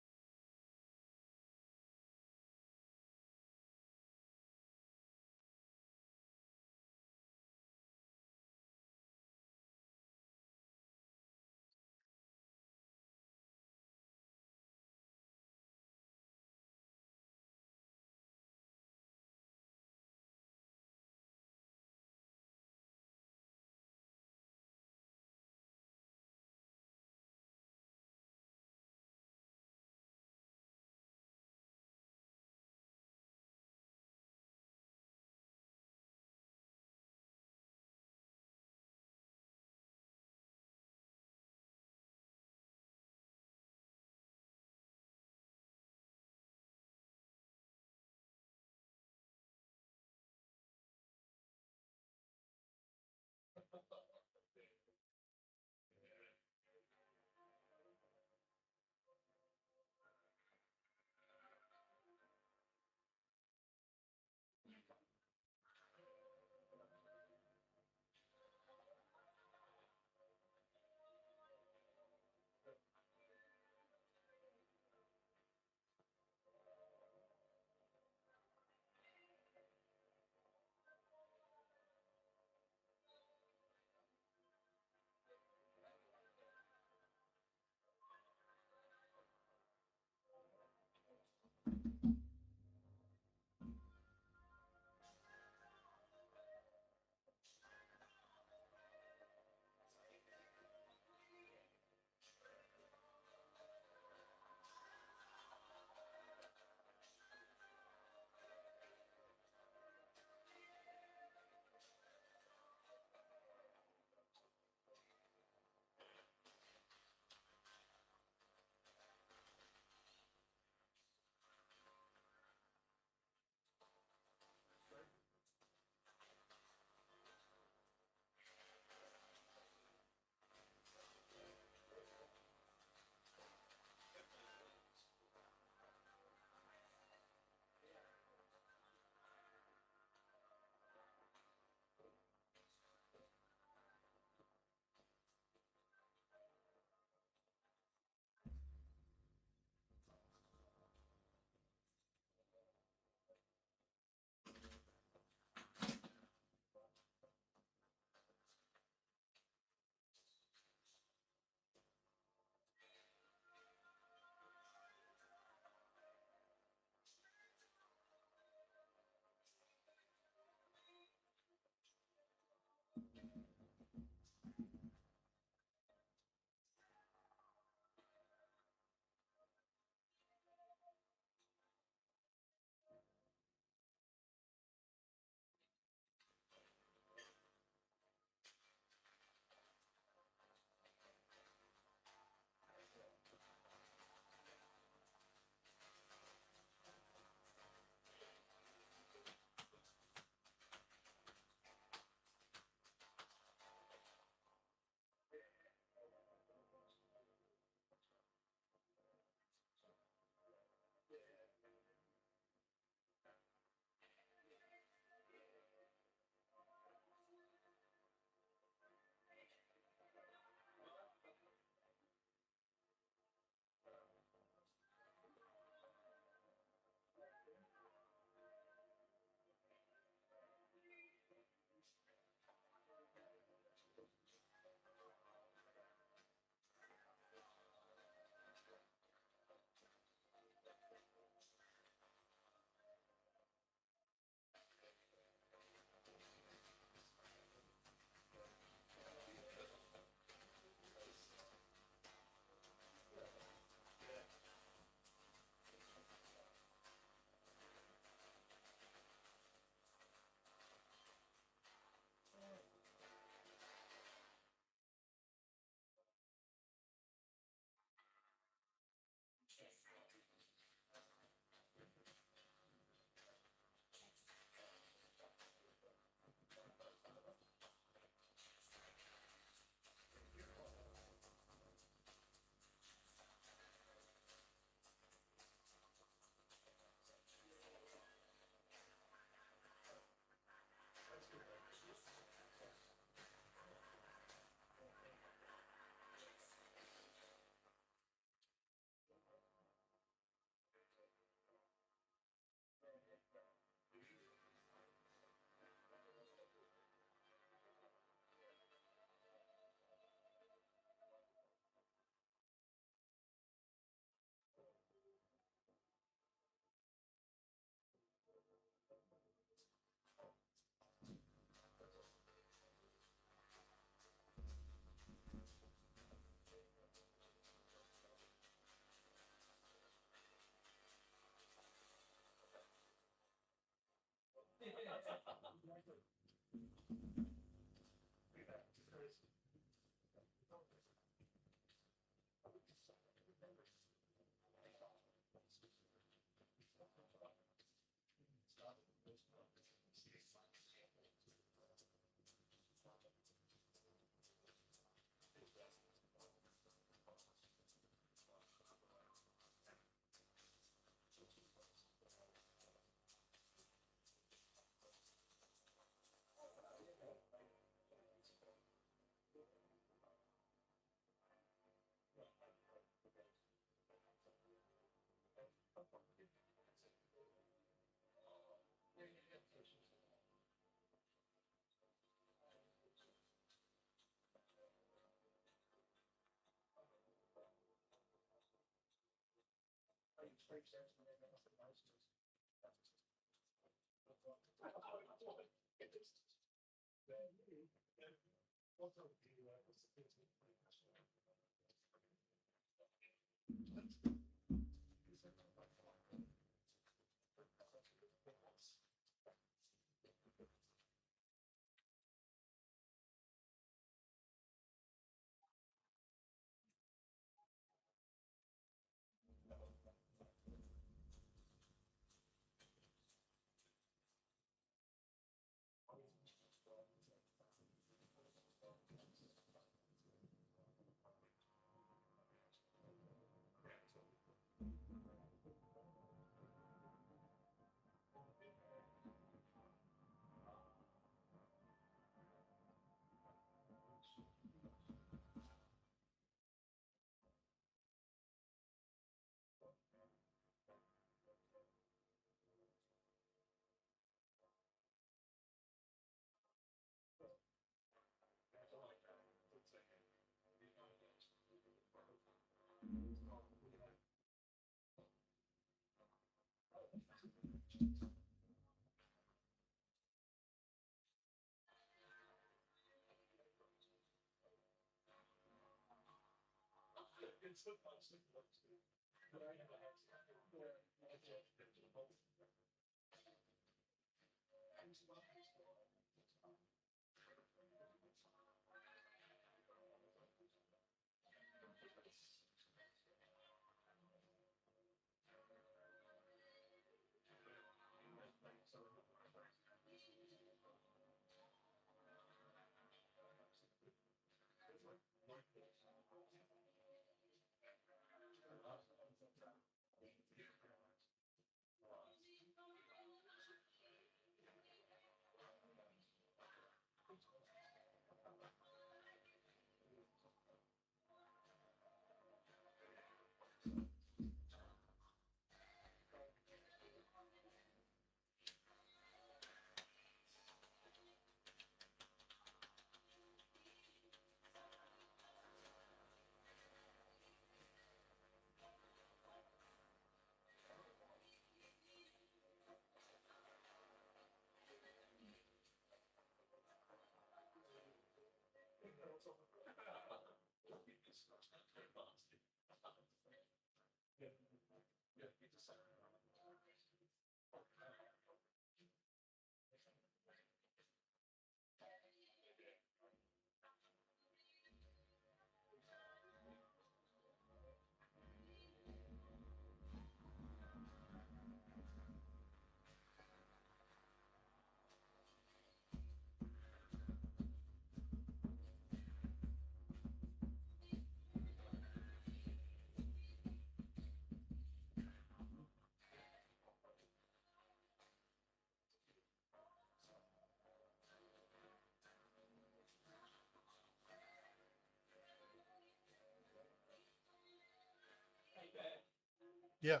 [SPEAKER 1] Yeah.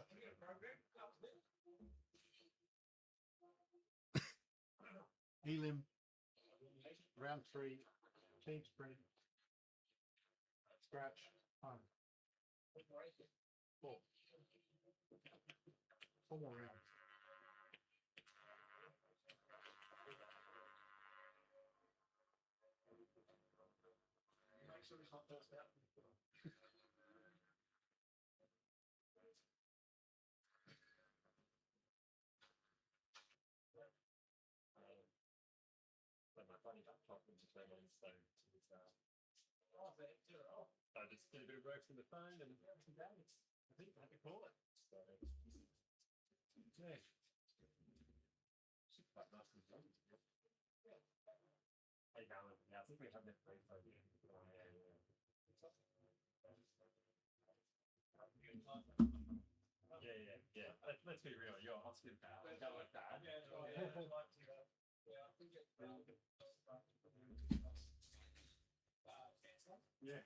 [SPEAKER 1] Elim, round 3, team sprint, scratch, home. 4. 4 more rounds. Make sure it's not first out.
[SPEAKER 5] When my funny laptop was just went on, so I just did a bit of work from the phone and I think I had to call it. So yeah. It's quite nice and done. Hey Alan, yeah, I think we have that great idea. Yeah. Let's be real, you're a hospital pal. I don't like that. Yeah. Yeah.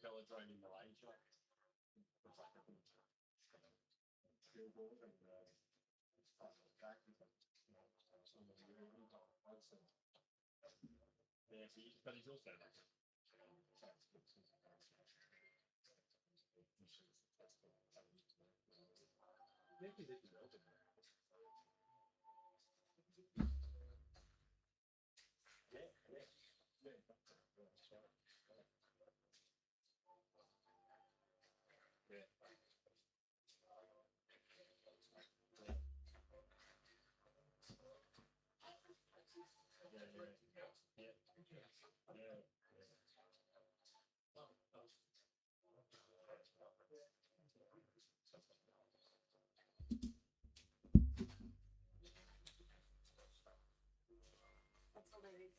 [SPEAKER 5] Velodrome in Malaysia. Yeah, but he's also like
[SPEAKER 3] That's hilarious.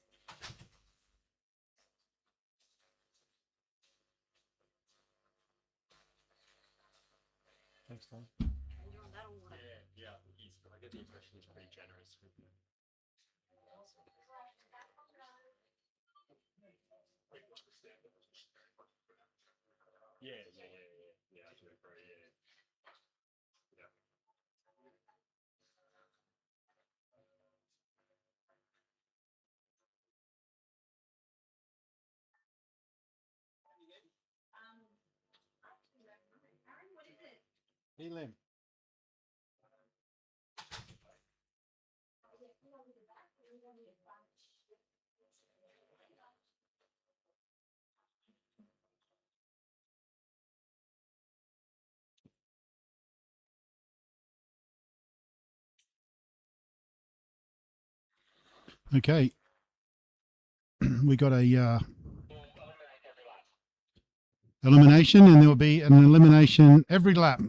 [SPEAKER 1] Thanks, Tom.
[SPEAKER 3] Enjoying that or what?
[SPEAKER 5] yeah, I get the impression he's pretty generous with it. Yeah, I do agree, yeah.
[SPEAKER 3] Aaron, what is it?
[SPEAKER 1] Elim. Okay. We got a elimination, and there will be an elimination every lap.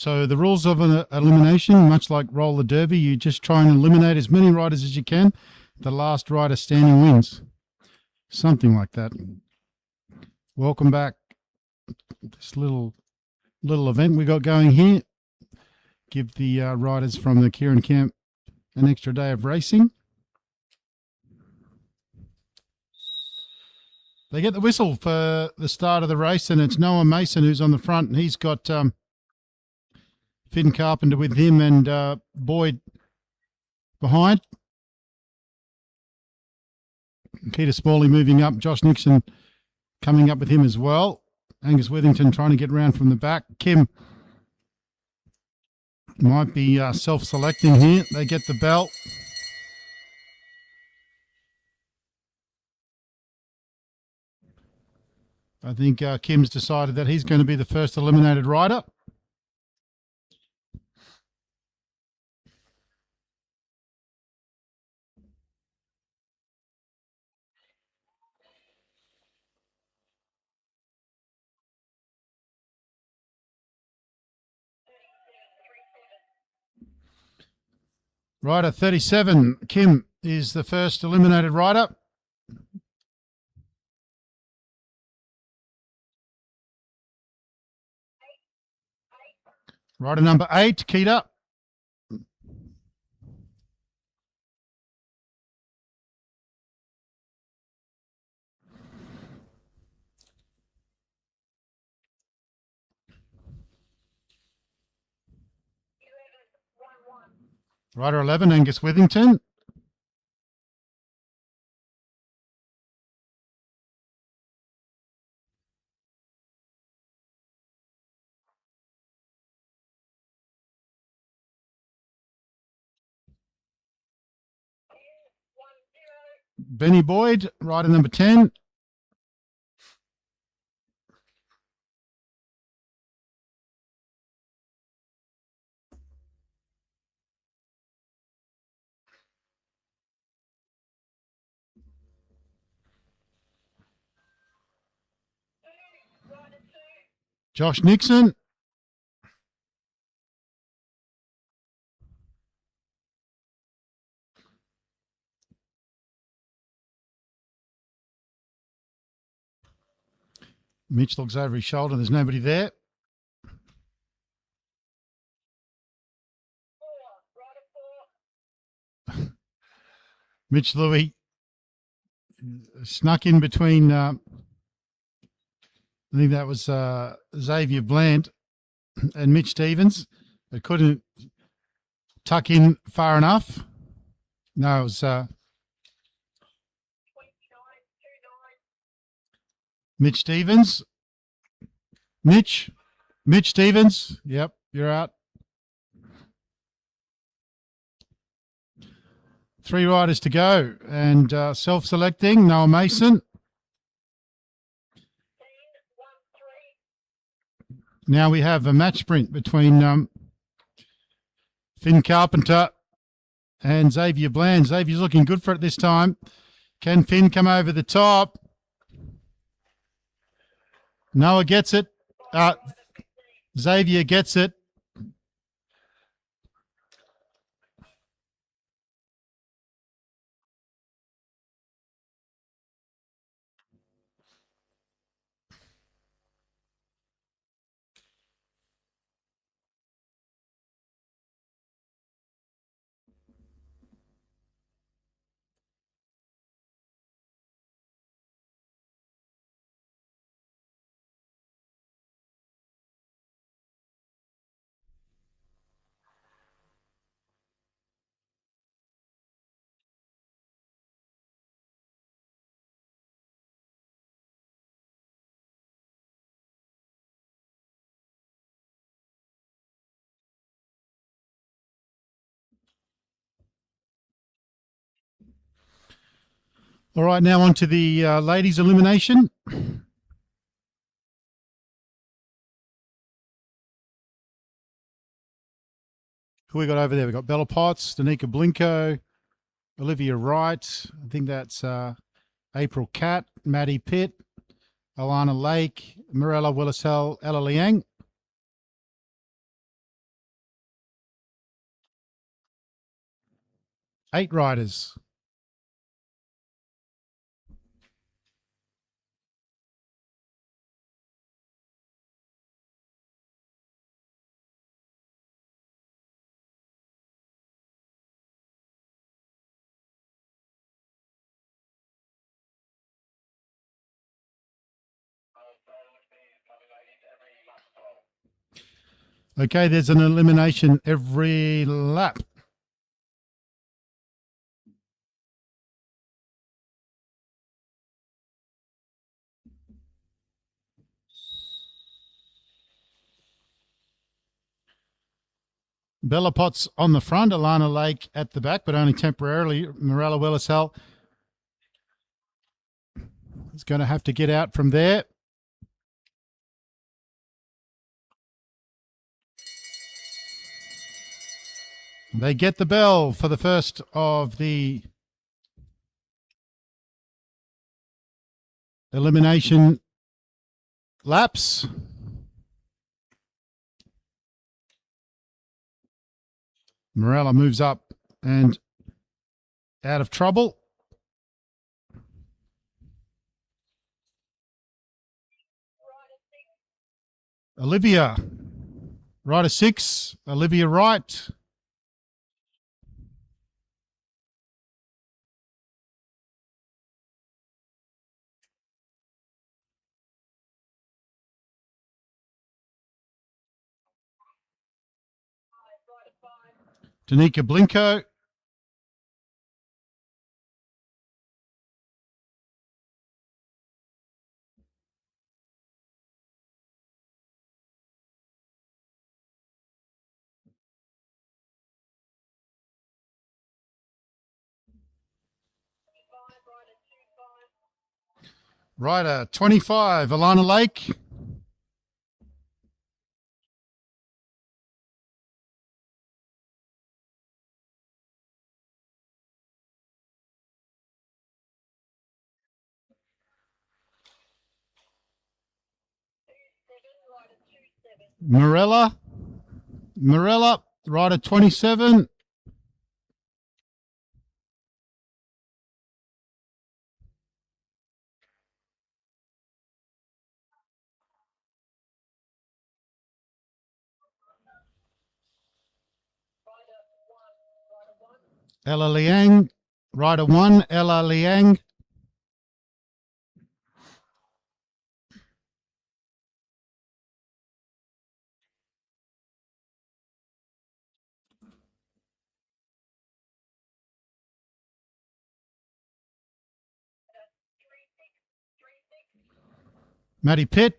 [SPEAKER 1] So the rules of an elimination, much like roller derby, you just try and eliminate as many riders as you can. The last rider standing wins. Something like that. Welcome back. This little event we got going here. Give the riders from the Kieran camp an extra day of racing. They get the whistle for the start of the race, and it's Noah Mason who's on the front, and he's got Finn Carpenter with him and Boyd behind. Peter Smalley moving up, Josh Nixon coming up with him as well. Angus Withington trying to get round from the back. Kim might be self-selecting here. They get the bell. I think Kim's decided that he's going to be the first eliminated rider. Rider 37, Kim, is the first eliminated rider. Rider number 8, Keita. Rider 11, Angus Withington. Benny Boyd, rider number 10. Josh Nixon. Mitch looks over his shoulder. There's nobody there. Mitch Louis snuck in between, I think that was Xavier Bland and Mitch Stevens. They couldn't tuck in far enough. No, it was Mitch Stevens. Mitch Stevens. Yep, you're out. 3 riders to go, and self-selecting, Noah Mason. Now we have a match sprint between Finn Carpenter and Xavier Bland. Xavier's looking good for it this time. Can Finn come over the top? Noah gets it. Xavier gets it. All right, now on to the ladies' elimination. Who we got over there? We got Bella Potts, Danica Blinko, Olivia Wright. I think that's April Catt, Maddie Pitt, Alana Lake, Mirella Willisell, Ella Liang. 8 riders. Okay, there's an elimination every lap. Bella Potts on the front, Alana Lake at the back, but only temporarily. Morella Willisell is going to have to get out from there. They get the bell for the first of the elimination laps. Morella moves up and out of trouble. Olivia, rider 6, Olivia Wright. Danica Blinko. Rider 25, Alana Lake. Morella, rider 27. Ella Liang, rider 1, Ella Liang. Maddie Pitt.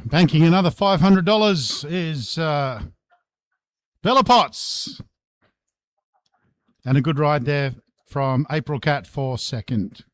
[SPEAKER 1] Banking another $500 is Bella Potts. And a good ride there from April Cat for second.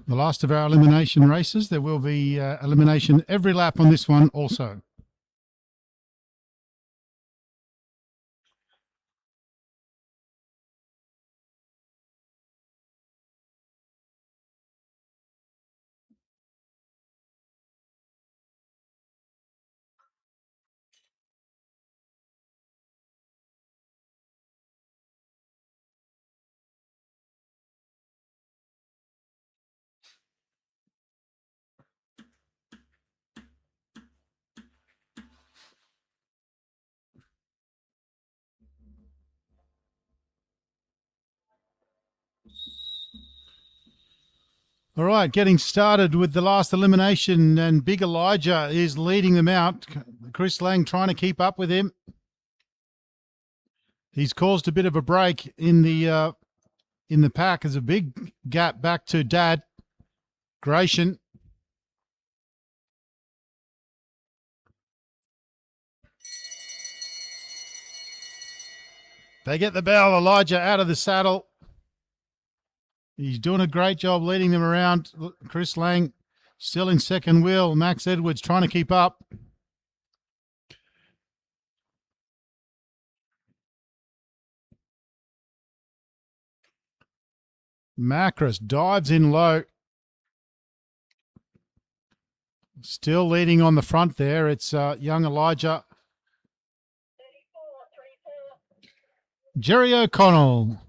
[SPEAKER 1] The last of our elimination races. There will be elimination every lap on this one also. All right, getting started with the last elimination, and Big Elijah is leading them out. Chris Lang trying to keep up with him. He's caused a bit of a break in the pack. There's a big gap back to Dad Gratian. They get the bell. Elijah out of the saddle. He's doing a great job leading them around. Chris Lang still in second wheel. Max Edwards trying to keep up. Macris dives in low. Still leading on the front there. It's young Elijah.
[SPEAKER 2] 34.
[SPEAKER 1] Jerry O'Connell.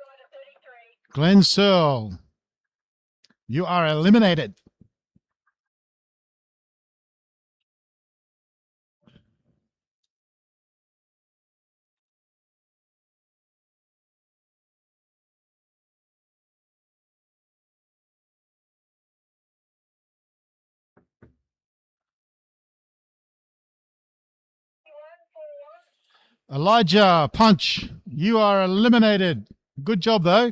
[SPEAKER 2] Rider 33.
[SPEAKER 1] Glenn Searle. You are eliminated. Elijah Punch. You are eliminated. Good job though.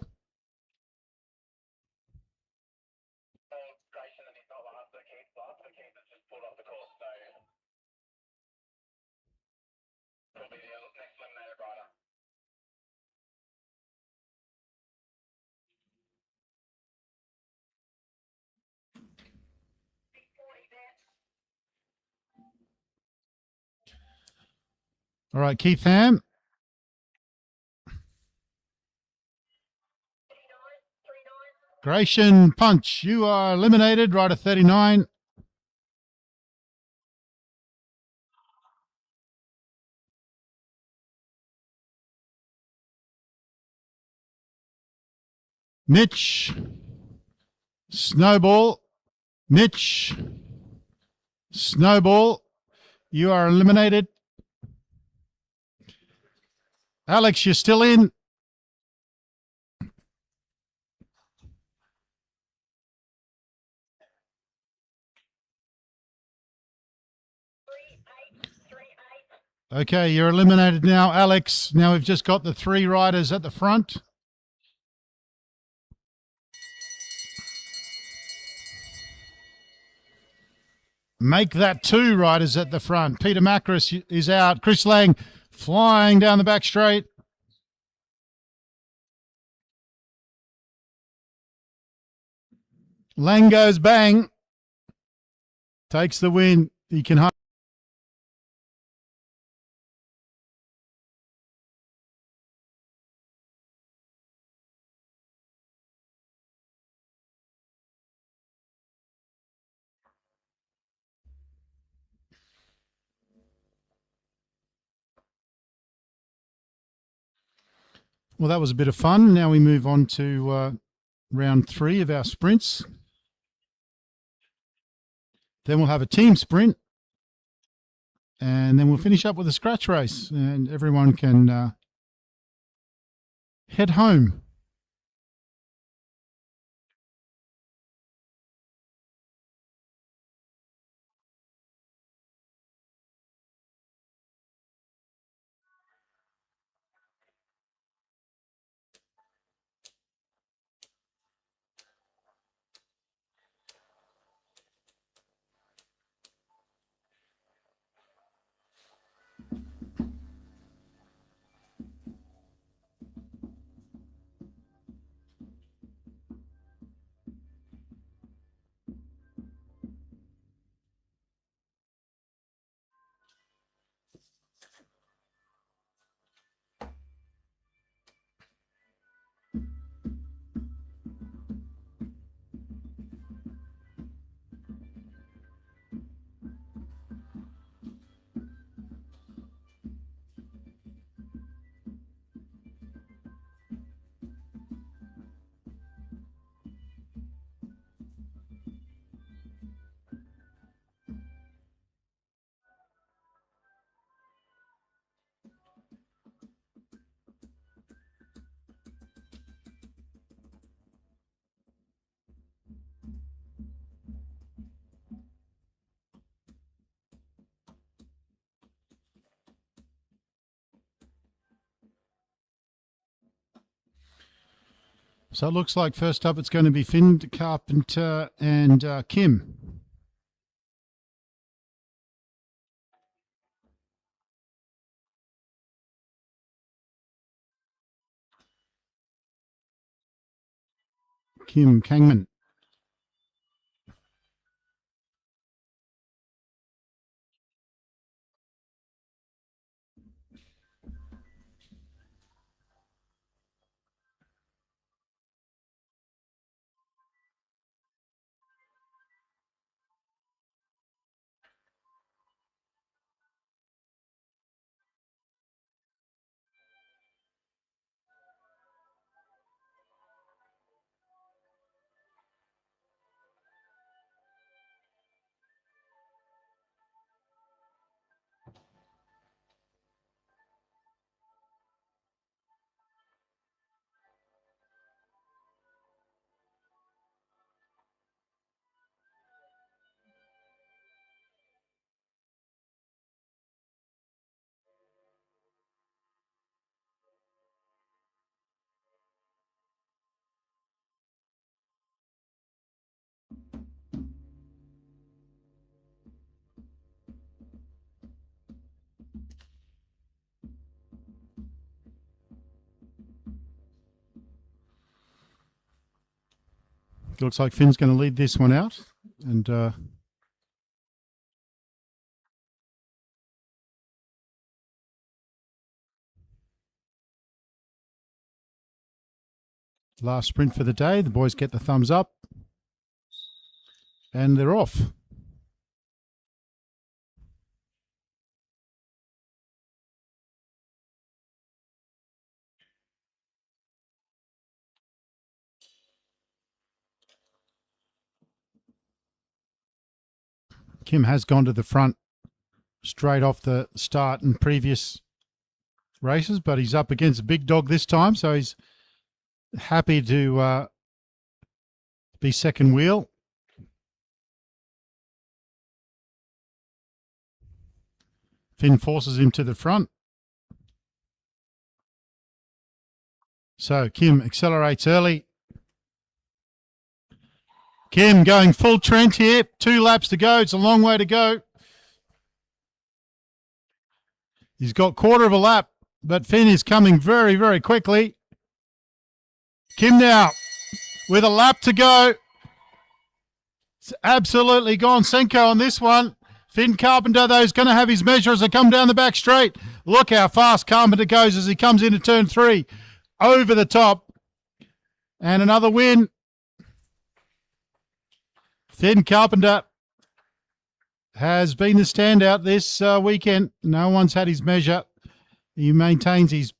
[SPEAKER 4] Grayson, and he's not last for Keith. Last for Keith has just pulled off the course, so he'll be the next eliminated rider.
[SPEAKER 1] All right, Keith Ham.
[SPEAKER 2] 39.
[SPEAKER 1] Gratian Punch. You are eliminated. Rider 39. Mitch. Snowball. Mitch. Snowball. You are eliminated. Alex, you're still in. Okay, you're eliminated now, Alex. Now we've just got the three riders at the front. Make that two riders at the front. Peter Macris is out. Chris Lang flying down the back straight. Lang goes bang. Takes the win. He can hold. Well, that was a bit of fun. Now we move on to round 3 of our sprints. Then we'll have a team sprint. And then we'll finish up with a scratch race. And everyone can head home. So it looks like first up it's going to be Finn Carpenter and Kim. Kim Kangman. Looks like Finn's going to lead this one out. And last sprint for the day. The boys get the thumbs up. And they're off. Kim has gone to the front straight off the start in previous races, but he's up against a big dog this time, so he's happy to be second wheel. Finn forces him to the front. So Kim accelerates early. Kim going full Trent here. 2 laps to go. It's a long way to go. He's got quarter of a lap, but Finn is coming very, very quickly. Kim now with a lap to go. It's absolutely gone Senko on this one. Finn Carpenter, though, is going to have his measure as they come down the back straight. Look how fast Carpenter goes as he comes into turn 3. Over the top. And another win. Finn Carpenter has been the standout this weekend. No one's had his measure. He maintains his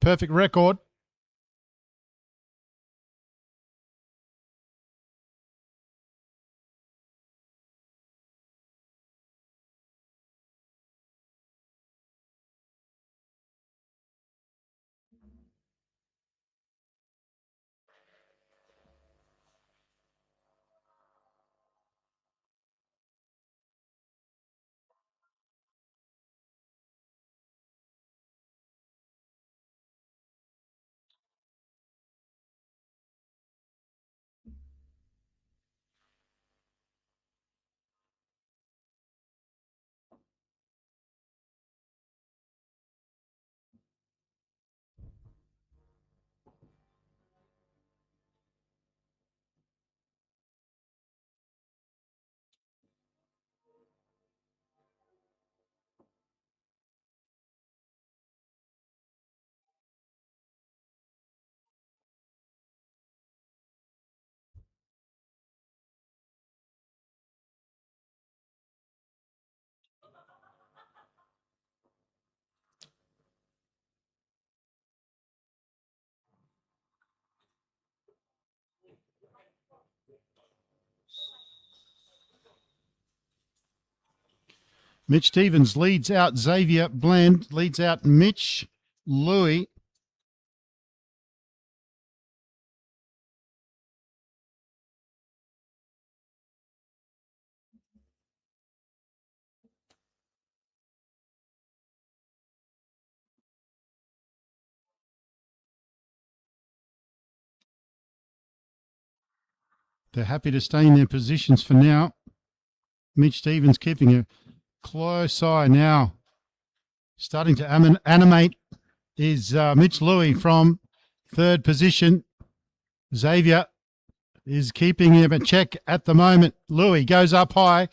[SPEAKER 1] perfect record. Mitch Stevens leads out Xavier Bland, leads out Mitch Louis. They're happy to stay in their positions for now. Mitch Stevens keeping a close eye now. Starting to animate is Mitch Louis from third position. Xavier is keeping him at check at the moment. Louis goes up high.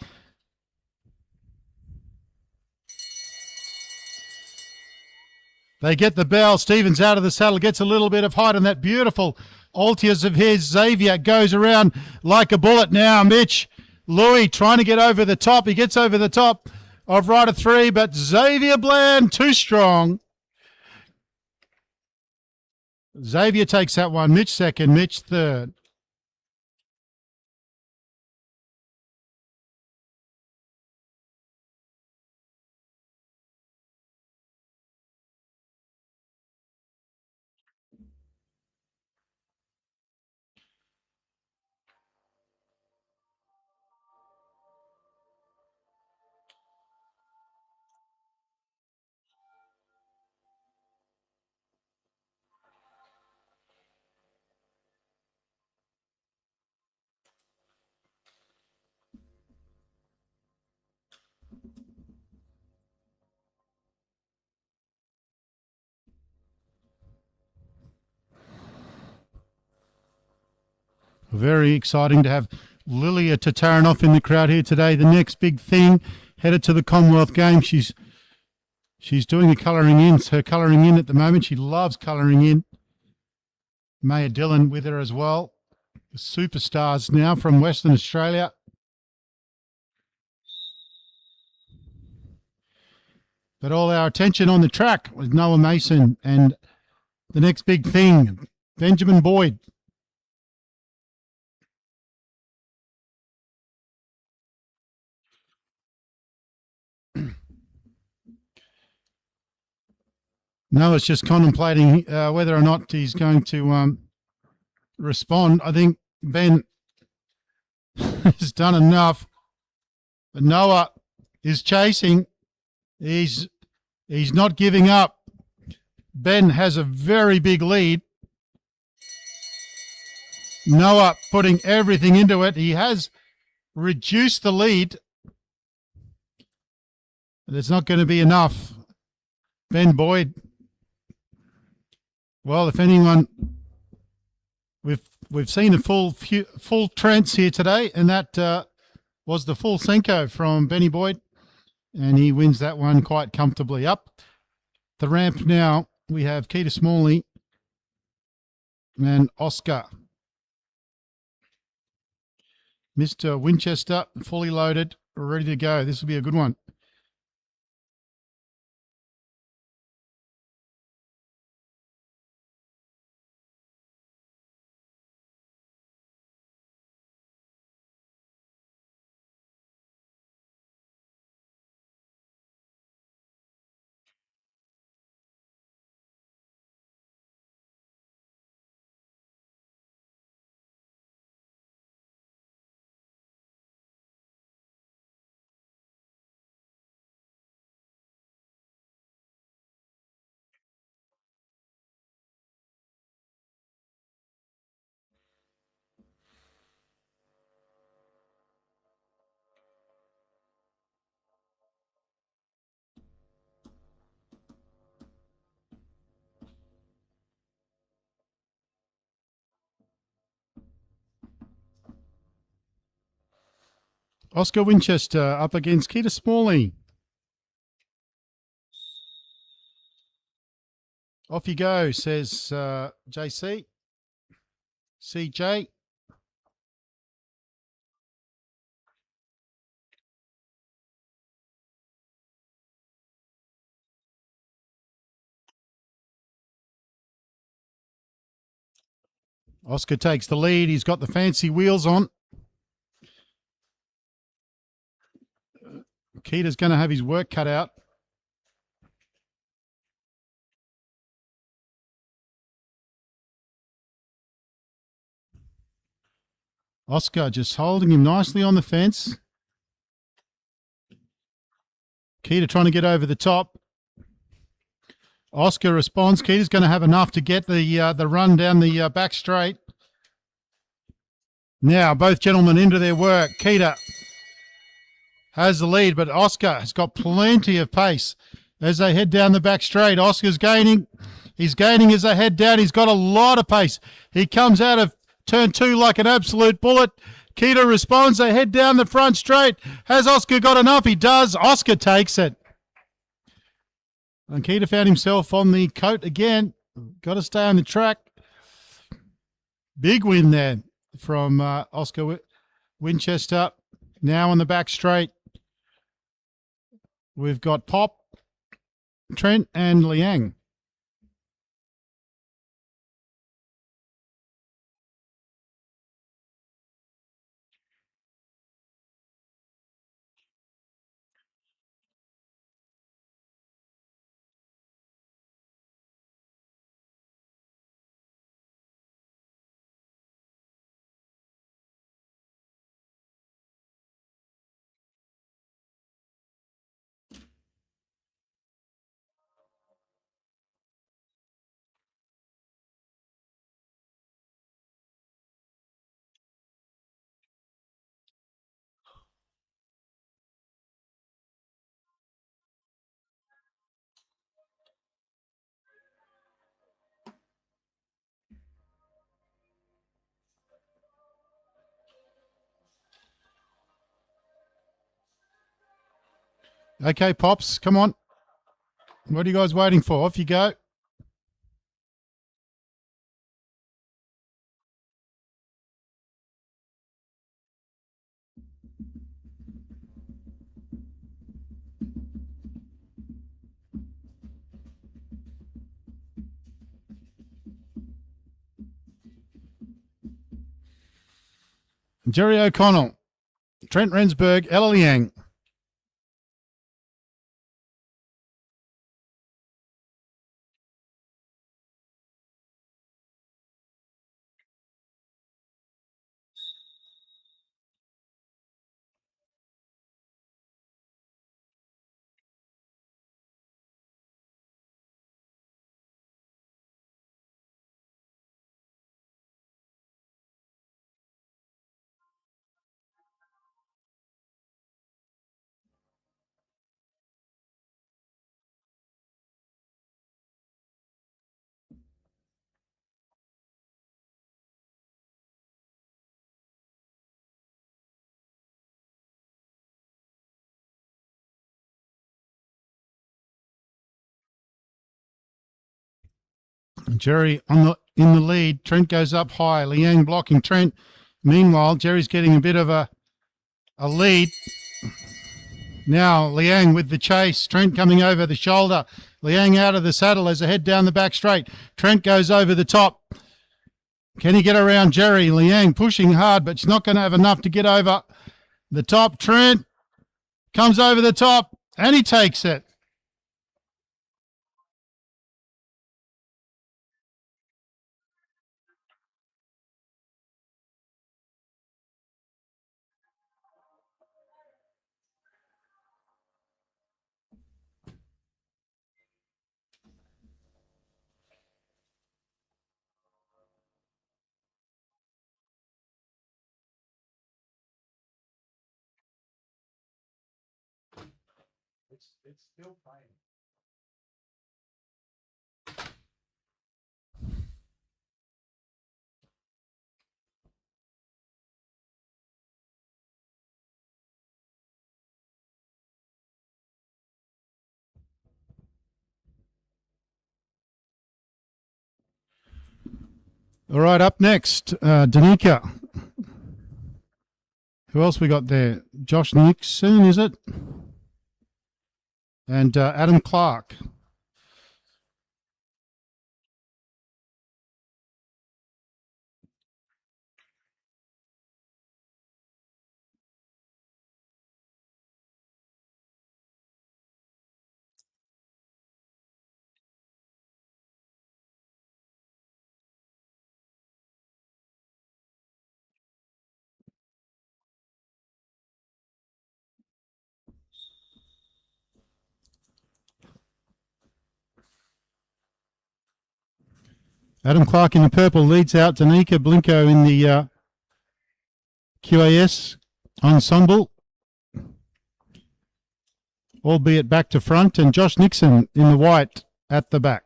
[SPEAKER 1] They get the bell. Stevens out of the saddle, gets a little bit of height on that beautiful Altius of his. Xavier goes around like a bullet now. Mitch Louis trying to get over the top. He gets over the top of Rider 3, but Xavier Bland too strong. Xavier takes that one. Mitch second, Mitch third. Very exciting to have Lilia Tatarinov in the crowd here today. The next big thing, headed to the Commonwealth Games. She's doing the colouring in. It's her colouring in at the moment. She loves colouring in. Maya Dillon with her as well. The superstars now from Western Australia. But all our attention on the track was Noah Mason and the next big thing, Benjamin Boyd. Noah's just contemplating whether or not he's going to respond. I think Ben has done enough. But Noah is chasing. He's not giving up. Ben has a very big lead. Noah putting everything into it. He has reduced the lead. But it's not going to be enough. Ben Boyd. Well, if anyone, we've seen a full trance here today, and that was the full Senko from Benny Boyd, and he wins that one quite comfortably. Up the ramp now, we have Keita Smalley and Oscar. Mr. Winchester, fully loaded, ready to go. This will be a good one. Oscar Winchester up against Keita Smalley. Off you go, says JC. CJ. Oscar takes the lead. He's got the fancy wheels on. Keita's going to have his work cut out. Oscar just holding him nicely on the fence. Keita trying to get over the top. Oscar responds. Keita's going to have enough to get the run down the back straight. Now, both gentlemen into their work. Keita has the lead, but Oscar has got plenty of pace as they head down the back straight. Oscar's gaining. He's gaining as they head down. He's got a lot of pace. He comes out of turn 2 like an absolute bullet. Keita responds. They head down the front straight. Has Oscar got enough? He does. Oscar takes it. And Keita found himself on the coat again. Got to stay on the track. Big win there from Oscar Winchester. Now on the back straight, we've got Pop, Trent and Liang. Okay, Pops, come on. What are you guys waiting for? Off you go. Jerry O'Connell, Trent Rensburg, Ella Liang. Jerry in the lead. Trent goes up high. Liang blocking Trent. Meanwhile, Jerry's getting a bit of a lead. Now Liang with the chase. Trent coming over the shoulder. Liang out of the saddle as they head down the back straight. Trent goes over the top. Can he get around Jerry? Liang pushing hard, but she's not going to have enough to get over the top. Trent comes over the top and he takes it.
[SPEAKER 5] It's still playing.
[SPEAKER 1] All right, up next, Danica. Who else we got there? Josh Nixon, is it? And Adam Clark. Adam Clark in the purple leads out. Danica Blinko in the QAS ensemble, albeit back to front, and Josh Nixon in the white at the back.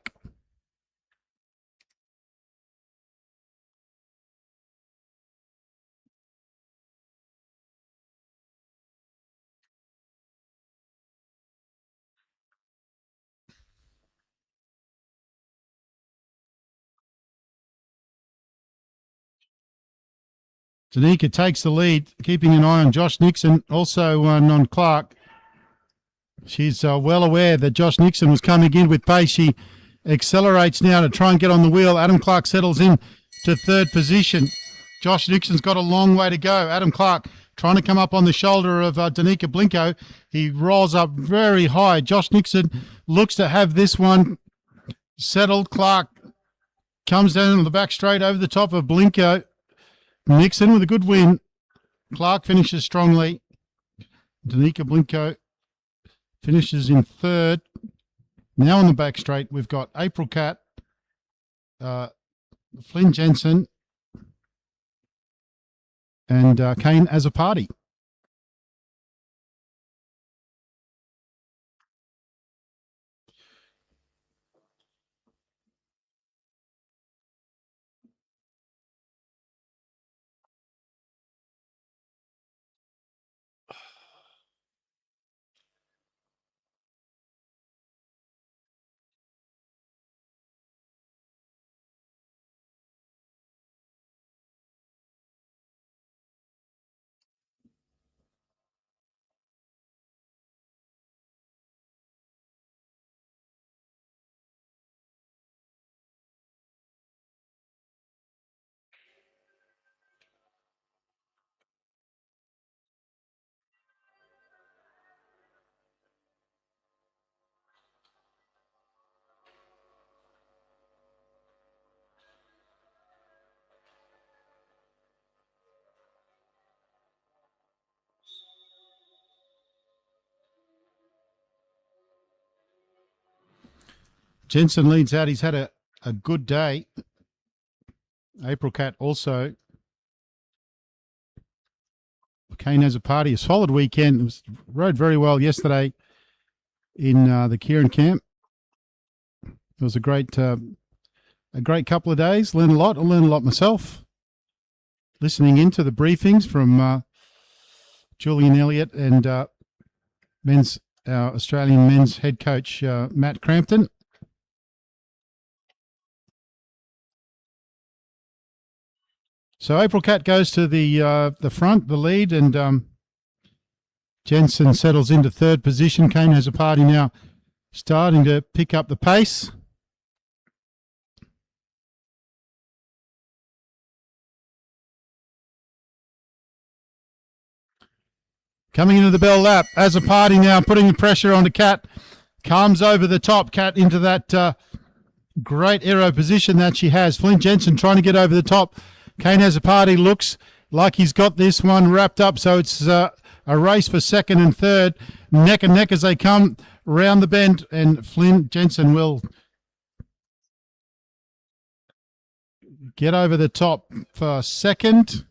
[SPEAKER 1] Danica takes the lead, keeping an eye on Josh Nixon, also on Clark. She's well aware that Josh Nixon was coming in with pace. She accelerates now to try and get on the wheel. Adam Clark settles in to third position. Josh Nixon's got a long way to go. Adam Clark trying to come up on the shoulder of Danica Blincoe. He rolls up very high. Josh Nixon looks to have this one settled. Clark comes down on the back straight over the top of Blincoe. Nixon with a good win. Clark finishes strongly. Danica Blincoe finishes in third. Now on the back straight, we've got April Cat, Flynn Jensen, and Kane as a party. Jensen leads out. He's had a good day. April Cat also. Kane has a party. A solid weekend. It was, rode very well yesterday in the Kieran camp. It was a great couple of days. Learned a lot. I learned a lot myself. Listening into the briefings from Julian Elliott and our Australian men's head coach, Matt Crampton. So April Cat goes to the front, the lead, and Jensen settles into third position. Kane has a party now, starting to pick up the pace. Coming into the bell lap as a party now, putting the pressure on the Cat. Comes over the top, Cat into that great aero position that she has. Flynn Jensen trying to get over the top. Kane has a party, looks like he's got this one wrapped up, so it's a race for second and third, neck and neck as they come round the bend, and Flynn Jensen will get over the top for second.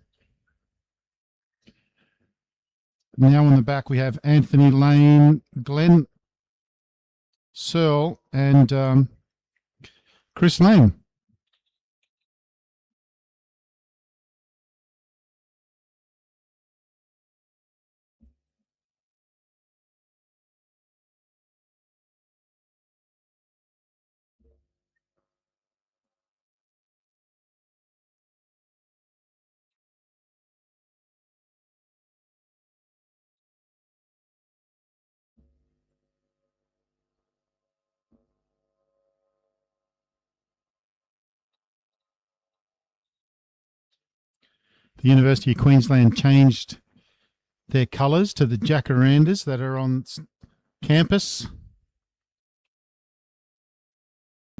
[SPEAKER 1] Now on the back we have Anthony Lane, Glenn Searle, and Chris Lang. The University of Queensland changed their colours to the jacarandas that are on campus.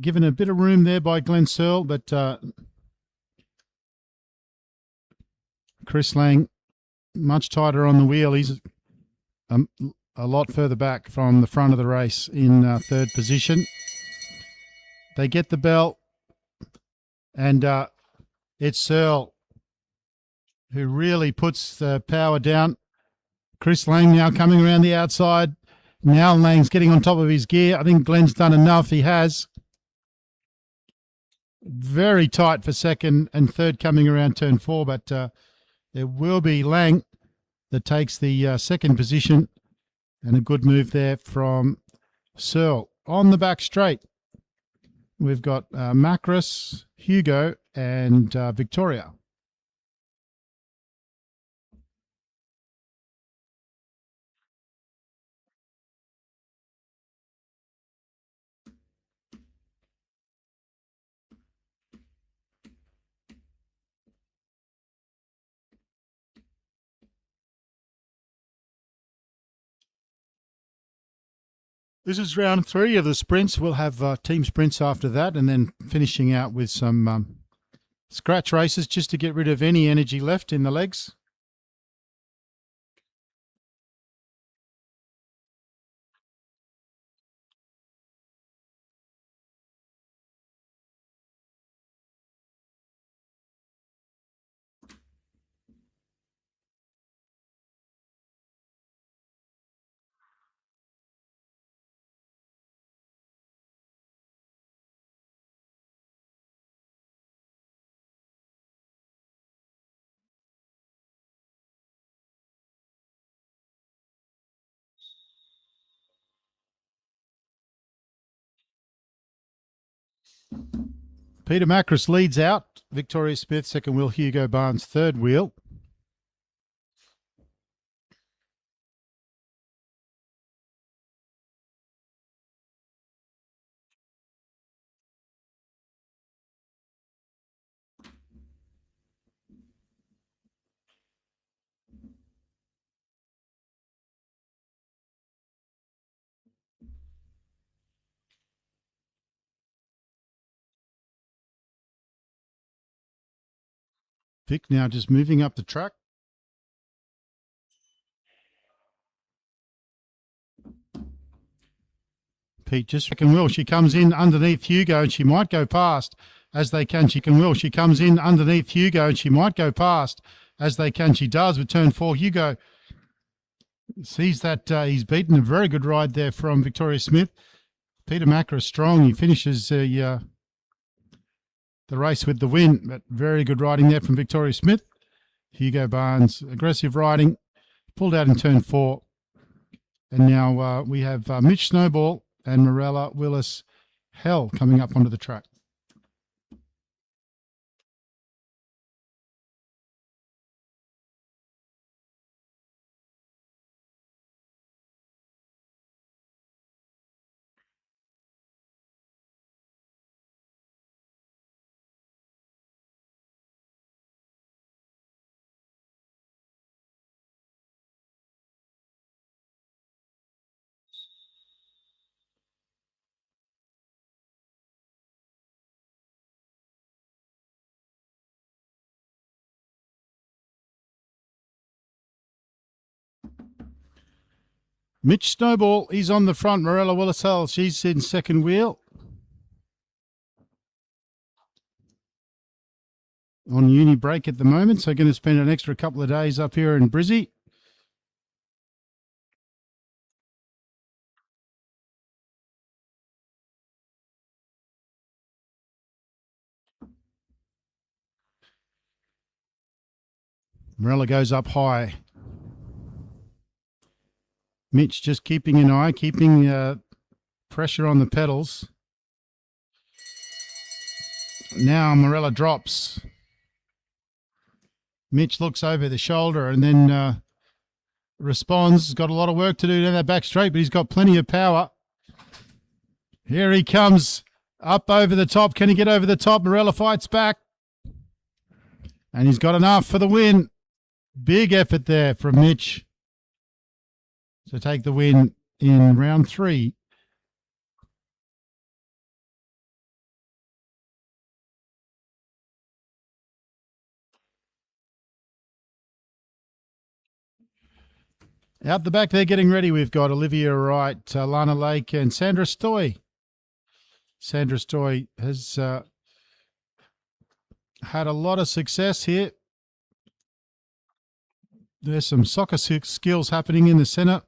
[SPEAKER 1] Given a bit of room there by Glenn Searle, but Chris Lang much tighter on the wheel. He's a lot further back from the front of the race in third position. They get the bell, and it's Searle who really puts the power down. Chris Lang now coming around the outside. Now Lang's getting on top of his gear. I think Glenn's done enough. He has. Very tight for second and third coming around turn 4, but there will be Lang that takes the second position, and a good move there from Searle. On the back straight, we've got Macros, Hugo and Victoria. This is round 3 of the sprints. We'll have team sprints after that, and then finishing out with some scratch races just to get rid of any energy left in the legs. Peter Macros leads out. Victoria Smith, second wheel. Hugo Barnes, third wheel. Vic now just moving up the track. Pete just second wheel. She comes in underneath Hugo and she might go past as they can. She can will. She comes in underneath Hugo and she might go past as they can. She does with turn 4. Hugo sees that he's beaten. A very good ride there from Victoria Smith. Peter Macros strong. He finishes the race with the win, but very good riding there from Victoria Smith. Hugo Barnes, aggressive riding, pulled out in turn 4. And now we have Mitch Snowball and Morella Willis Hell coming up onto the track. Mitch Snowball, he's on the front. Morella Willis-Hell, she's in second wheel. On uni break at the moment, so going to spend an extra couple of days up here in Brizzy. Morella goes up high. Mitch just keeping an eye, keeping pressure on the pedals. Now Morella drops. Mitch looks over the shoulder and then responds. He's got a lot of work to do down that back straight, but he's got plenty of power. Here he comes up over the top. Can he get over the top? Morella fights back. And he's got enough for the win. Big effort there from Mitch to take the win in round 3. Out the back there getting ready, we've got Olivia Wright, Lana Lake and Sandra Stoy. Sandra Stoy has had a lot of success here. There's some soccer skills happening in the centre.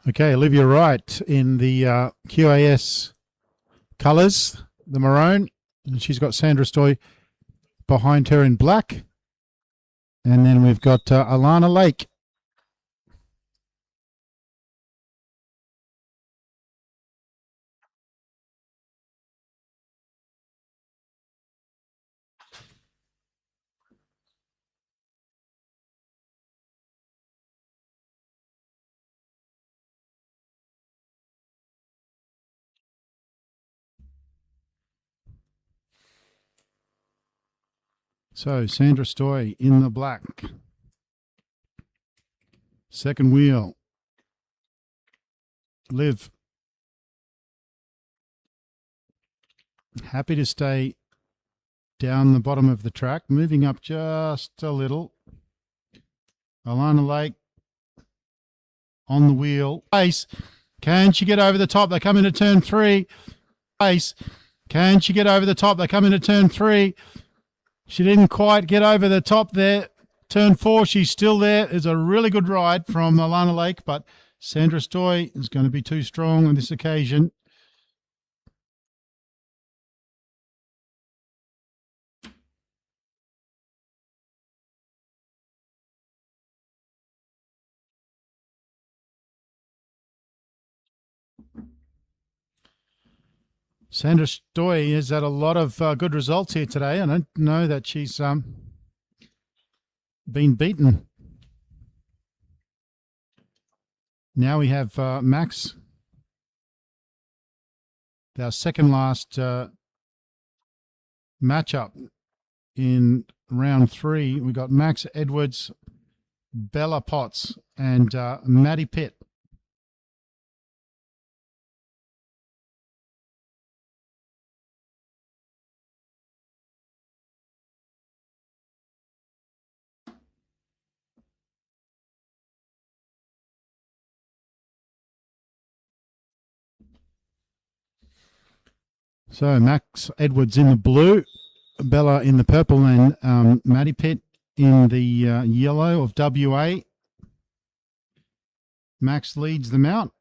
[SPEAKER 1] Okay, Olivia Wright in the QAS colours, the maroon. And she's got Sandra Stoy behind her in black. And then we've got Alana Lake. So Sandra Stoy in the black. Second wheel. Liv. Happy to stay down the bottom of the track, moving up just a little. Alana Lake on the wheel. Pace. Can she get over the top? They come into turn 3. Pace. Can she get over the top? They come into turn 3. She didn't quite get over the top there. Turn 4, she's still there. It's a really good ride from Alana Lake, but Sandra Stoy is going to be too strong on this occasion. Sandra Stoy has had a lot of good results here today. I don't know that she's been beaten. Now we have Max, our second last matchup in round 3. We got Max Edwards, Bella Potts, and Maddie Pitt. So Max Edwards in the blue, Bella in the purple, and Maddie Pitt in the yellow of WA. Max leads them out.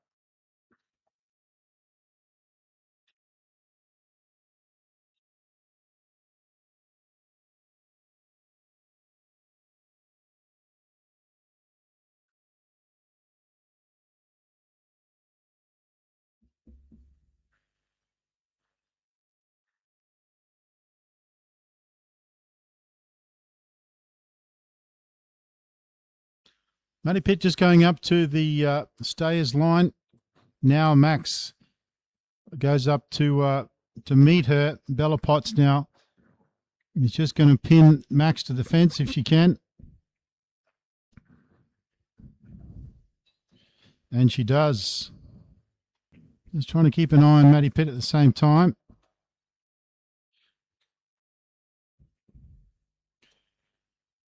[SPEAKER 1] Maddie Pitt just going up to the stayers line. Now Max goes up to meet her. Bella Potts now is just going to pin Max to the fence if she can. And she does. Just trying to keep an eye on Maddie Pitt at the same time.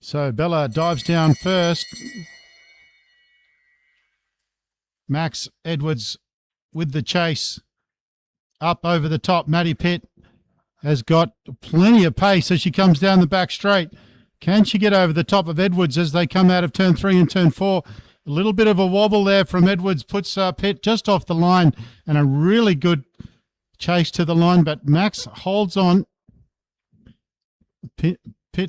[SPEAKER 1] So Bella dives down first. Max Edwards with the chase. Up over the top. Maddie Pitt has got plenty of pace as she comes down the back straight. Can she get over the top of Edwards as they come out of turn 3 and turn 4? A little bit of a wobble there from Edwards, puts Pitt just off the line, and a really good chase to the line, but Max holds on. Pitt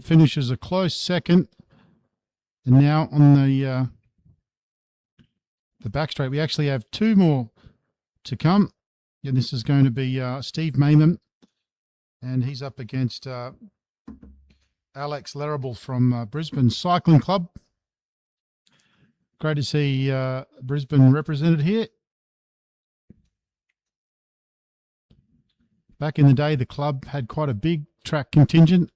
[SPEAKER 1] finishes a close second. And now on the back straight, we actually have 2 more to come. And this is going to be Steve Mayman, and he's up against Alex Larrable from Brisbane Cycling Club. Great to see Brisbane represented here. Back in the day, the club had quite a big track contingent.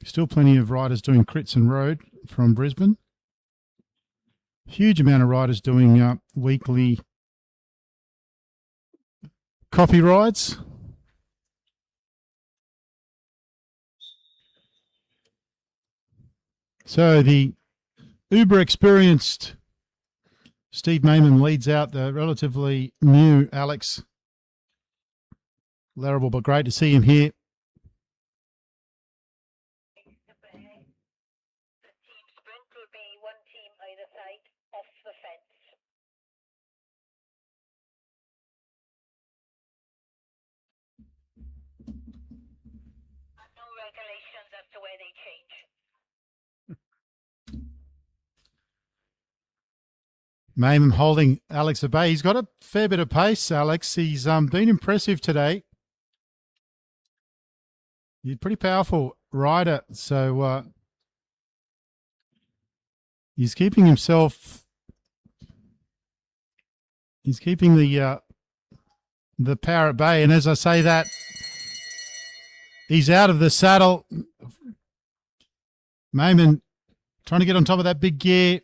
[SPEAKER 1] Still plenty of riders doing crits and road from Brisbane. Huge amount of riders doing weekly coffee rides. So the uber experienced Steve Mayman leads out the relatively new Alex Larrabell, but great to see him here.
[SPEAKER 2] The team sprint will be one team either side off the fence. No regulations as to where they change.
[SPEAKER 1] Mayman holding Alex at bay. He's got a fair bit of pace, Alex. He's been impressive today. He's a pretty powerful rider, so he's keeping himself. He's keeping the power at bay, and as I say that, he's out of the saddle. Mayman trying to get on top of that big gear.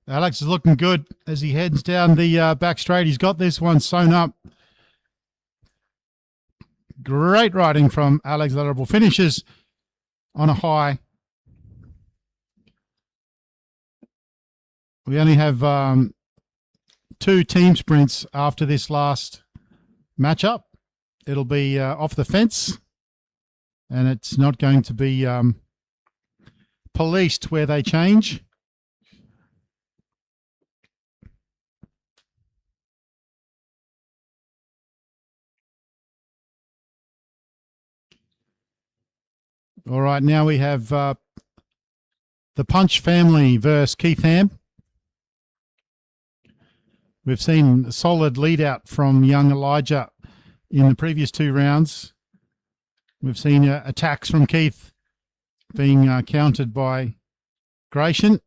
[SPEAKER 1] Alex is looking good as he heads down the back straight. He's got this one sewn up. Great riding from Alex Larrabell. Finishes on a high. We only have 2 team sprints after this last matchup. It'll be off the fence, and it's not going to be policed where they change. All right, now we have the Punch family versus Keith Ham. We've seen a solid lead out from young Elijah in the previous 2 rounds. We've seen attacks from Keith being countered by Gratian.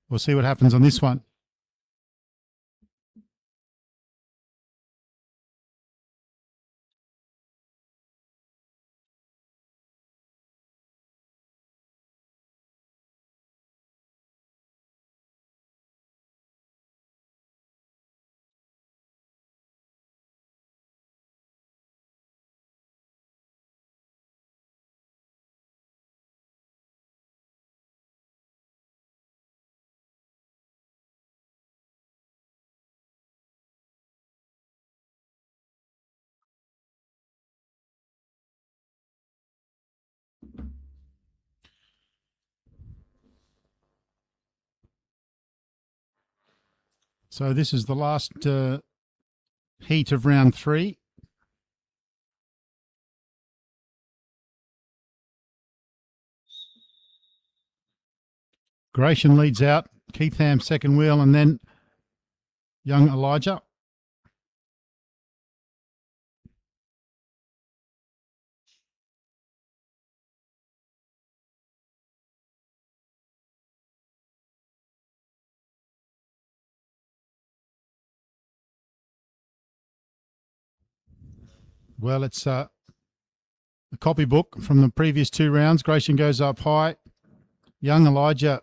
[SPEAKER 1] We'll see what happens on this one. So this is the last heat of round 3. Gratian leads out, Keith Ham second wheel, and then young Elijah. Well, it's a copybook from the previous 2 rounds. Gratian goes up high. Young Elijah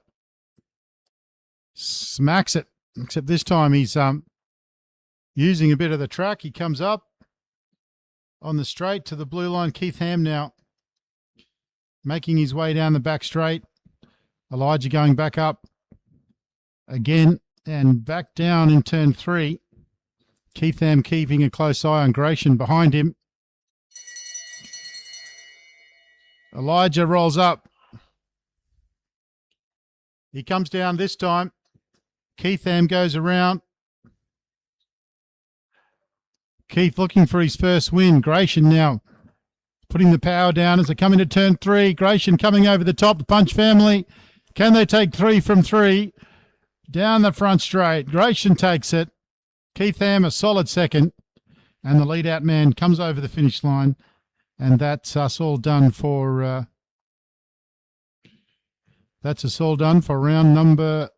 [SPEAKER 1] smacks it, except this time he's using a bit of the track. He comes up on the straight to the blue line. Keith Ham now making his way down the back straight. Elijah going back up again and back down in turn 3. Keith Ham keeping a close eye on Gratian behind him. Elijah rolls up. He comes down this time. Keith Ham goes around. Keith looking for his first win. Gratian now putting the power down as they come into turn 3. Gratian coming over the top. The Punch family. Can they take 3 from 3? Down the front straight. Gratian takes it. Keith Ham a solid second. And the lead out man comes over the finish line. And that's us all done for round number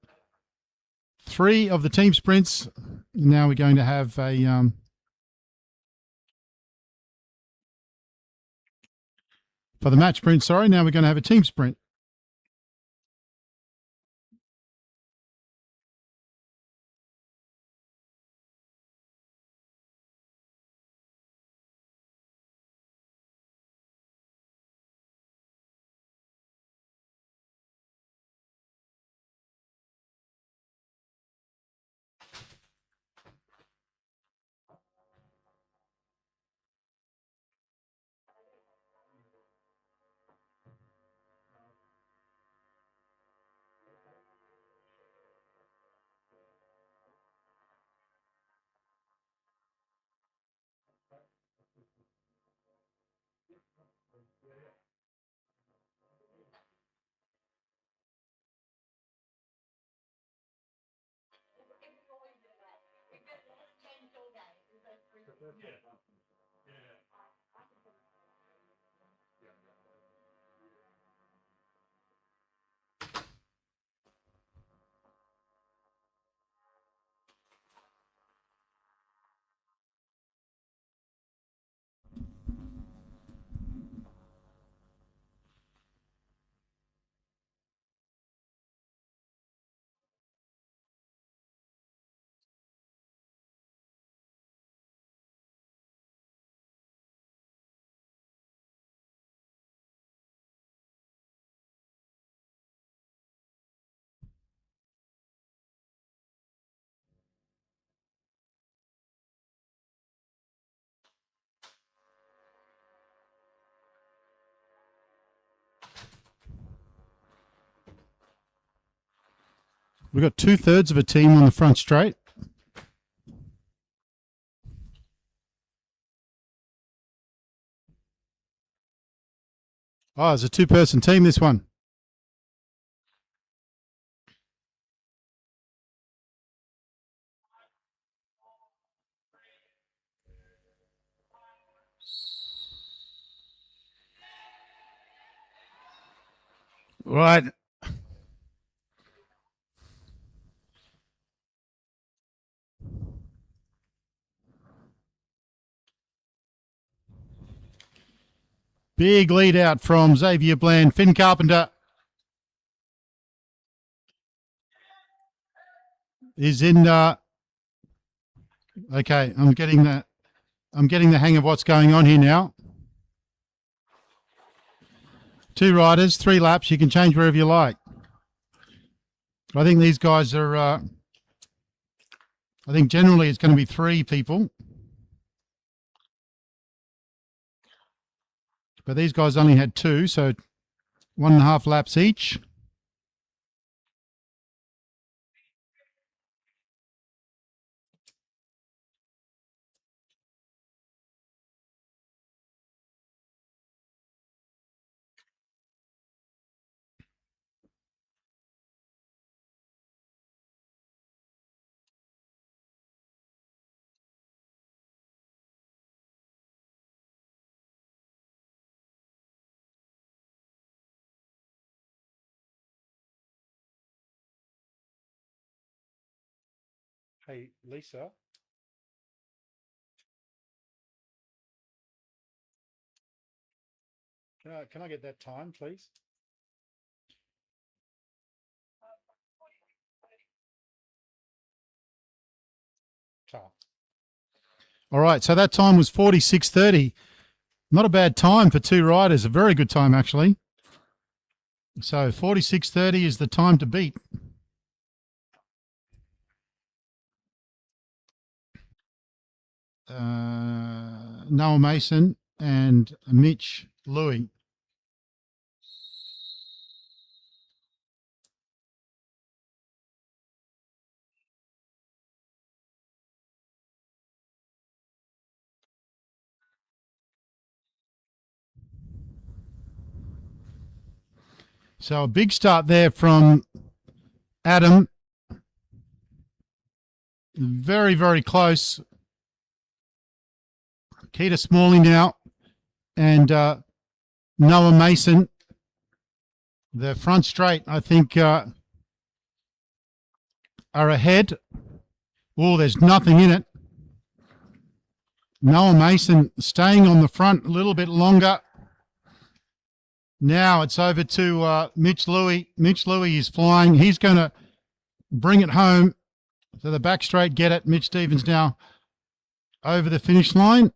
[SPEAKER 1] 3 of the team sprints. Now we're going to have a for the match sprint, sorry, now we're going to have a team sprint. We've got 2/3 of a team on the front straight. Oh, it's a 2-person team, this one. Right. Big lead out from Xavier Bland. Finn Carpenter is in. Okay, I'm getting the hang of what's going on here now. 2 riders, 3 laps. You can change wherever you like. I think these guys are. I think generally it's going to be 3 people. But these guys only had 2, so 1.5 laps each. Hey, Lisa. Can I get that time, please? All right, so that time was 46:30. Not a bad time for 2 riders. A very good time, actually. So 46:30 is the time to beat. Noah Mason and Mitch Louis. So a big start there from Adam. Very, very close. Keita Smalley now and Noah Mason. The front straight, I think are ahead. Oh, there's nothing in it. Noah Mason staying on the front a little bit longer. Now it's over to Mitch Louis. Mitch Louis is flying. He's going to bring it home to the back straight. Get it. Mitch Stevens now over the finish line.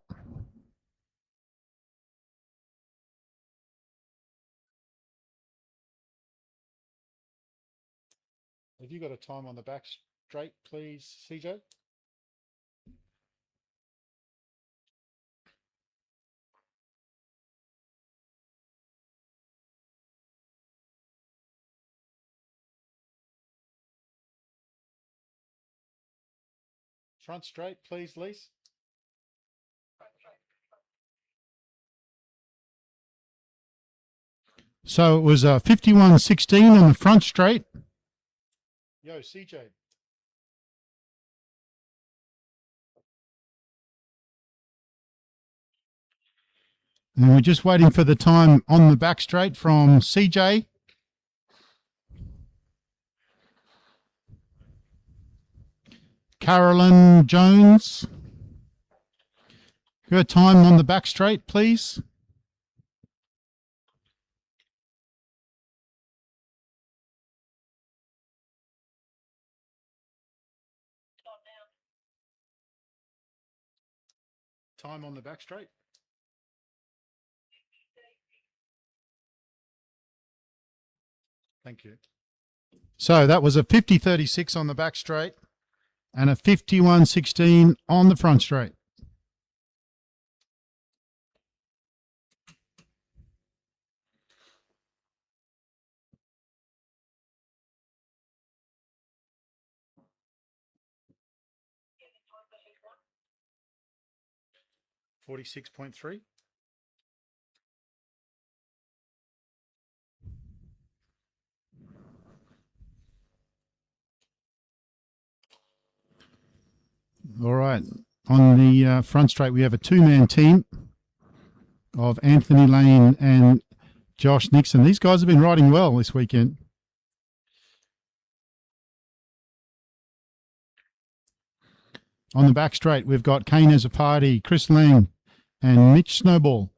[SPEAKER 1] Have you got a time on the back straight, please, CJ? Front straight, please, Lise. So it was 51.16 on the front straight. Yo, CJ. And we're just waiting for the time on the back straight from CJ. Carolyn Jones. Her time on the back straight, please. Time on the back straight. Thank you. So that was a 50.36 on the back straight and a 51.16 on the front straight. $46.3. All right. On the front straight, we have a two-man team of Anthony Lane and Josh Nixon. These guys have been riding well this weekend. On the back straight, we've got Kane Azzopardi, Chris Lang, and Mitch Snowball.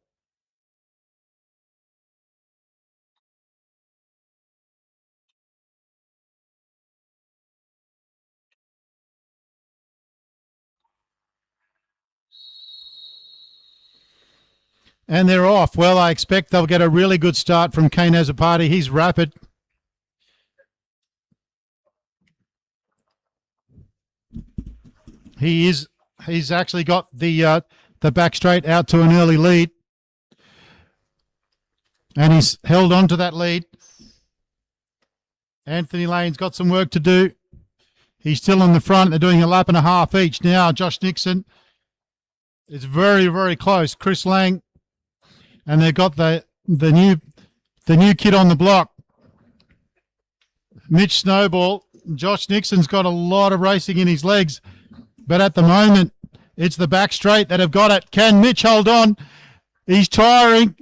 [SPEAKER 1] And they're off. Well, I expect they'll get a really good start from Kane Azzopardi. He's rapid. He's actually got the back straight out to an early lead. And he's held on to that lead. Anthony Lane's got some work to do. He's still in the front. They're doing a lap and a half each. Now Josh Nixon is very, very close. Chris Lang. And they've got the new kid on the block. Mitch Snowball. Josh Nixon's got a lot of racing in his legs. But at the moment, it's the back straight that have got it. Can Mitch hold on? He's tiring.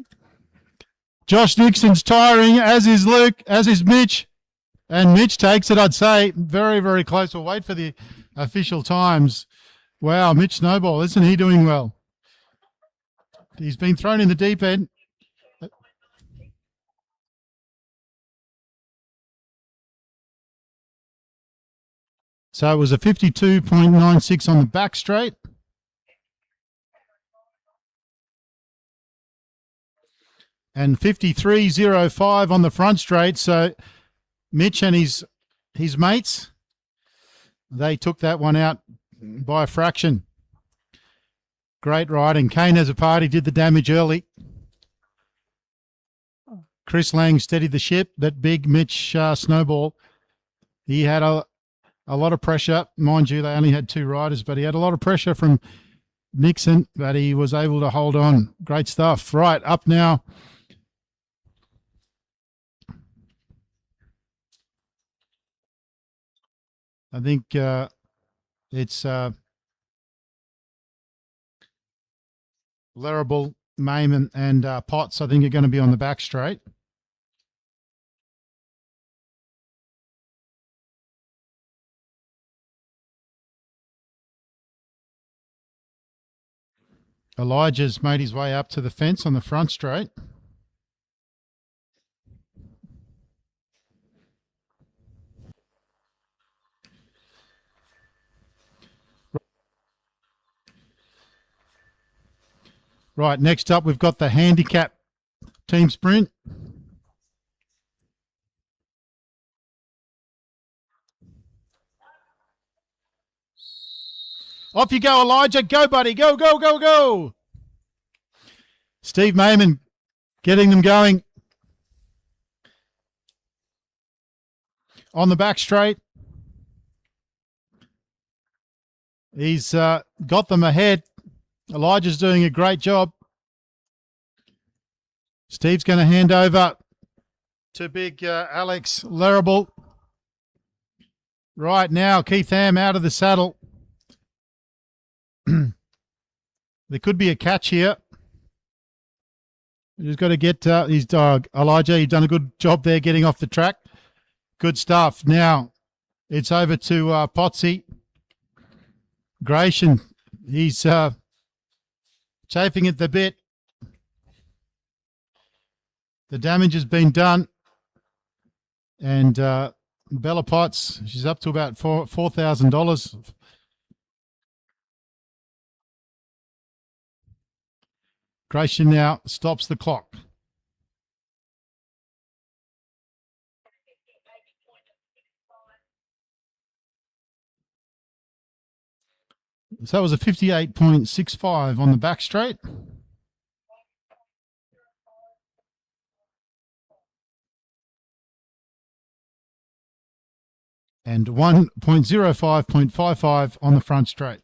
[SPEAKER 1] Josh Nixon's tiring, as is Luke, as is Mitch. And Mitch takes it, I'd say. Very, very close. We'll wait for the official times. Wow, Mitch Snowball, isn't he doing well? He's been thrown in the deep end. So it was a 52.96 on the back straight. And 53.05 on the front straight. So Mitch and his mates, they took that one out by a fraction. Great riding. Kane Azzopardi did the damage early. Chris Lang steadied the ship, but big Mitch Snowball, he had a lot of pressure. Mind you, they only had two riders, but he had a lot of pressure from Nixon, but he was able to hold on. Great stuff. Right, up now. I think it's Larrabell, Mayman, and Potts, I think, are going to be on the back straight. Elijah's made his way up to the fence on the front straight. Right, next up we've got the handicap team sprint. Off you go, Elijah. Go, buddy. Go, go, go, go. Steve Mayman getting them going. On the back straight. He's got them ahead. Elijah's doing a great job. Steve's going to hand over to big Alex Larrable. Right now, Keith Ham out of the saddle. There could be a catch here. He's got to get his dog. Elijah, you've done a good job there getting off the track. Good stuff. Now it's over to Potsy. Gratian, he's chafing at the bit. The damage has been done. And Bella Potts, she's up to about $4,000. Gratian now stops the clock. So that was a 58.65 on the back straight. And 1.05.55 on the front straight.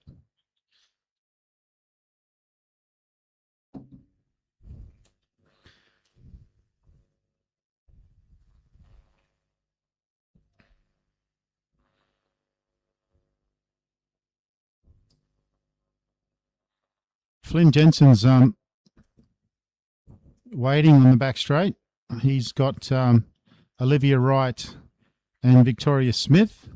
[SPEAKER 1] Flynn Jensen's waiting on the back straight. He's got Olivia Wright and Victoria Smith.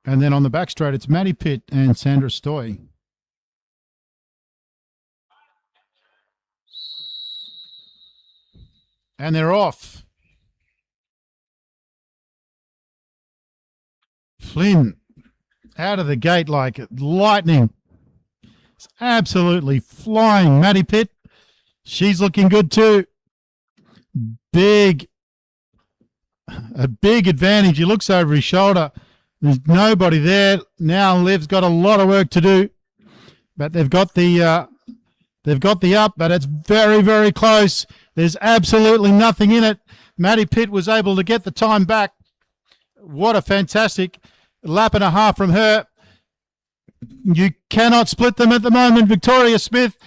[SPEAKER 1] And then on the back straight, it's Maddie Pitt and Sandra Stoy. And they're off. Flynn out of the gate like lightning. It's absolutely flying. Maddie Pitt, she's looking good too. A big advantage. He looks over his shoulder. There's nobody there. Now Liv's got a lot of work to do. But they've got the up, but it's very, very close. There's absolutely nothing in it. Maddie Pitt was able to get the time back. What a fantastic lap and a half from her. You cannot split them at the moment. Victoria Smith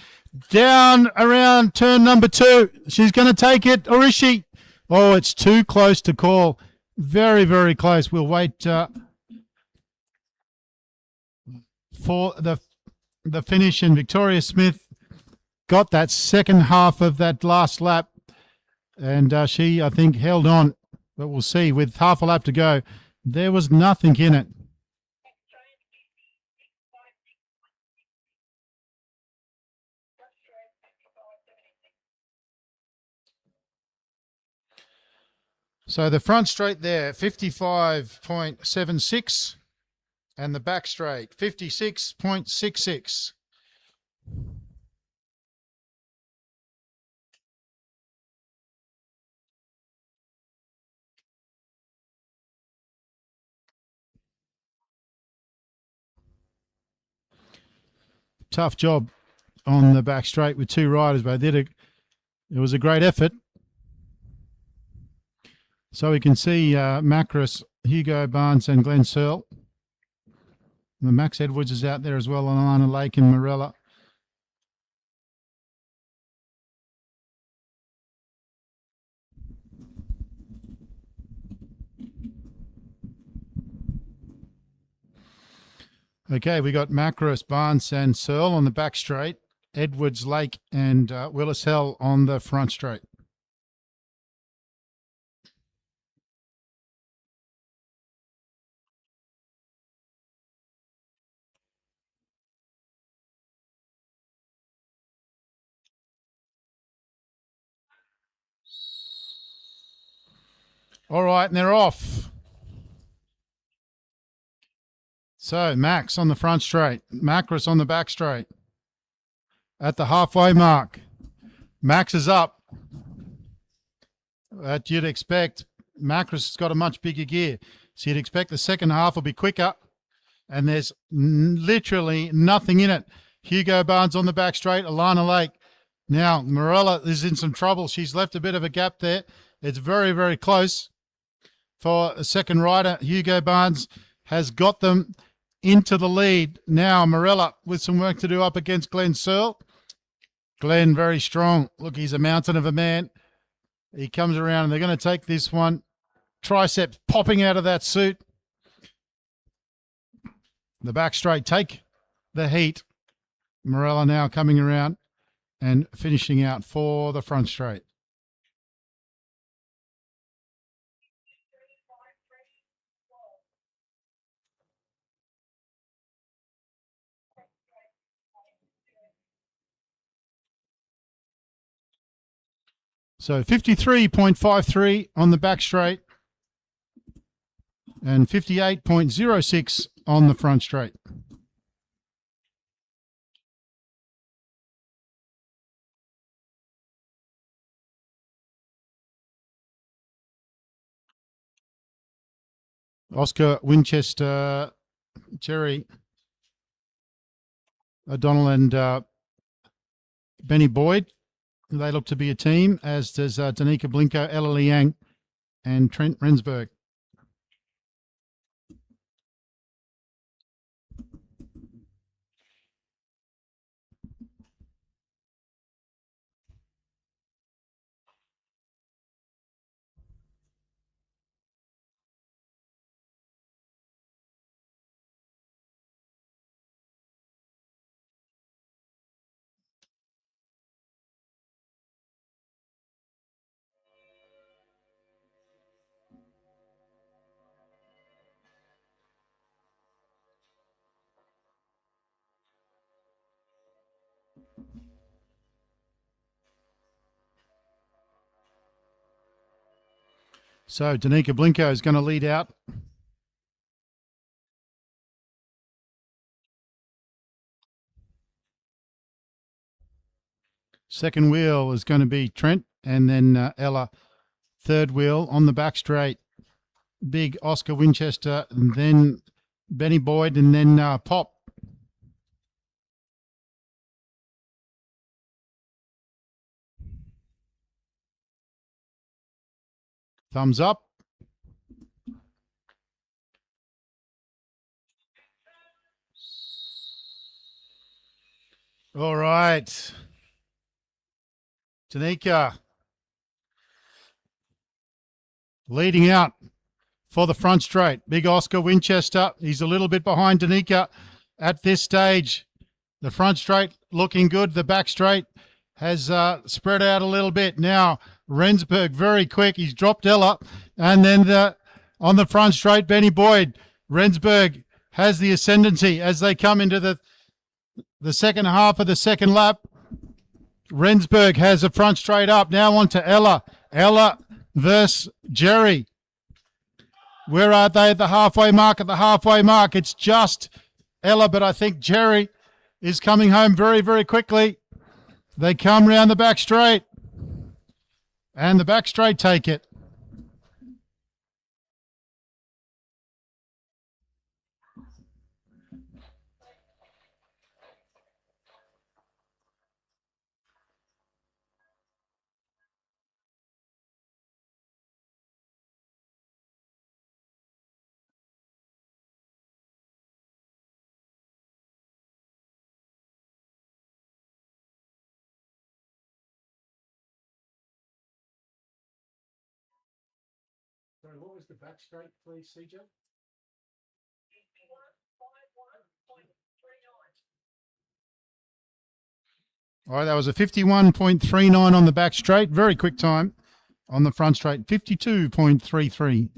[SPEAKER 1] down around turn number 2. She's going to take it, or is she? Oh, it's too close to call. Very, very close. We'll wait for the finish, and Victoria Smith got that second half of that last lap, and she, I think, held on. But we'll see. With half a lap to go, there was nothing in it. So the front straight there, 55.76, and the back straight, 56.66. Tough job on the back straight with 2 riders, but it was a great effort. So we can see Macris, Hugo Barnes and Glenn Searle. And Max Edwards is out there as well on Alana Lake and Morella. Okay, we got Macros, Barnes and Searle on the back straight. Edwards, Lake and Willis Hell on the front straight. All right, and they're off. So Max on the front straight, Macros on the back straight. At the halfway mark, Max is up. That you'd expect. Macros has got a much bigger gear, so you'd expect the second half will be quicker. And there's literally nothing in it. Hugo Barnes on the back straight, Alana Lake. Now Morella is in some trouble. She's left a bit of a gap there. It's very, very close for a second rider. Hugo Barnes has got them into the lead. Now Morella with some work to do up against Glenn Searle. Glenn very strong. Look, he's a mountain of a man. He comes around and they're going to take this one. Triceps popping out of that suit. The back straight take the heat. Morella now coming around and finishing out for the front straight. So 53.53 on the back straight and 58.06 on the front straight. Oscar Winchester, Jerry O'Donnell and Benny Boyd. They look to be a team, as does Danica Blinko, Ella Liang and Trent Rensburg. So Danica Blinko is going to lead out. Second wheel is going to be Trent and then Ella. Third wheel on the back straight. Big Oscar Winchester and then Benny Boyd and then Pop. Thumbs up. All right. Danica leading out for the front straight. Big Oscar Winchester. He's a little bit behind Danica at this stage. The front straight looking good. The back straight has spread out a little bit. Now Rensburg very quick. He's dropped Ella. And then on the front straight, Benny Boyd. Rensburg has the ascendancy as they come into the second half of the second lap. Rensburg has a front straight up. Now on to Ella. Ella versus Jerry. Where are they at the halfway mark? At the halfway mark, it's just Ella, but I think Jerry is coming home very, very quickly. They come round the back straight. And the back straight take it.
[SPEAKER 5] Sorry, what was the back straight, please, CJ?
[SPEAKER 2] 51.51.1.
[SPEAKER 1] All right, that was a 51.39 on the back straight. Very quick time on the front straight. 52.33.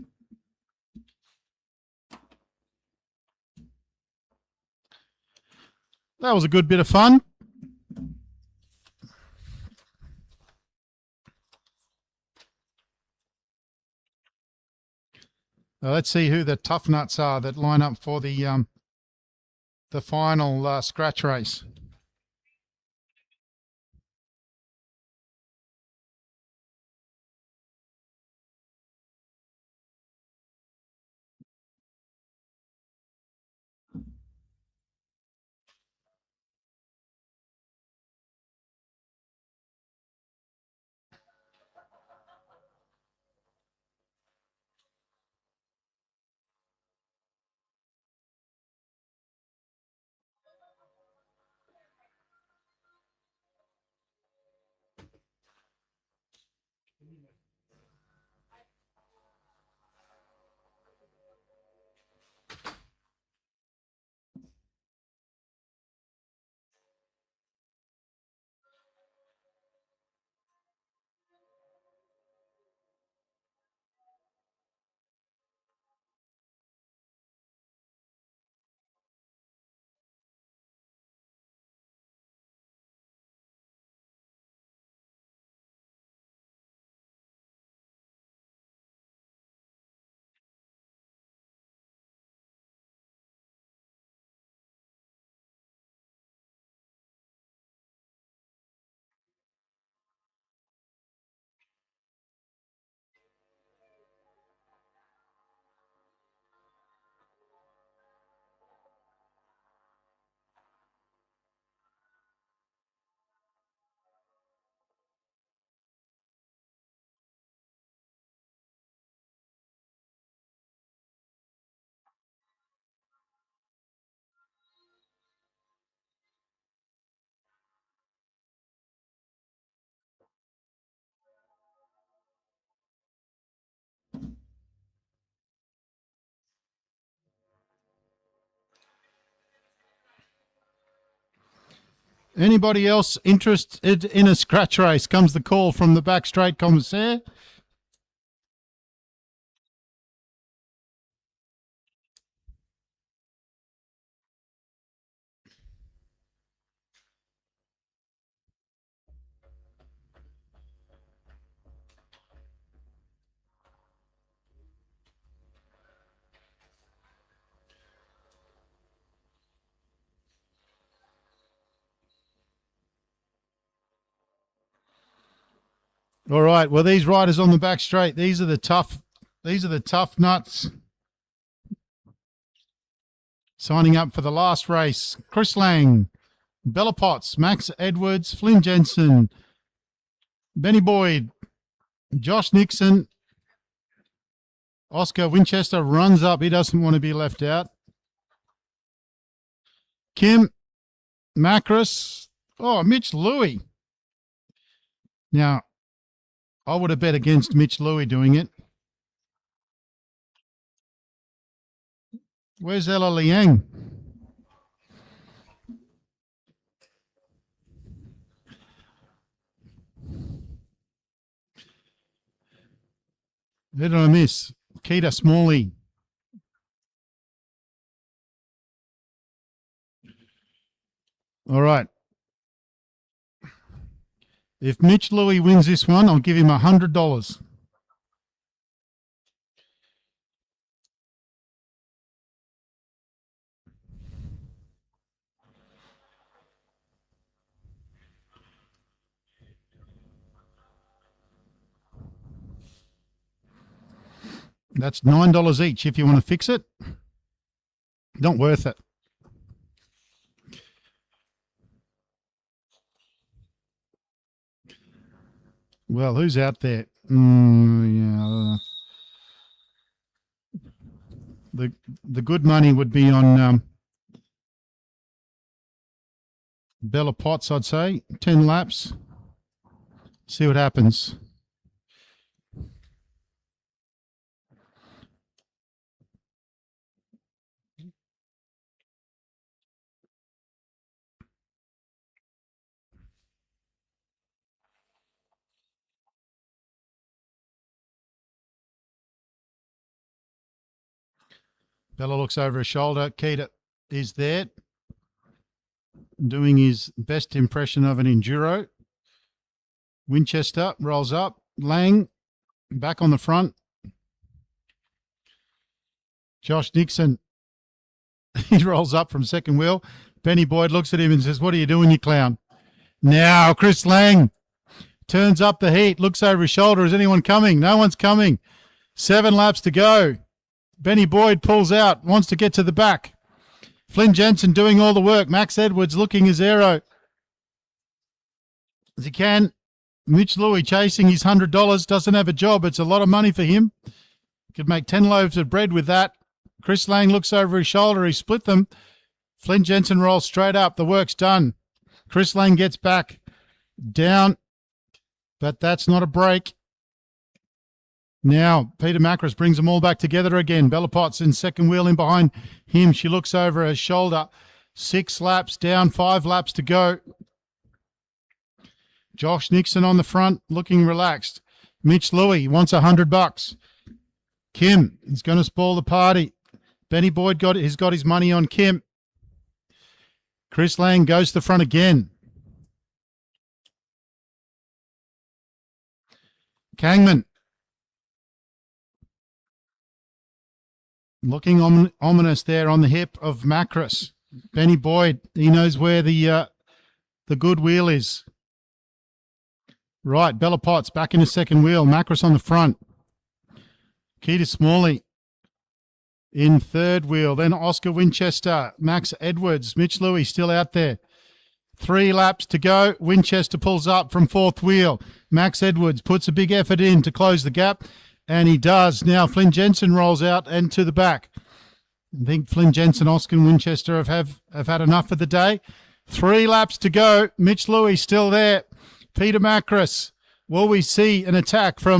[SPEAKER 1] That was a good bit of fun. Now let's see who the tough nuts are that line up for the final scratch race. Anybody else interested in a scratch race? Comes the call from the back straight commissaire. All right. Well, these riders on the back straight, these are the tough nuts. Signing up for the last race: Chris Lang, Bella Potts, Max Edwards, Flynn Jensen, Benny Boyd, Josh Nixon. Oscar Winchester runs up. He doesn't want to be left out. Kim Macris. Oh, Mitch Louie. Now, I would have bet against Mitch Louie doing it. Where's Ella Liang? Who did I miss? Keita Smalley. All right. If Mitch Louie wins this one, I'll give him $100. That's $9 each if you want to fix it. Not worth it. Well, who's out there? Yeah. The good money would be on Bella Potts, I'd say. 10 laps. See what happens. Bella looks over his shoulder. Keita is there, doing his best impression of an enduro. Winchester rolls up. Lang back on the front. Josh Nixon, he rolls up from second wheel. Benny Boyd looks at him and says, "What are you doing, you clown?" Now Chris Lang turns up the heat, looks over his shoulder. Is anyone coming? No one's coming. 7 laps to go. Benny Boyd pulls out, wants to get to the back. Flynn Jensen doing all the work. Max Edwards looking his aero as he can. Mitch Louis chasing his $100. Doesn't have a job. It's a lot of money for him. Could make 10 loaves of bread with that. Chris Lang looks over his shoulder. He split them. Flynn Jensen rolls straight up. The work's done. Chris Lang gets back down, but that's not a break. Now, Peter Macris brings them all back together again. Bella Potts in second wheel in behind him. She looks over her shoulder. 6 laps down, 5 laps to go. Josh Nixon on the front, looking relaxed. Mitch Louis wants $100. Kim is going to spoil the party. Benny Boyd has got his money on Kim. Chris Lang goes to the front again. Kangman looking ominous there on the hip of Macris. Benny Boyd, he knows where the good wheel is. Right, Bella Potts back in the second wheel. Macris on the front. Keita Smalley in third wheel. Then Oscar Winchester, Max Edwards, Mitch Louis still out there. 3 laps to go. Winchester pulls up from fourth wheel. Max Edwards puts a big effort in to close the gap, and he does. Now Flynn Jensen rolls out and to the back. I think Flynn Jensen, Oscar Winchester have had enough for the day. 3 laps to go. Mitch Louis still there. Peter Macris. Will we see an attack from